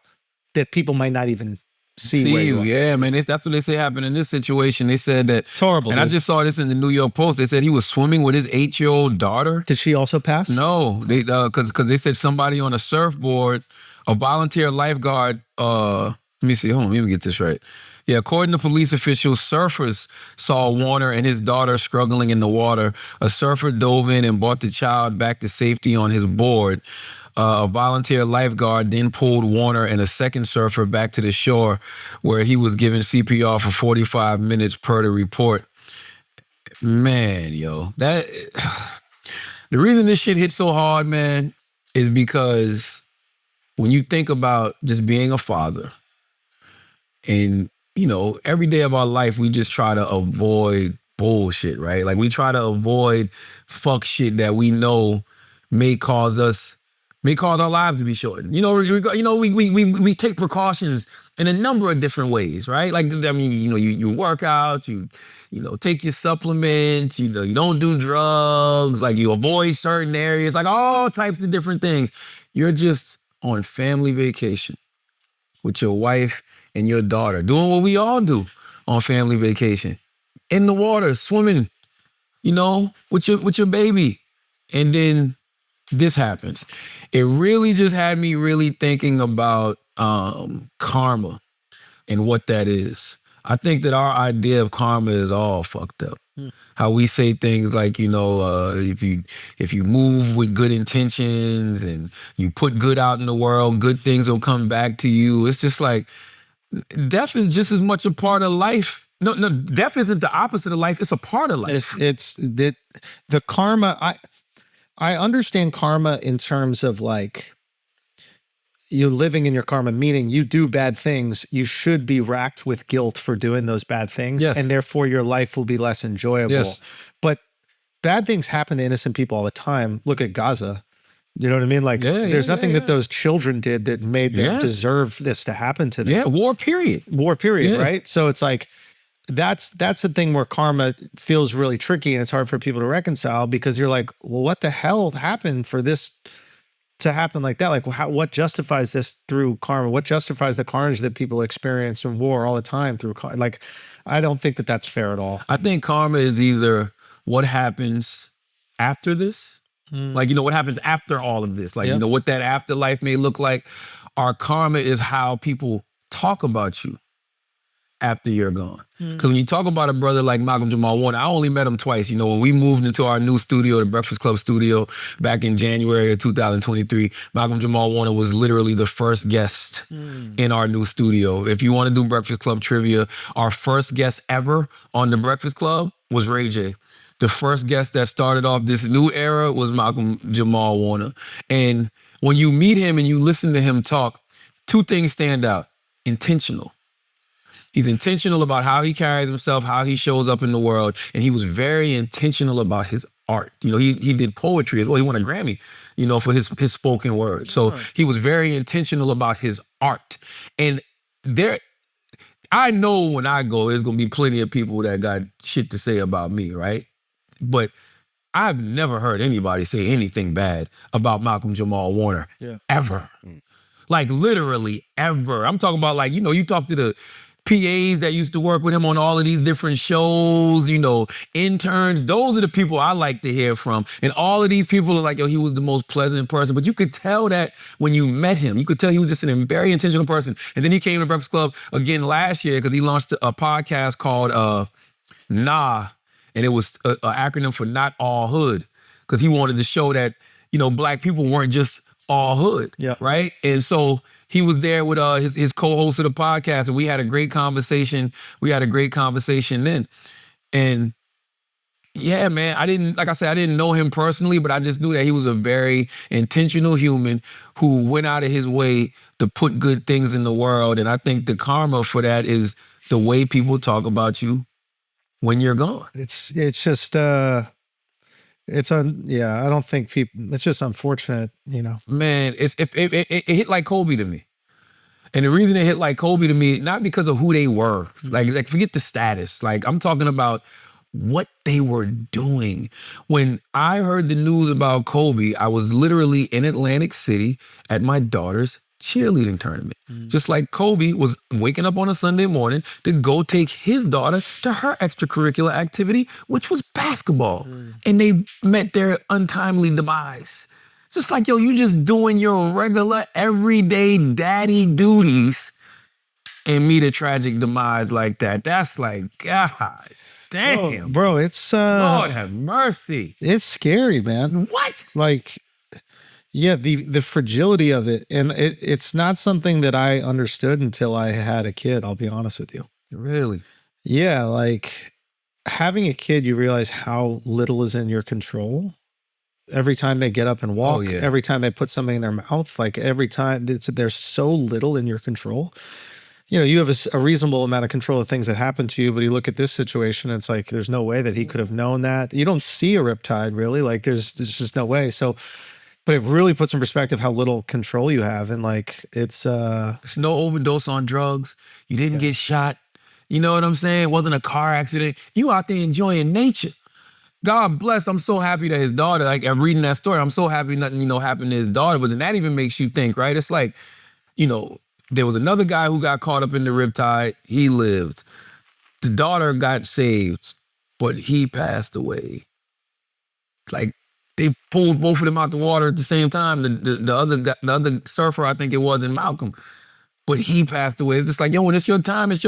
that people might not even see where you are. Yeah, man. That's what they say happened in this situation. They said that It's horrible. And dude. I just saw this in the New York Post. They said he was swimming with his 8-year-old daughter. Did she also pass? No, they because they said somebody on a surfboard, a volunteer lifeguard. Let me see. Hold on, let me get this right. Yeah, according to police officials, surfers saw Warner and his daughter struggling in the water. A surfer dove in and brought the child back to safety on his board. A volunteer lifeguard then pulled Warner and a second surfer back to the shore, where he was given CPR for 45 minutes per the report. Man, yo, that the reason this shit hit so hard, man, is because when you think about just being a father, and every day of our life we just try to avoid bullshit, right? Like we try to avoid fuck shit that we know may cause our lives to be shortened. We take precautions in a number of different ways, right? Like, I mean, you work out, you take your supplements, you don't do drugs, like you avoid certain areas, like all types of different things. You're just on family vacation with your wife and your daughter, doing what we all do on family vacation, in the water, swimming, with your baby. And then this happens. It really just had me really thinking about karma and what that is. I think that our idea of karma is all fucked up. How we say things like, if you move with good intentions and you put good out in the world, good things will come back to you. It's just like, death is just as much a part of life. No, death isn't the opposite of life. It's a part of life. It's the karma. I understand karma in terms of like you living in your karma, meaning you do bad things, you should be racked with guilt for doing those bad things, yes. and therefore your life will be less enjoyable. Yes. But bad things happen to innocent people all the time. Look at Gaza. You know what I mean? Like, there's nothing that those children did that made them deserve this to happen to them. Yeah, war period, right? So it's like, that's the thing where karma feels really tricky, and it's hard for people to reconcile, because you're like, well, what the hell happened for this to happen like that? Like, what justifies this through karma? What justifies the carnage that people experience in war all the time through like, I don't think that that's fair at all. I think karma is either what happens after this, like, what happens after all of this, like, what that afterlife may look like. Our karma is how people talk about you after you're gone. Because when you talk about a brother like Malcolm-Jamal Warner, I only met him twice. When we moved into our new studio, the Breakfast Club studio, back in January of 2023, Malcolm-Jamal Warner was literally the first guest in our new studio. If you want to do Breakfast Club trivia, our first guest ever on the Breakfast Club was Ray J. The first guest that started off this new era was Malcolm-Jamal Warner. And when you meet him and you listen to him talk, two things stand out. Intentional. He's intentional about how he carries himself, how he shows up in the world, and he was very intentional about his art. He did poetry as well. He won a Grammy, for his spoken word. So he was very intentional about his art. And I know when I go, there's gonna be plenty of people that got shit to say about me, right? But I've never heard anybody say anything bad about Malcolm-Jamal Warner, ever. Like, literally ever. I'm talking about, like, you talk to the PAs that used to work with him on all of these different shows, interns. Those are the people I like to hear from. And all of these people are like, he was the most pleasant person. But you could tell that when you met him. You could tell he was just a very intentional person. And then he came to Breakfast Club again last year because he launched a podcast called Nah. And it was an acronym for Not All Hood, because he wanted to show that, black people weren't just all hood, right? And so he was there with his co-host of the podcast, and we had a great conversation. Then. And yeah, man, I didn't know him personally, but I just knew that he was a very intentional human who went out of his way to put good things in the world. And I think the karma for that is the way people talk about you when you're gone. It's just I don't think people, it's just unfortunate, Man, it hit like Kobe to me. And the reason it hit like Kobe to me, not because of who they were, like forget the status. Like, I'm talking about what they were doing. When I heard the news about Kobe, I was literally in Atlantic City at my daughter's cheerleading tournament. Just like Kobe was waking up on a Sunday morning to go take his daughter to her extracurricular activity, which was basketball. And they met their untimely demise. Just like, yo, you just doing your regular, everyday daddy duties and meet a tragic demise like that. That's like, God damn. Bro, it's Lord have mercy. it's scary, man. What? Like, yeah, the fragility of it. And it's not something that I understood until I had a kid, I'll be honest with you. Really? Yeah, like having a kid, you realize how little is in your control. Every time they get up and walk, yeah. every time they put something in their mouth, like every time there's so little in your control. You know, you have a reasonable amount of control of things that happen to you, but you look at this situation, it's like there's no way that he could have known that. You don't see a riptide, really. Like there's just no way. So, but it really puts in perspective how little control you have, and like it's There's no overdose on drugs. You didn't get shot. You know what I'm saying? It wasn't a car accident. You out there enjoying nature. God bless. I'm so happy that his daughter, like I'm reading that story, I'm so happy nothing, happened to his daughter. But then that even makes you think, right? It's like, there was another guy who got caught up in the riptide. He lived. The daughter got saved, but he passed away. Like they pulled both of them out the water at the same time. The other surfer, I think it was, in Malcolm. But he passed away. It's just like, yo, when it's your time, and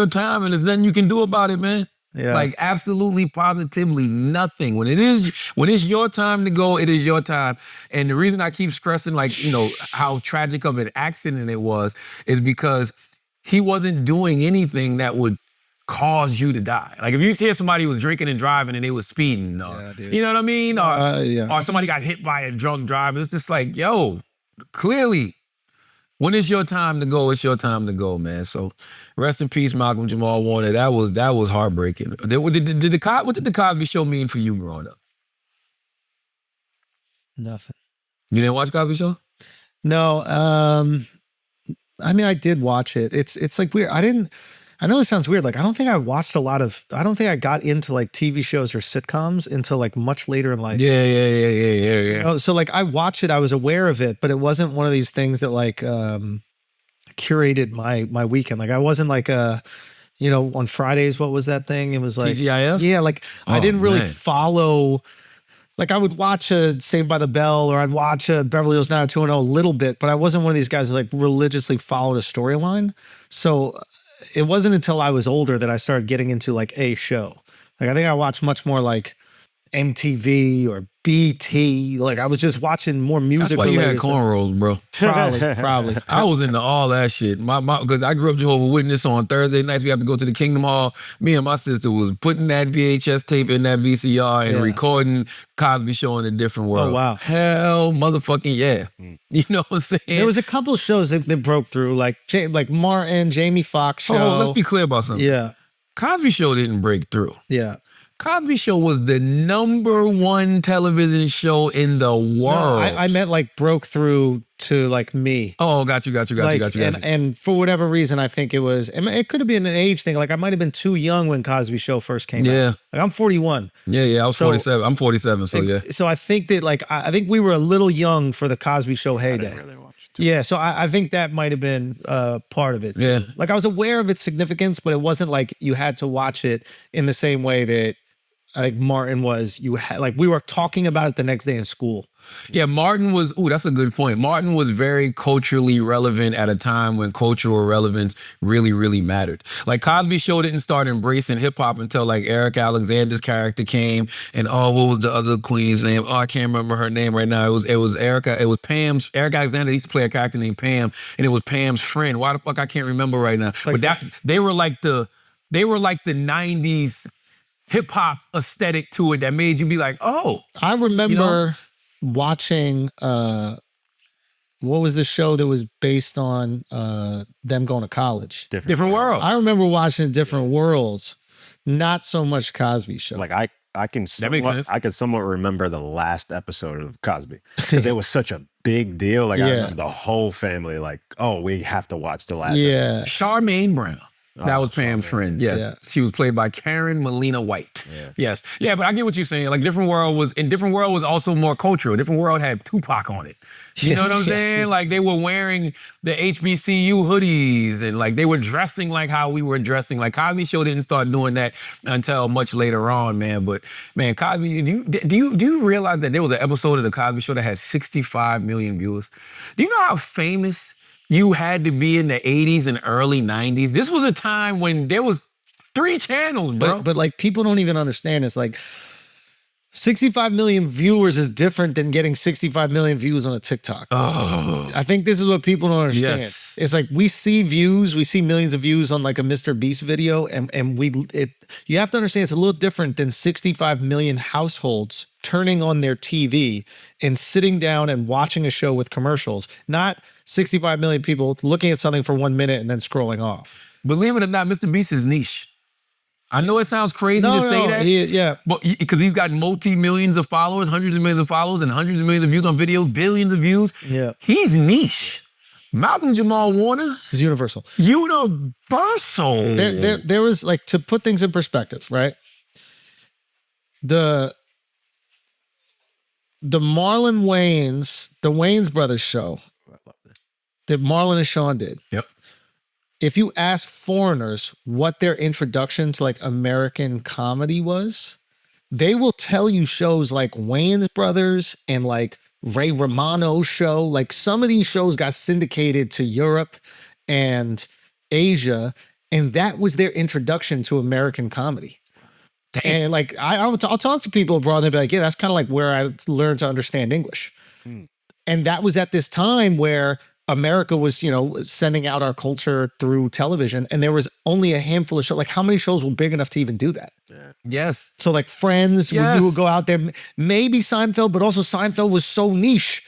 there's nothing you can do about it, man. Yeah. Like absolutely, positively nothing. When it's your time to go, it is your time. And the reason I keep stressing, like, how tragic of an accident it was, is because he wasn't doing anything that would cause you to die. Like if you hear somebody was drinking and driving and they was speeding, or, you know what I mean? Or somebody got hit by a drunk driver, it's just like, yo, clearly, when it's your time to go, it's your time to go, man. So rest in peace, Malcolm-Jamal Warner. That was heartbreaking. What did the Cosby Show mean for you growing up? nothing. You didn't watch Cosby Show? No, I mean, I did watch it. It's like weird. I know this sounds weird. Like, I don't think I got into like TV shows or sitcoms until like much later in life. Yeah. Oh, so like I watched it, I was aware of it, but it wasn't one of these things that like curated my weekend. Like I wasn't like on Fridays, what was that thing? It was like TGIF? Yeah, like I didn't really man. follow. Like I would watch a Saved by the Bell, or I'd watch a Beverly Hills 90210 a little bit, but I wasn't one of these guys who like religiously followed a storyline. So it wasn't until I was older that I started getting into like a show. Like I think I watched much more like MTV or BT. Like I was just watching more music. That's why you had related stuff. cornrows, bro. Probably. I was into all that shit. My because I grew up Jehovah's Witness. On Thursday nights we have to go to the Kingdom Hall. Me and my sister was putting that VHS tape in that VCR and recording Cosby Show in a different world. Oh, wow. Hell motherfucking yeah. You know what I'm saying? There was a couple of shows that broke through, like Martin, Jamie Foxx show. Oh, let's be clear about something. Yeah. Cosby Show didn't break through. Yeah. Cosby Show was the #1 television show in the world. No, I meant like broke through to like me. Oh, got you. And for whatever reason, I think it could have been an age thing. Like I might have been too young when Cosby Show first came out. Like I'm 41. Yeah, I was 47. I'm 47, so yeah. So I think that like, I think we were a little young for the Cosby Show heyday. I didn't really watch it. Yeah, so I think that might have been part of it. Too. Yeah. Like I was aware of its significance, but it wasn't like you had to watch it in the same way that I think Martin was. We were talking about it the next day in school. Yeah, Martin was, that's a good point. Martin was very culturally relevant at a time when cultural relevance really, really mattered. Like Cosby Show didn't start embracing hip hop until like Eric Alexander's character came, and what was the other queen's name? Oh, I can't remember her name right now. It was Erica. It was Pam's. Eric Alexander used to play a character named Pam, and it was Pam's friend. Why the fuck I can't remember right now? Like, but they were like the 90s hip hop aesthetic to it that made you be like, oh. I remember watching what was the show that was based on them going to college? Different World. I remember watching Different Worlds, not so much Cosby Show. Like I can That makes sense. I can somewhat remember the last episode of Cosby because it was such a big deal. Like I remember the whole family like, oh, we have to watch the last episode. Yeah. Charmaine Brown. That was Pam's friend. Yes, Yeah. she was played by Karen Molina White. Yes, yeah, but I get what you're saying. Like Different World was also more cultural. Different World had Tupac on it. You know what I'm saying? Like they were wearing the HBCU hoodies and like they were dressing like how we were dressing. Like Cosby Show didn't start doing that until much later on, man. But man, Cosby, do you realize that there was an episode of the Cosby Show that had 65 million viewers? Do you know how famous you had to be in the 80s and early 90s? This was a time when there was 3 channels, bro. But like people don't even understand. It's like 65 million viewers is different than getting 65 million views on a TikTok. I think this is what people don't understand. Yes. It's like we see views, we see millions of views on like a Mr. Beast video, and you have to understand it's a little different than 65 million households turning on their TV and sitting down and watching a show with commercials, not 65 million people looking at something for 1 minute and then scrolling off. Believe it or not, Mr. Beast is niche. I know it sounds crazy to say that. Yeah. But because he's got multi-millions of followers, hundreds of millions of followers, and hundreds of millions of views on videos, billions of views. Yeah. He's niche. Malcolm-Jamal Warner, It's universal. universal. There was like, to put things in perspective, right? The Marlon Wayans, the Wayans brothers show that Marlon and Sean did. Yep. If you ask foreigners what their introduction to like American comedy was, they will tell you shows like Wayans Brothers and like Ray Romano's show. Like some of these shows got syndicated to Europe and Asia, and that was their introduction to American comedy. Damn. And like I'll talk to people abroad and they'll be like, yeah, that's kind of like where I learned to understand English. And that was at this time where America was, sending out our culture through television, and there was only a handful of shows. Like, how many shows were big enough to even do that? Yes. So, like, Friends, Yes. we would go out there. Maybe Seinfeld, but also Seinfeld was so niche.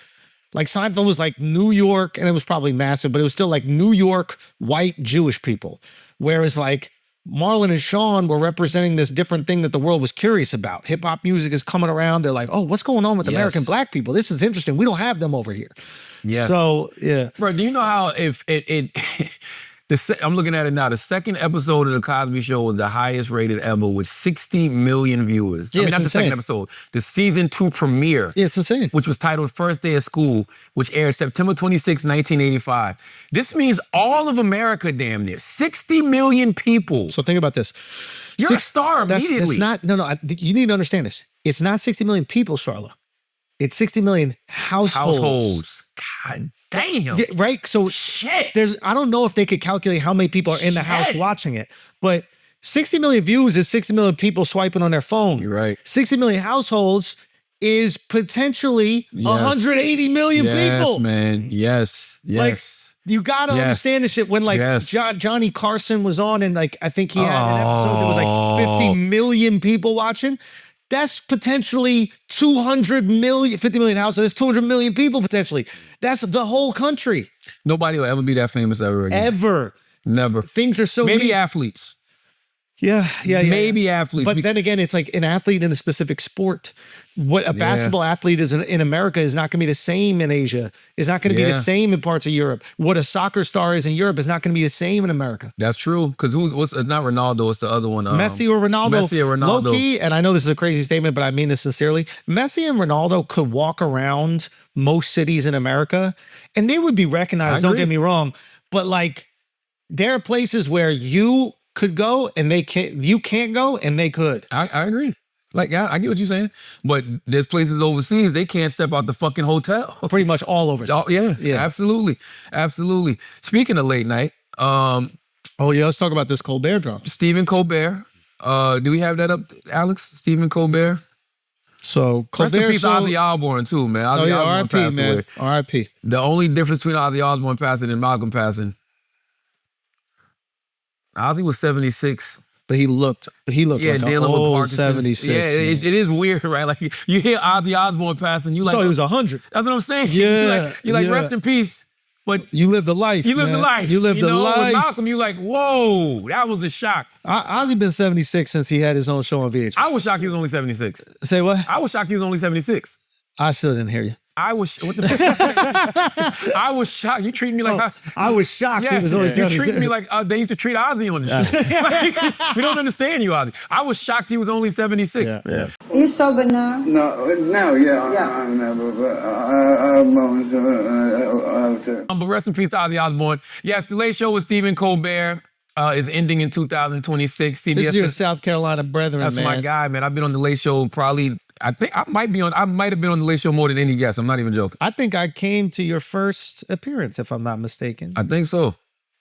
Like, Seinfeld was like New York, and it was probably massive, but it was still like New York white Jewish people. Whereas, like, Marlon and Sean were representing this different thing that the world was curious about. Hip hop music is coming around. They're like, oh, what's going on with Yes. American black people? This is interesting. We don't have them over here. Yes. So, yeah. Bro, do you know how if it I'm looking at it now, the second episode of The Cosby Show was the highest rated ever with 60 million viewers. Yeah, I mean, it's not the second insane. episode, the season 2 premiere. Yeah, it's insane. Which was titled First Day of School, which aired September 26, 1985. This means all of America, damn near. 60 million people. So think about this. You're a star immediately. That's not, you need to understand this. It's not 60 million people, Charlotte. It's 60 million households. God damn. Yeah, right? So Shit. I don't know if they could calculate how many people are in the house watching it, but 60 million views is 60 million people swiping on their phone. You're right. 60 million households is potentially 180 million people. Yes, man. Yes. Like, Yes. you gotta Yes. understand this shit. When like Yes. Johnny Carson was on, and like I think he had an episode that was like 50 million people watching. That's potentially 200 million, 50 million households. That's 200 million people potentially. That's the whole country. Nobody will ever be that famous ever again. Ever. Never. Things are so Maybe neat. athletes. Yeah. Maybe athletes. But then again, it's like an athlete in a specific sport. What a basketball athlete is in America is not going to be the same in Asia. Is not going to be the same in parts of Europe. What a soccer star is in Europe is not going to be the same in America. That's true. Because it's not Ronaldo, it's the other one. Messi or Ronaldo. Messi or Ronaldo. Low key, and I know this is a crazy statement, but I mean this sincerely. Messi and Ronaldo could walk around most cities in America and they would be recognized. Don't get me wrong. But like, there are places where you could go and you can't go and they could. I agree. Like, I get what you're saying. But there's places overseas, they can't step out the fucking hotel. Pretty much all over. Oh, yeah, absolutely. Absolutely. Speaking of late night, let's talk about this Colbert drama. Stephen Colbert. Do we have that up, Alex? Stephen Colbert. So Rest in Colbert peace, Ozzy Osbourne, too, man. Ozzy Osbourne R.I.P., passed man. away. R.I.P. The only difference between Ozzy Osbourne passing and Malcolm passing, Ozzy was 76. But he looked like an dealing with old Parkinson's. 76. Yeah, man. it is weird, right? Like you hear Ozzy Osbourne passing, you I like, thought he was 100. that's what I'm saying. Yeah, you're like yeah. rest in peace. But You lived a life. you lived man. a life. You lived a With life. Malcolm, you like, whoa, that was a shock. Ozzy been 76 since he had his own show on VH. I was shocked he was only 76. Say what? I was shocked he was only 76. I still didn't hear you. I was what the fuck? I was shocked. You treat me like I was shocked. yeah, He was only you treat 76. me like they used to treat Ozzy on the show. Like, we don't understand you, Ozzy. I was shocked he was only 76. Yeah. Are you sober now? No, yeah. I'm never, but I'm going to. But rest in peace to Ozzy Osbourne. Yes, the Late Show with Stephen Colbert is ending in 2026. CBS This is your South Carolina brethren, that's man. my guy, man. I've been on the Late Show probably. I think I might have been on the Late Show more than any guest. I'm not even joking. I think I came to your first appearance, if I'm not mistaken. I think so.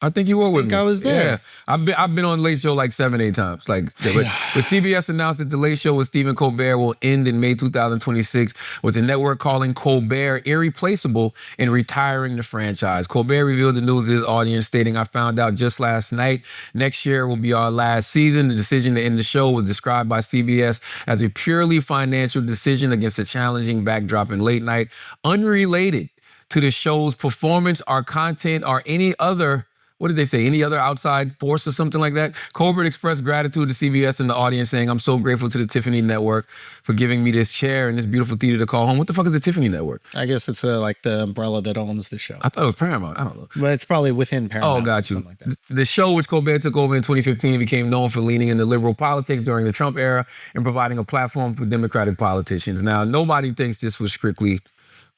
I think you were with me. I was there. Yeah, I've been on the Late Show like 7-8 times. Like, but CBS announced that the Late Show with Stephen Colbert will end in May 2026, with the network calling Colbert irreplaceable and retiring the franchise. Colbert revealed the news to his audience, stating, "I found out just last night. Next year will be our last season. The decision to end the show was described by CBS as a purely financial decision against a challenging backdrop in late night, unrelated to the show's performance, our content, or any other." What did they say? Any other outside force or something like that? Colbert expressed gratitude to CBS and the audience, saying, "I'm so grateful to the Tiffany Network for giving me this chair and this beautiful theater to call home." What the fuck is the Tiffany Network? I guess it's like the umbrella that owns the show. I thought it was Paramount. I don't know. But it's probably within Paramount. Oh, got you. Something like that. The show, which Colbert took over in 2015, became known for leaning into liberal politics during the Trump era and providing a platform for Democratic politicians. Now, nobody thinks this was strictly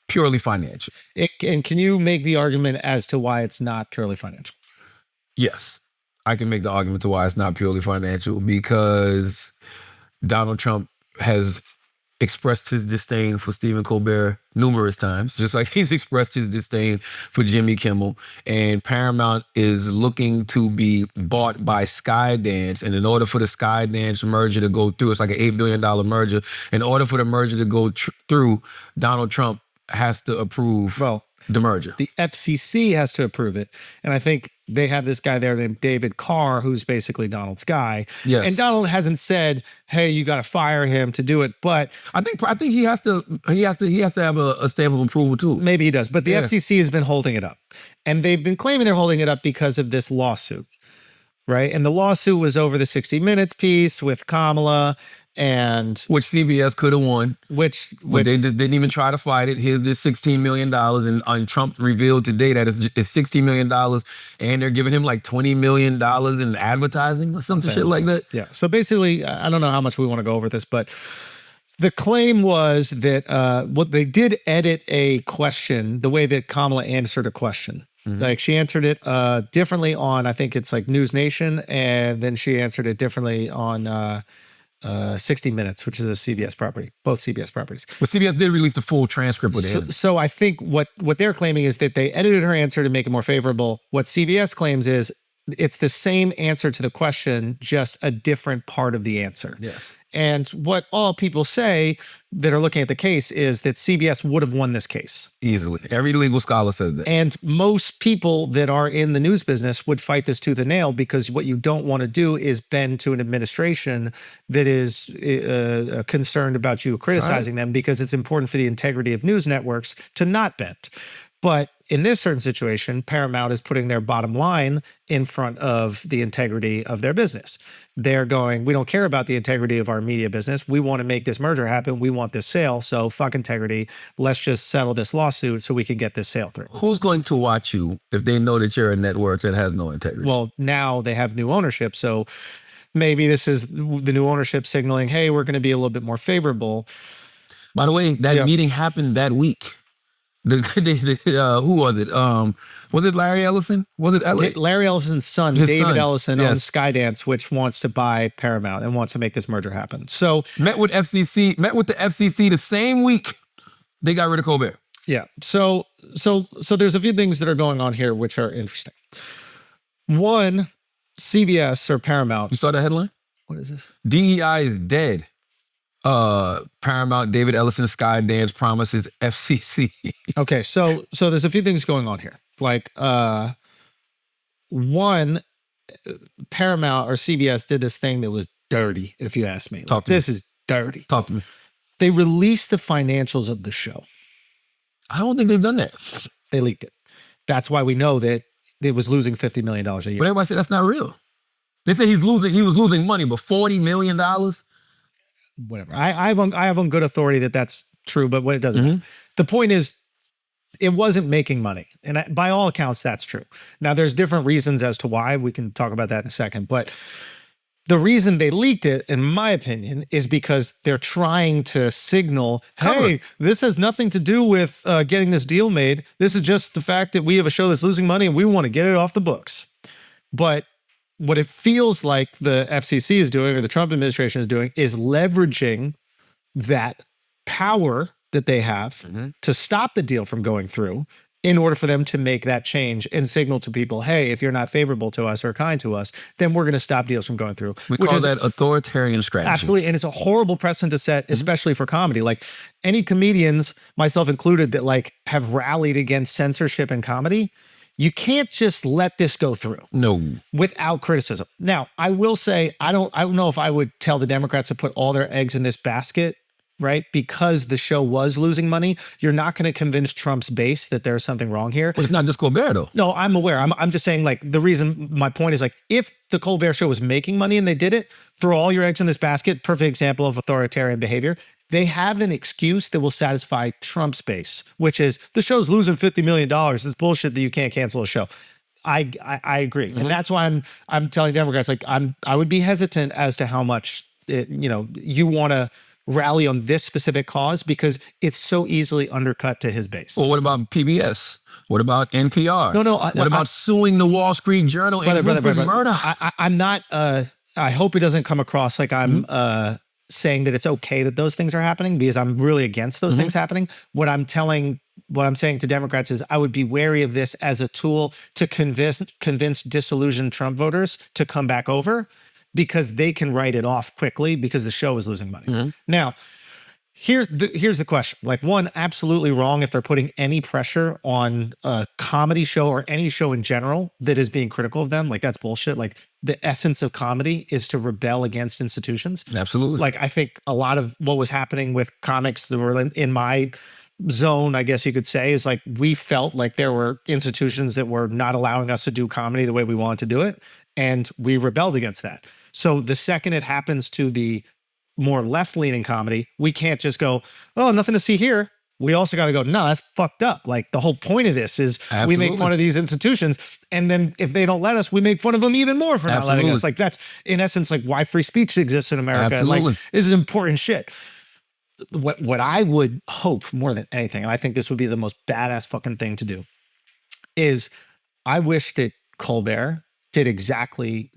purely financial. And can you make the argument as to why it's not purely financial? Yes, I can make the argument to why it's not purely financial, because Donald Trump has expressed his disdain for Stephen Colbert numerous times, just like he's expressed his disdain for Jimmy Kimmel. And Paramount is looking to be bought by Skydance. And in order for the Skydance merger to go through, it's like an $8 billion merger. In order for the merger to go through, Donald Trump has to approve the merger. The FCC has to approve it. And I think they have this guy there named David Carr, who's basically Donald's guy. Yes. And Donald hasn't said, "Hey, you got to fire him to do it." But I think he has to have a stamp of approval too. Maybe he does. But the FCC has been holding it up. And they've been claiming they're holding it up because of this lawsuit, right? And the lawsuit was over the 60 Minutes piece with Kamala, and which CBS could have won. Which they just didn't even try to fight it. Here's this $16 million, and Trump revealed today that it's $60 million, and they're giving him like $20 million in advertising or something shit like that. Yeah. So basically, I don't know how much we want to go over this, but the claim was that what they did edit a question, the way that Kamala answered a question. Mm-hmm. Like she answered it differently on, I think it's like News Nation, and then she answered it differently on 60 Minutes, which is a CBS property, both CBS properties. But CBS did release the full transcript with it. So I think what they're claiming is that they edited her answer to make it more favorable. What CBS claims is it's the same answer to the question, just a different part of the answer. Yes. And what all people say that are looking at the case is that CBS would have won this case. Easily. Every legal scholar says that. And most people that are in the news business would fight this tooth and nail, because what you don't want to do is bend to an administration that is concerned about you criticizing them, because it's important for the integrity of news networks to not bend. But in this certain situation, Paramount is putting their bottom line in front of the integrity of their business. They're going, we don't care about the integrity of our media business. We want to make this merger happen. We want this sale. So fuck integrity. Let's just settle this lawsuit so we can get this sale through. Who's going to watch you if they know that you're a network that has no integrity? Well, now they have new ownership. So maybe this is the new ownership signaling, hey, we're going to be a little bit more favorable. By the way, that meeting happened that week. Who was it? Was it Larry Ellison? Was it Larry Ellison's son, His David son, Ellison, yes. owns Skydance, which wants to buy Paramount and wants to make this merger happen. So met with the FCC the same week they got rid of Colbert. Yeah. So there's a few things that are going on here which are interesting. One, CBS or Paramount. You saw that headline? What is this? DEI is dead. Paramount, David Ellison, Skydance promises FCC. Okay, so there's a few things going on here. Like, one, Paramount or CBS did this thing that was dirty, if you ask me. This is dirty. Talk to me. They released the financials of the show. I don't think they've done that. They leaked it. That's why we know that it was losing $50 million a year. But everybody said that's not real. They said he was losing money, but $40 million? Whatever. I have on good authority that that's true, but what it doesn't. The point is, it wasn't making money. And by all accounts, that's true. Now, there's different reasons as to why. We can talk about that in a second. But the reason they leaked it, in my opinion, is because they're trying to signal, hey, this has nothing to do with getting this deal made. This is just the fact that we have a show that's losing money and we want to get it off the books. But what it feels like the FCC is doing, or the Trump administration is doing, is leveraging that power that they have to stop the deal from going through in order for them to make that change and signal to people, hey, if you're not favorable to us or kind to us, then we're going to stop deals from going through. We call that authoritarian strategy. Absolutely. And it's a horrible precedent to set, especially for comedy. Like, any comedians, myself included, that like have rallied against censorship in comedy, you can't just let this go through. No. Without criticism. Now, I will say, I don't know if I would tell the Democrats to put all their eggs in this basket, right? Because the show was losing money. You're not going to convince Trump's base that there's something wrong here. But it's not just Colbert, though. No, I'm aware. I'm just saying, like, the reason, my point is, like, if the Colbert Show was making money and they did it, throw all your eggs in this basket, perfect example of authoritarian behavior. They have an excuse that will satisfy Trump's base, which is, the show's losing $50 million. It's bullshit that you can't cancel a show. I agree. And that's why I'm telling Democrats, like, I would be hesitant as to how much you want to rally on this specific cause, because it's so easily undercut to his base. Well, what about PBS? What about NPR? No. What about suing the Wall Street Journal and Rupert Murdoch? I'm not. I hope it doesn't come across like I'm saying that it's okay that those things are happening, because I'm really against those things happening. What I'm saying to Democrats is, I would be wary of this as a tool to convince disillusioned Trump voters to come back over, because they can write it off quickly because the show is losing money. Now, here's the question. Like, one, absolutely wrong if they're putting any pressure on a comedy show or any show in general that is being critical of them. Like, that's bullshit. Like, the essence of comedy is to rebel against institutions. Absolutely. Like, I think a lot of what was happening with comics that were in my zone, I guess you could say, is like, we felt like there were institutions that were not allowing us to do comedy the way we wanted to do it, and we rebelled against that. So the second it happens to the more left-leaning comedy, we can't just go, oh, nothing to see here. We also got to go, no, that's fucked up. Like, the whole point of this is we make fun of these institutions, and then if they don't let us, we make fun of them even more for not letting us. Like, that's, in essence, like, why free speech exists in America. Like, this is important shit. What I would hope more than anything, and I think this would be the most badass fucking thing to do, is I wish that Colbert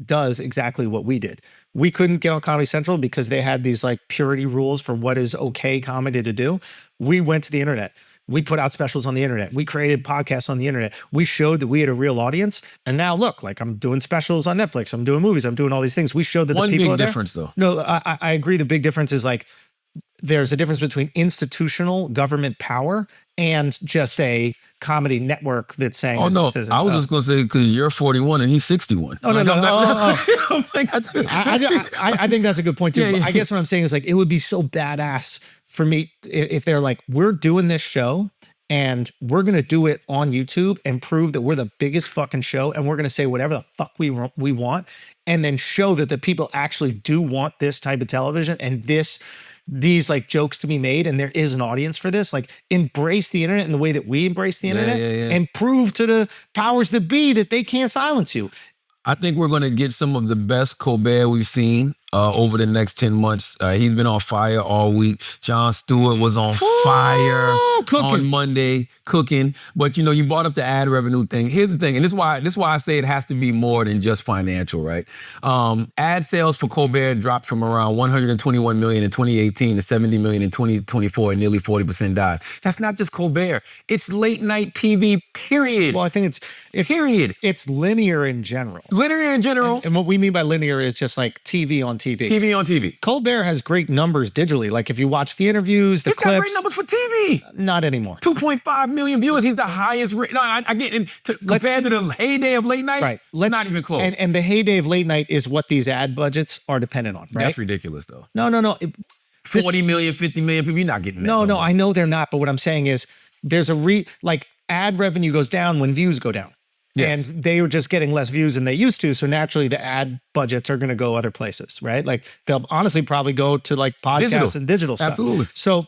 does exactly what we did. We couldn't get on Comedy Central because they had these like purity rules for what is okay comedy to do. We went to the internet. We put out specials on the internet. We created podcasts on the internet. We showed that we had a real audience. And now look, like, I'm doing specials on Netflix. I'm doing movies. I'm doing all these things. We showed that the people are there. One big difference, though. No, I agree. The big difference is, like, there's a difference between institutional government power and just a comedy network that's saying, oh, no, I was just going to say, because you're 41 and he's 61. Oh, no. I think that's a good point, too. But I guess what I'm saying is, like, it would be so badass for me if they're like, we're doing this show and we're going to do it on YouTube and prove that we're the biggest fucking show, and we're going to say whatever the fuck we want, and then show that the people actually do want this type of television and these like jokes to be made, and there is an audience for this. Like, embrace the internet in the way that we embrace the internet, and prove to the powers that be that they can't silence you. I think we're going to get some of the best Colbert we've seen over the next 10 months. He's been on fire all week. Jon Stewart was on fire on Monday, cooking. But, you brought up the ad revenue thing. Here's the thing, and this is why I say it has to be more than just financial, right? Ad sales for Colbert dropped from around 121 million in 2018 to 70 million in 2024, and nearly 40% died. That's not just Colbert. It's late night TV, period. Well, I think it's period. It's linear in general. Linear in general. And what we mean by linear is just like TV on TV. TV on TV. Colbert has great numbers digitally. Like, if you watch the interviews, the clips. He's got great numbers for TV. Not anymore. 2.5 million viewers. He's the highest. I get compared to the heyday of late night. Right. It's not even close. And the heyday of late night is what these ad budgets are dependent on. Right. That's ridiculous, though. No. 40 million, 50 million people. You're not getting that. No. I know they're not. But what I'm saying is, there's ad revenue goes down when views go down. Yes. And they were just getting less views than they used to. So naturally, the ad budgets are going to go other places, right? Like, they'll honestly probably go to like podcasts and digital stuff. Absolutely. So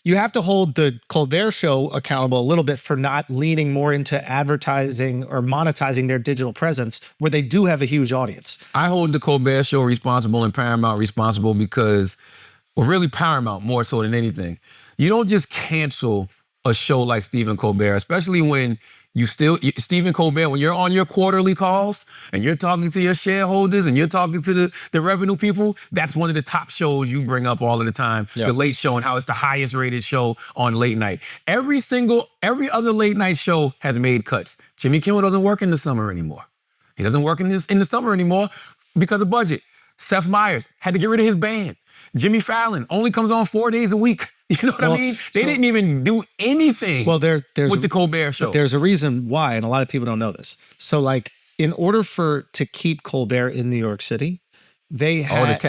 you have to hold the Colbert Show accountable a little bit for not leaning more into advertising or monetizing their digital presence, where they do have a huge audience. I hold the Colbert Show responsible and Paramount responsible because, well, really Paramount more so than anything. You don't just cancel a show like Stephen Colbert, especially when Stephen Colbert, when you're on your quarterly calls and you're talking to your shareholders and you're talking to the revenue people, that's one of the top shows you bring up all of the time. Yep. The Late Show, and how it's the highest rated show on late night. Every other late night show has made cuts. Jimmy Kimmel doesn't work in the summer anymore. He doesn't work in the summer anymore because of budget. Seth Meyers had to get rid of his band. Jimmy Fallon only comes on 4 days a week. You know what I mean? They didn't even do anything with the Colbert Show. But there's a reason why, and a lot of people don't know this. So, like, in order to keep Colbert in New York City, they had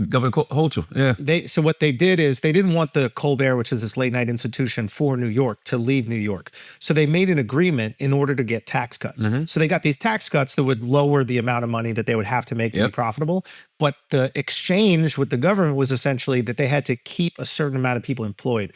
Governor Hochul. Yeah. So what they did is they didn't want the Colbert, which is this late night institution for New York, to leave New York. So they made an agreement in order to get tax cuts. So they got these tax cuts that would lower the amount of money that they would have to make to be profitable. But the exchange with the government was essentially that they had to keep a certain amount of people employed.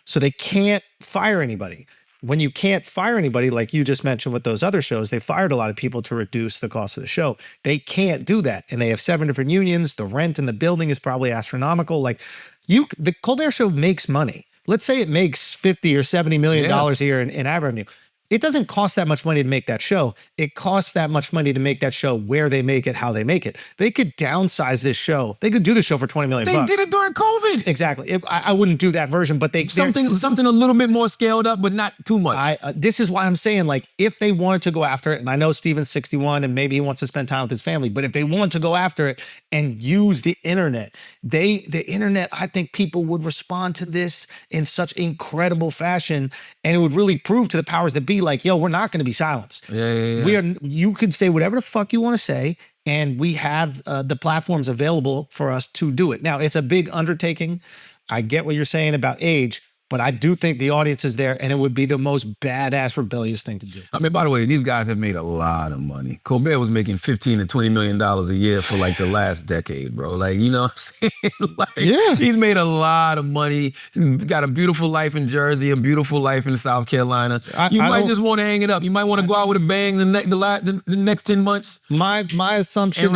So they can't fire anybody. When you can't fire anybody, like you just mentioned with those other shows, they fired a lot of people to reduce the cost of the show. They can't do that. And they have 7 different unions. The rent in the building is probably astronomical. Like, the Colbert Show makes money. Let's say it makes $50 or $70 million a year in ad revenue. It doesn't cost that much money to make that show. It costs that much money to make that show, where they make it, how they make it. They could downsize this show. They could do the show for $20 million. They did it during COVID. Exactly. I wouldn't do that version, but something a little bit more scaled up, but not too much. This is why I'm saying, like, if they wanted to go after it, and I know Steven's 61 and maybe he wants to spend time with his family, but if they wanted to go after it and use the internet, the internet, I think people would respond to this in such incredible fashion, and it would really prove to the powers that be, like, yo, we're not going to be silenced. You could say whatever the fuck you want to say, and we have the platforms available for us to do it. Now, it's a big undertaking. I get what you're saying about age, but I do think the audience is there, and it would be the most badass, rebellious thing to do. I mean, by the way, these guys have made a lot of money. Colbert was making $15 to $20 million a year for like the last decade, bro. Like, you know what I'm saying? Like, he's made a lot of money. He's got a beautiful life in Jersey, a beautiful life in South Carolina. You might just want to hang it up. You might want to go out with a bang the next 10 months. My assumption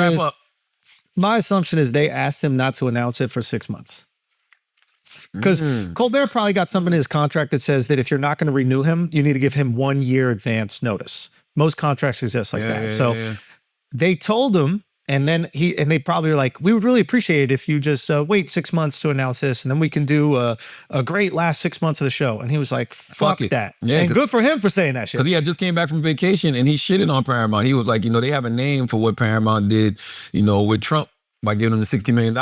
is they asked him not to announce it for 6 months. Because Colbert probably got something in his contract that says that if you're not going to renew him, you need to give him 1 year advance notice. Most contracts exist like that. They told him, and then they probably were like, we would really appreciate it if you just wait 6 months to announce this, and then we can do a great last 6 months of the show. And he was like, fuck that. Yeah, and good for him for saying that shit. Because he had just came back from vacation and he shitted on Paramount. He was like, they have a name for what Paramount did, with Trump by giving him the $60 million,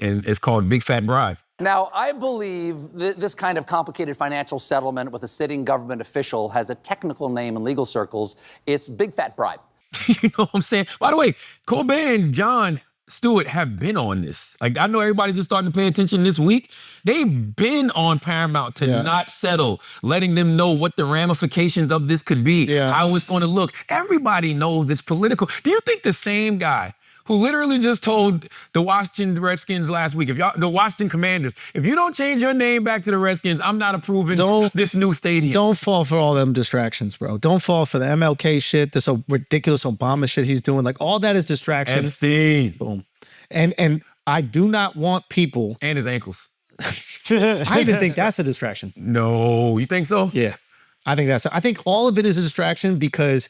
and it's called Big Fat Bribe. Now, I believe this kind of complicated financial settlement with a sitting government official has a technical name in legal circles. It's Big Fat Bribe. You know what I'm saying? By the way, Colbert and Jon Stewart have been on this. Like, I know everybody's just starting to pay attention this week. They've been on Paramount to not settle, letting them know what the ramifications of this could be, how it's going to look. Everybody knows it's political. Do you think the same guy who literally just told the Washington Redskins last week, the Washington Commanders, if you don't change your name back to the Redskins, I'm not approving this new stadium. Don't fall for all them distractions, bro. Don't fall for the MLK shit, this ridiculous Obama shit he's doing. Like, all that is distraction. Epstein. Boom. And I do not want people. And his ankles. I even think that's a distraction. No, you think so? Yeah. I think all of it is a distraction because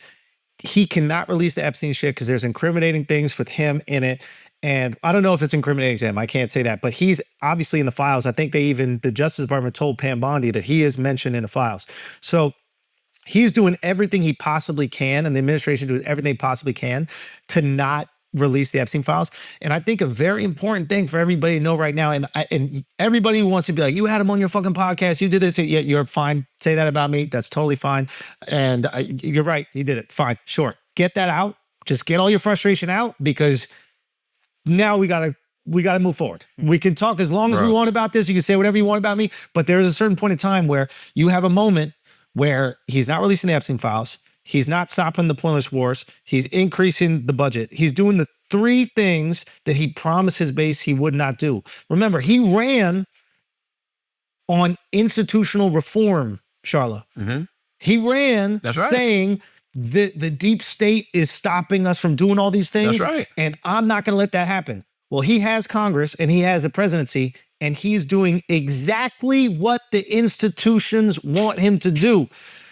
he cannot release the Epstein shit because there's incriminating things with him in it. And I don't know if it's incriminating to him. I can't say that. But he's obviously in the files. I think the Justice Department told Pam Bondi that he is mentioned in the files. So he's doing everything he possibly can, and the administration doing everything they possibly can to not release the Epstein files. And I think a very important thing for everybody to know right now, and everybody who wants to be like, you had him on your fucking podcast, you did this, yeah, you're fine. Say that about me. That's totally fine. And you're right. You did it. Fine. Sure. Get that out. Just get all your frustration out, because now we gotta move forward. We can talk as long as we want about this. You can say whatever you want about me, but there's a certain point in time where you have a moment where he's not releasing the Epstein files. He's not stopping the pointless wars. He's increasing the budget. He's doing the 3 things that he promised his base he would not do. Remember, he ran on institutional reform, Charla. He ran That's right. saying the deep state is stopping us from doing all these things. That's right. And I'm not going to let that happen. Well, he has Congress and he has the presidency, and he's doing exactly what the institutions want him to do.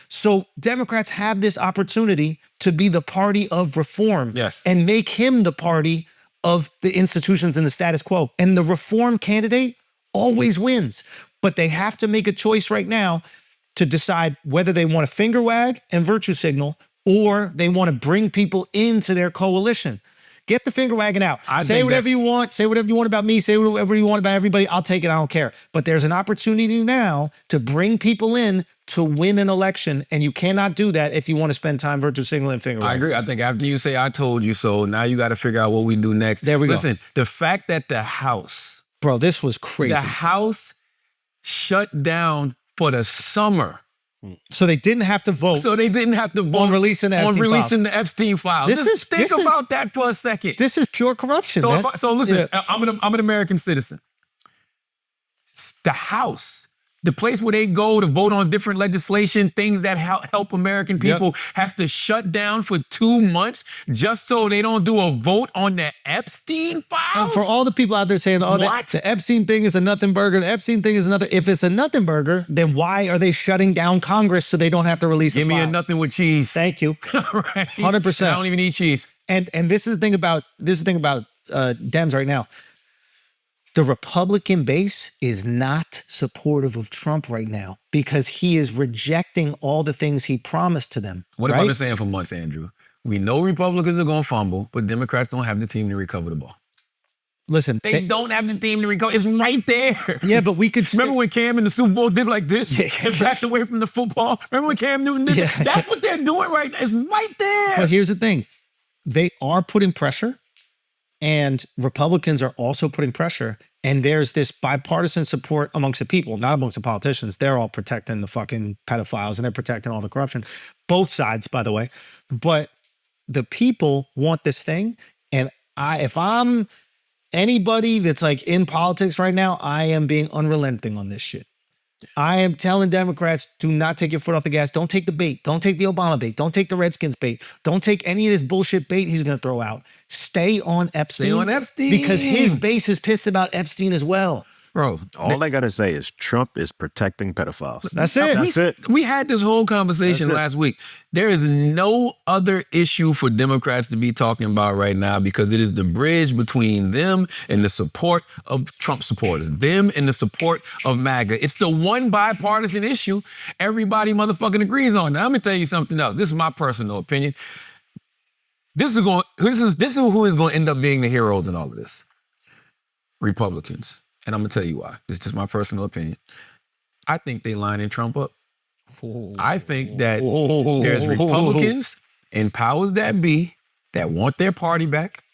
So Democrats have this opportunity to be the party of reform. Yes. And make him the party of the institutions and the status quo. And the reform candidate always wins. But they have to make a choice right now to decide whether they want to finger wag and virtue signal, or they want to bring people into their coalition. Get the finger wagging out. Say whatever you want. Say whatever you want about me. Say whatever you want about everybody. I'll take it. I don't care. But there's an opportunity now to bring people in to win an election, and you cannot do that if you want to spend time virtue signaling and finger wagging. I agree. I think after you say I told you so, now you got to figure out what we do next. There we go. Listen, the fact that the House, Bro, this was crazy. the House shut down for the summer. So they didn't have to vote. So they didn't have to vote On releasing the Epstein the Epstein files. This Just is- think this is- about that for a second. This is pure corruption, man. So listen, Yeah. I'm an American citizen. The House, the place where they go to vote on different legislation, things that help American people, have to shut down for 2 months just so they don't do a vote on the Epstein files? For all the people out there saying, oh, What? the Epstein thing is a nothing burger, the Epstein thing is another. If it's a nothing burger, then why are they shutting down Congress so they don't have to release Give the me a files? nothing with cheese. Thank you. Right? 100%. I don't even eat cheese. And this is the thing about Dems right now. The Republican base is not supportive of Trump right now because he is rejecting all the things he promised to them. What have I right? been saying for months, Andrew? We know Republicans are going to fumble, but Democrats don't have the team to recover the ball. Listen, They don't have the team to recover. It's right there. yeah, but we could Remember when Cam in the Super Bowl did like this and backed away from the football? Remember when Cam Newton did that? That's what they're doing right now. It's right there. But here's the thing. They are putting pressure, and Republicans are also putting pressure. And there's this bipartisan support amongst the people, not amongst the politicians. They're all protecting the fucking pedophiles and they're protecting all the corruption. Both sides, by the way. But the people want this thing. And if I'm anybody that's like in politics right now, I am being unrelenting on this shit. I am telling Democrats, do not take your foot off the gas. Don't take the bait. Don't take the Obama bait. Don't take the Redskins bait. Don't take any of this bullshit bait he's going to throw out. Stay on Epstein. Stay on Epstein. Because his base is pissed about Epstein as well. Bro, All they got to say is Trump is protecting pedophiles. That's it. That's it. we had this whole conversation That's it. last week. There is no other issue for Democrats to be talking about right now because it is the bridge between them and the support of Trump supporters, them and the support of MAGA. It's the one bipartisan issue everybody motherfucking agrees on. Now, let me tell you something else. This is my personal opinion. This is who is going to end up being the heroes in all of this. Republicans. And I'm going to tell you why. This is just my personal opinion. I think they lining Trump up. I think that there's Republicans and powers that be that want their party back.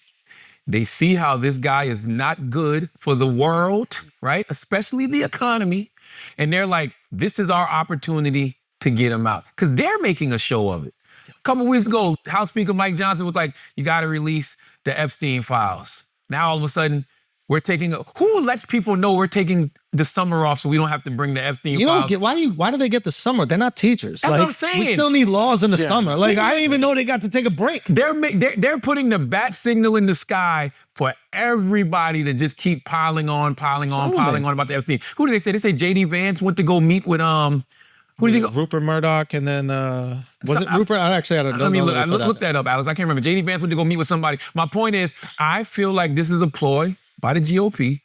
They see how this guy is not good for the world, right? Especially the economy. And they're like, this is our opportunity to get him out. Because they're making a show of it. A couple weeks ago, House Speaker Mike Johnson was like, you got to release the Epstein files. Now all of a sudden, who lets people know we're taking the summer off so we don't have to bring the Epstein You files? don't get why do they get the summer? They're not teachers. That's what I'm saying. We still need laws in the summer. Like I didn't even know they got to take a break. They're putting the bat signal in the sky for everybody to just keep piling on about the Epstein. Who did they say? They say J.D. Vance went to go meet with who did he go? Rupert Murdoch and then was it Rupert? I don't know. Let me look that up, Alex. I can't remember. J.D. Vance went to go meet with somebody. My point is, I feel like this is a ploy by the GOP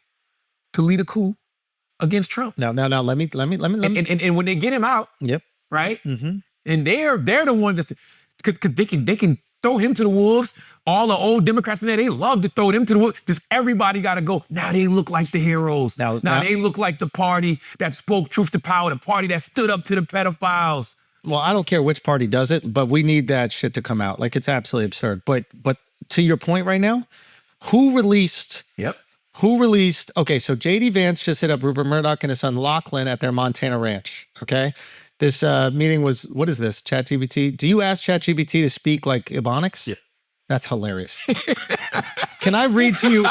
to lead a coup against Trump. Now, let me. And when they get him out, Yep. right? Mm-hmm. And they're the ones that, because they can throw him to the wolves. All the old Democrats in there, they love to throw them to the wolves. Just everybody got to go. Now they look like the heroes. Now they look like the party that spoke truth to power, the party that stood up to the pedophiles. Well, I don't care which party does it, but we need that shit to come out. Like it's absolutely absurd. But to your point right now, who released? Yep. Okay, so J.D. Vance just hit up Rupert Murdoch and his son Lachlan at their Montana ranch. Okay. This meeting was, what is this, ChatGPT? Do you ask ChatGPT to speak like Ebonics? Yeah. That's hilarious. Can I read to you?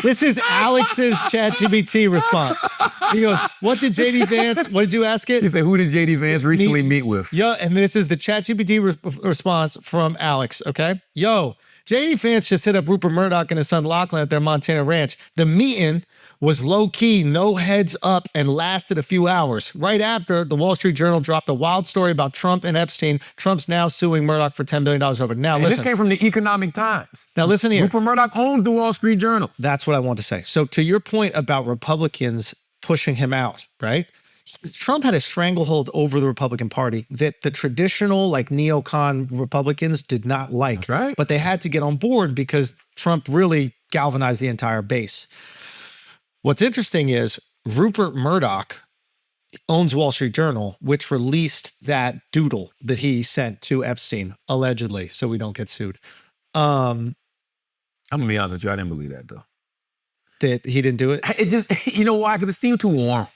This is Alex's ChatGPT response. He goes, what did JD Vance, what did you ask it? He said, who did JD Vance recently meet with? Yeah, and this is the ChatGPT response from Alex, okay? Yo, JD Vance just hit up Rupert Murdoch and his son Lachlan at their Montana ranch. The meeting was low-key, no heads up, and lasted a few hours. Right after, the Wall Street Journal dropped a wild story about Trump and Epstein. Trump's now suing Murdoch for $10 billion over. Now, And listen. this came from the Economic Times. Now, listen here. Rupert Murdoch owns the Wall Street Journal. That's what I want to say. So to your point about Republicans pushing him out, right? Trump had a stranglehold over the Republican Party that the traditional like neocon Republicans did not like. That's right. But they had to get on board because Trump really galvanized the entire base. What's interesting is Rupert Murdoch owns Wall Street Journal, which released that doodle that he sent to Epstein, allegedly, so we don't get sued. I'm gonna be honest with you, I didn't believe that though. That he didn't do it? It just, you know why? Because it seemed too warm.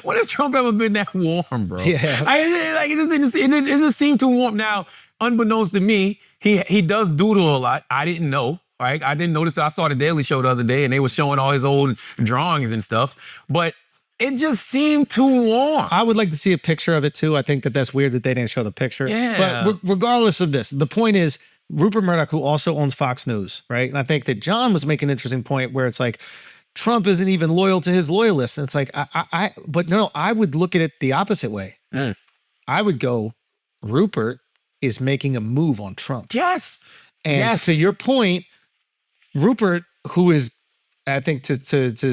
When has Trump ever been that warm, bro? Yeah. It just seemed too warm. Now, unbeknownst to me, he does doodle a lot. I didn't know, right? I didn't notice. I saw the Daily Show the other day, and they were showing all his old drawings and stuff. But it just seemed too warm. I would like to see a picture of it too. I think that that's weird that they didn't show the picture. Yeah. But regardless of this, the point is Rupert Murdoch, who also owns Fox News, right? And I think that John was making an interesting point where it's like, Trump isn't even loyal to his loyalists. And it's like, but no, I would look at it the opposite way. I would go, Rupert is making a move on Trump. Yes. And to your point, Rupert, who is, I think to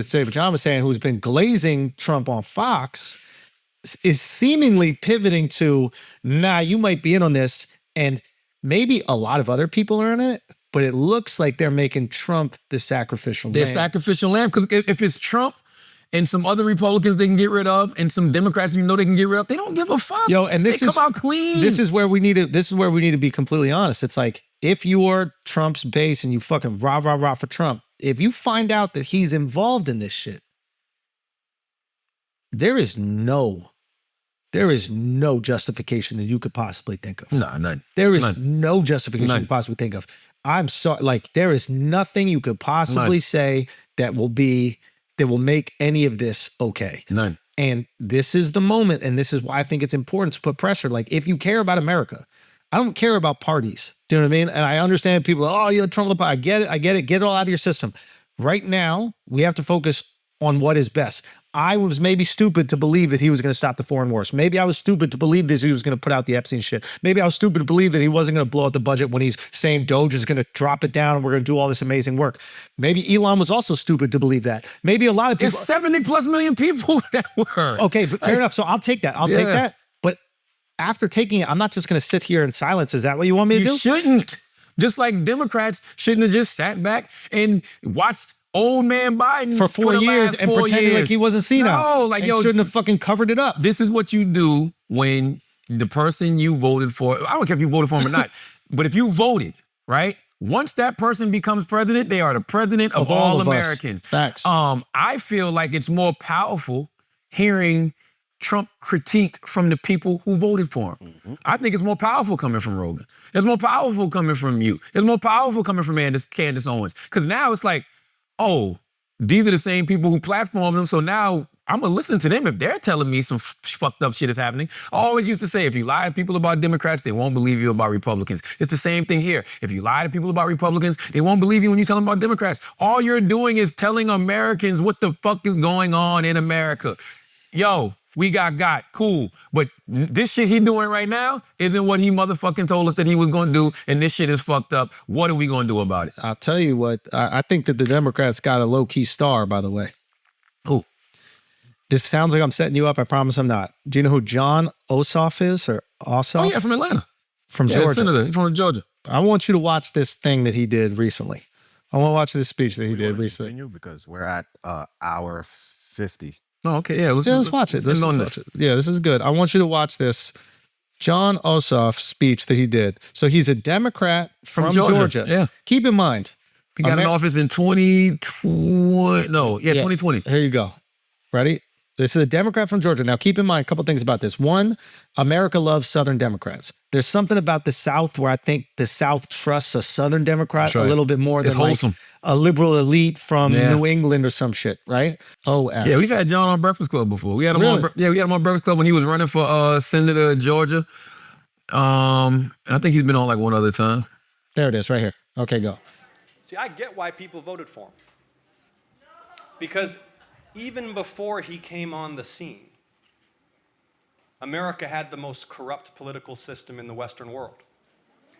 say what John was saying, who's been glazing Trump on Fox, is seemingly pivoting to, nah, you might be in on this. And maybe a lot of other people are in it, but it looks like they're making Trump the sacrificial lamb. They're sacrificial lamb, because if it's Trump and some other Republicans they can get rid of, and some Democrats they can get rid of, they don't give a fuck. Yo, and this they come out clean. This is where we need to be completely honest. It's like, if you are Trump's base and you fucking rah for Trump, if you find out that he's involved in this shit, there is no justification that you could possibly think of. No, none. There is no justification None. you could possibly think of. I'm sorry, like there is nothing you could possibly say that will make any of this okay. None. And this is the moment, and this is why I think it's important to put pressure. Like, if you care about America, I don't care about parties. Do you know what I mean? And I understand people, oh, you're Trump. I get it. Get it all out of your system. Right now, we have to focus on what is best. I was maybe stupid to believe that he was going to stop the foreign wars. Maybe I was stupid to believe that he was going to put out the Epstein shit. Maybe I was stupid to believe that he wasn't going to blow out the budget when he's saying Doge is going to drop it down and we're going to do all this amazing work. Maybe Elon was also stupid to believe that. Maybe a lot of people. There's 70+ million people that were. Okay, but fair enough. So I'll take that. I'll take that. But after taking it, I'm not just going to sit here in silence. Is that what you want me to do? You shouldn't. Just like Democrats shouldn't have just sat back and watched old man Biden for 4 years and pretending like he wasn't senile. No, like, and yo, shouldn't have fucking covered it up. This is what you do when the person you voted for, I don't care if you voted for him or not, but if you voted, right? Once that person becomes president, they are the president of all of Americans. Us. Facts. I feel like it's more powerful hearing Trump critique from the people who voted for him. Mm-hmm. I think it's more powerful coming from Rogan. It's more powerful coming from you. It's more powerful coming from Candace Owens. Because now it's like, oh, these are the same people who platformed them, so now I'm going to listen to them if they're telling me some fucked up shit is happening. I always used to say, if you lie to people about Democrats, they won't believe you about Republicans. It's the same thing here. If you lie to people about Republicans, they won't believe you when you tell them about Democrats. All you're doing is telling Americans what the fuck is going on in America. Yo, we got cool. But this shit he doing right now isn't what he motherfucking told us that he was going to do, and this shit is fucked up. What are we going to do about it? I'll tell you what, I think that the Democrats got a low-key star, by the way. Who? This sounds like I'm setting you up. I promise I'm not. Do you know who Jon Ossof is, or Ossof? Oh, yeah, from Atlanta. From Georgia. Senator from Georgia. I want you to watch this thing that he did recently. I want to watch this speech that he did recently. Continue because we're at hour 50. Oh, okay. Yeah, let's watch it. Let's watch it. Yeah, this is good. I want you to watch this Jon Ossof speech that he did. So he's a Democrat from Georgia. Yeah. Keep in mind. He got in office in 2020. No, yeah, 2020. Here you go. Ready? This is a Democrat from Georgia. Now, keep in mind a couple things about this. One, America loves Southern Democrats. There's something about the South where I think the South trusts a Southern Democrat right. a little bit more It's than like wholesome. a liberal elite from New England or some shit, right? OF. Yeah, we've had John on Breakfast Club before. We had him Really? we had him on Breakfast Club when he was running for Senator of Georgia. And I think he's been on like one other time. There it is, right here. Okay, go. See, I get why people voted for him. Because even before he came on the scene, America had the most corrupt political system in the Western world.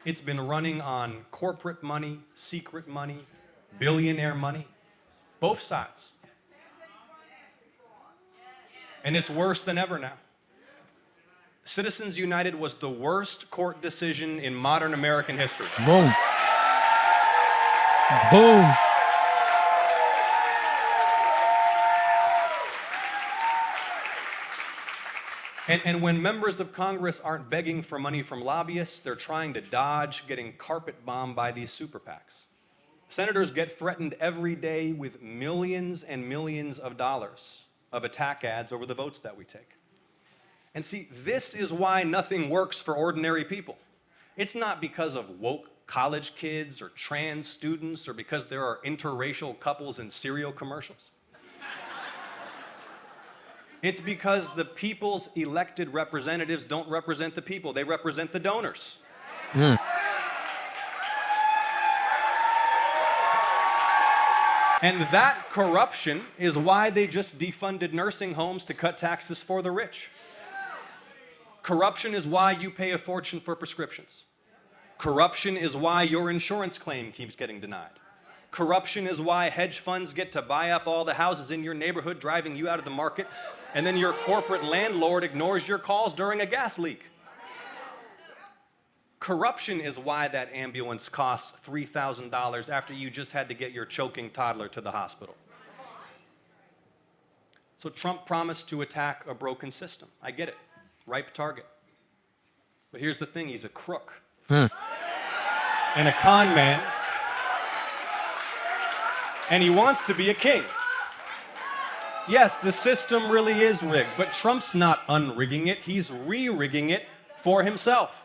It's been running on corporate money, secret money, billionaire money, both sides. And it's worse than ever now. Citizens United was the worst court decision in modern American history. Boom. Boom. And when members of Congress aren't begging for money from lobbyists, they're trying to dodge getting carpet bombed by these super PACs. Senators get threatened every day with millions and millions of dollars of attack ads over the votes that we take. And see, this is why nothing works for ordinary people. It's not because of woke college kids or trans students or because there are interracial couples in cereal commercials. It's because the people's elected representatives don't represent the people, they represent the donors. And that corruption is why they just defunded nursing homes to cut taxes for the rich. Corruption is why you pay a fortune for prescriptions. Corruption is why your insurance claim keeps getting denied. Corruption is why hedge funds get to buy up all the houses in your neighborhood, driving you out of the market, and then your corporate landlord ignores your calls during a gas leak. Corruption is why that ambulance costs $3,000 after you just had to get your choking toddler to the hospital. So Trump promised to attack a broken system. I get it. Ripe target. But here's the thing, he's a crook. And a con man. And he wants to be a king. Yes, the system really is rigged, but Trump's not unrigging it, he's re-rigging it for himself.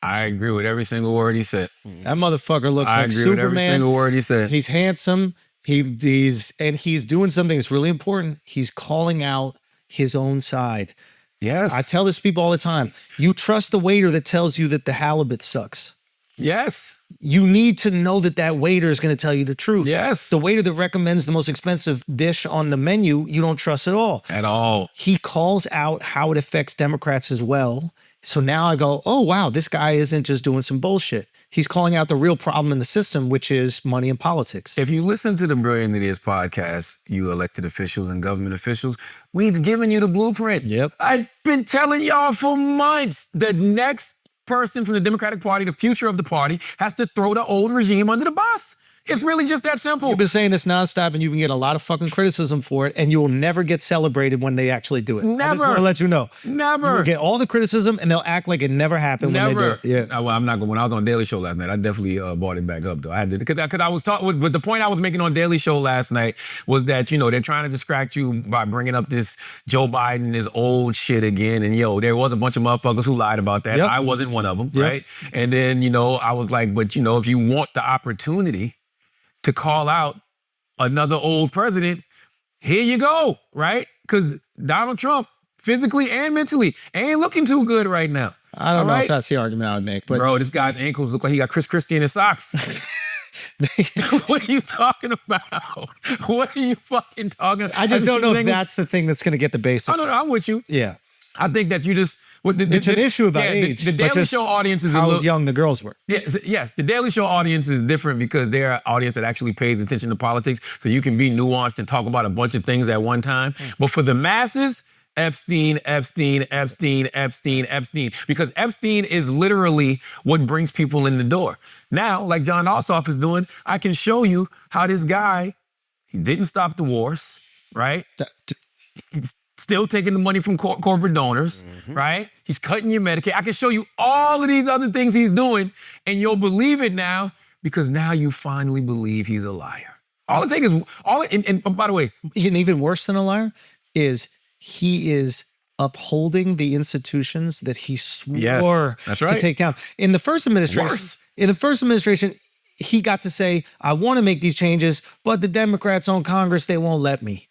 I agree with every single word he said. That motherfucker looks I like agree Superman. with every single word he said. He's handsome. He's doing something that's really important. He's calling out his own side. Yes. I tell this to people all the time. You trust the waiter that tells you that the halibut sucks. Yes. You need to know that that waiter is going to tell you the truth. Yes. The waiter that recommends the most expensive dish on the menu, you don't trust at all. At all. He calls out how it affects Democrats as well. So now I go, oh, wow, this guy isn't just doing some bullshit. He's calling out the real problem in the system, which is money in politics. If you listen to the Brilliant Idiots podcast, you elected officials and government officials, we've given you the blueprint. Yep. I've been telling y'all for months, the next person from the Democratic Party, the future of the party, has to throw the old regime under the bus. It's really just that simple. You've been saying this nonstop, and you can get a lot of fucking criticism for it, and you will never get celebrated when they actually do it. I just Never. want to let you know. Never. You will get all the criticism, and they'll act like it never happened when they do Never. it. Yeah. Well, I'm not going. When I was on Daily Show last night, I definitely brought it back up though. I had to because I was talking. But the point I was making on Daily Show last night was that they're trying to distract you by bringing up this Joe Biden, this old shit again. And there was a bunch of motherfuckers who lied about that. Yep. I wasn't one of them, Yep. right? And then I was like, but if you want the opportunity to call out another old president, here you go, right? Because Donald Trump, physically and mentally, ain't looking too good right now. I don't All know right? if that's the argument I would make, but Bro, this guy's ankles look like he got Chris Christie in his socks. What are you talking about? What are you fucking talking about? I just don't know if that's the thing that's going to get the basics. Oh, no, I'm with you. Yeah. I think that you just... It's an issue about age. The but Daily just Show audience is a how little... young the girls were. Yes, the Daily Show audience is different because they're an audience that actually pays attention to politics, so you can be nuanced and talk about a bunch of things at one time. But for the masses, Epstein, Epstein, Epstein, Epstein, Epstein, because Epstein is literally what brings people in the door. Now, like Jon Ossof is doing, I can show you how this guy, he didn't stop the wars, right? He's still taking the money from corporate donors, right? He's cutting your Medicaid. I can show you all of these other things he's doing, and you'll believe it now because now you finally believe he's a liar. All it takes is and by the way, And even worse than a liar is he is upholding the institutions that he swore that's to right. take down. In the first administration, he got to say, I want to make these changes, but the Democrats on Congress, they won't let me.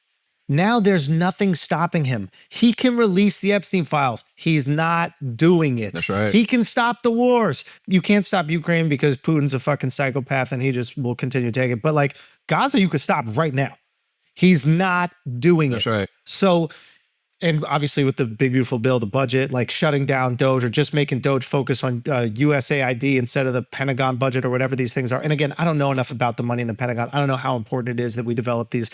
Now there's nothing stopping him. He can release the Epstein files. He's not doing it. That's right. He can stop the wars. You can't stop Ukraine because Putin's a fucking psychopath and he just will continue to take it. But like Gaza, you could stop right now. He's not doing That's it. right. So, and obviously with the big beautiful bill, the budget, like shutting down Doge or just making Doge focus on USAID instead of the Pentagon budget or whatever these things are. And again, I don't know enough about the money in the Pentagon. I don't know how important it is that we develop these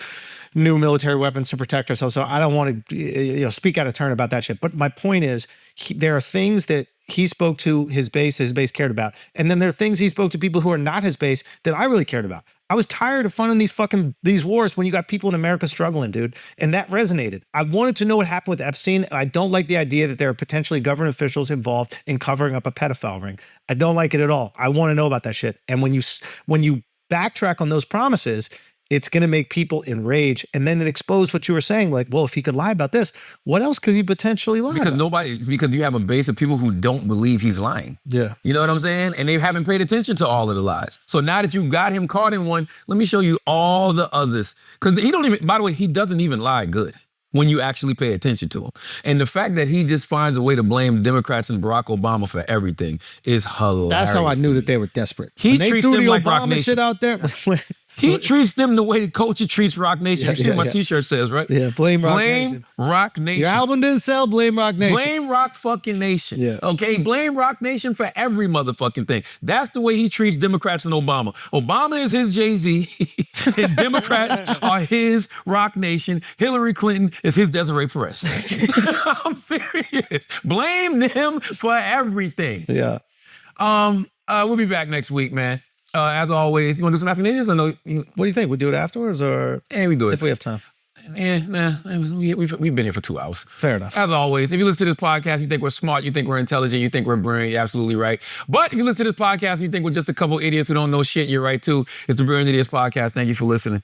new military weapons to protect ourselves. So I don't want to speak out of turn about that shit. But my point is, there are things that he spoke to his base cared about. And then there are things he spoke to people who are not his base that I really cared about. I was tired of funding these wars when you got people in America struggling, dude. And that resonated. I wanted to know what happened with Epstein. And I don't like the idea that there are potentially government officials involved in covering up a pedophile ring. I don't like it at all. I want to know about that shit. And when you backtrack on those promises, it's going to make people enrage. And then it exposed what you were saying. Like, well, if he could lie about this, what else could he potentially lie about? Because you have a base of people who don't believe he's lying. Yeah. You know what I'm saying? And they haven't paid attention to all of the lies. So now that you got him caught in one, let me show you all the others. Because by the way, he doesn't even lie good when you actually pay attention to him. And the fact that he just finds a way to blame Democrats and Barack Obama for everything is hilarious. That's how I knew that they were desperate. He When they treats threw them the like Rock Obama Nation. shit out there. He treats them the way the culture treats Rock Nation. Yeah, You see yeah, what my yeah. t-shirt says, right? Yeah, blame Rock Blame Nation. Rock Nation. Your album didn't sell, blame Rock Nation. Blame Rock fucking Nation. Yeah. Okay, blame Rock Nation for every motherfucking thing. That's the way he treats Democrats and Obama. Obama is his Jay-Z, and Democrats are his Rock Nation. Hillary Clinton is his Desiree Perez. I'm serious. Blame them for everything. Yeah. We'll be back next week, man. As always, you want to do some after news or no? What do you think? We do it afterwards or We do it. if we have time? We've been here for 2 hours. Fair enough. As always, if you listen to this podcast, you think we're smart, you think we're intelligent, you think we're brilliant, you're absolutely right. But if you listen to this podcast and you think we're just a couple idiots who don't know shit, you're right too. It's the Brilliant Idiots Podcast. Thank you for listening.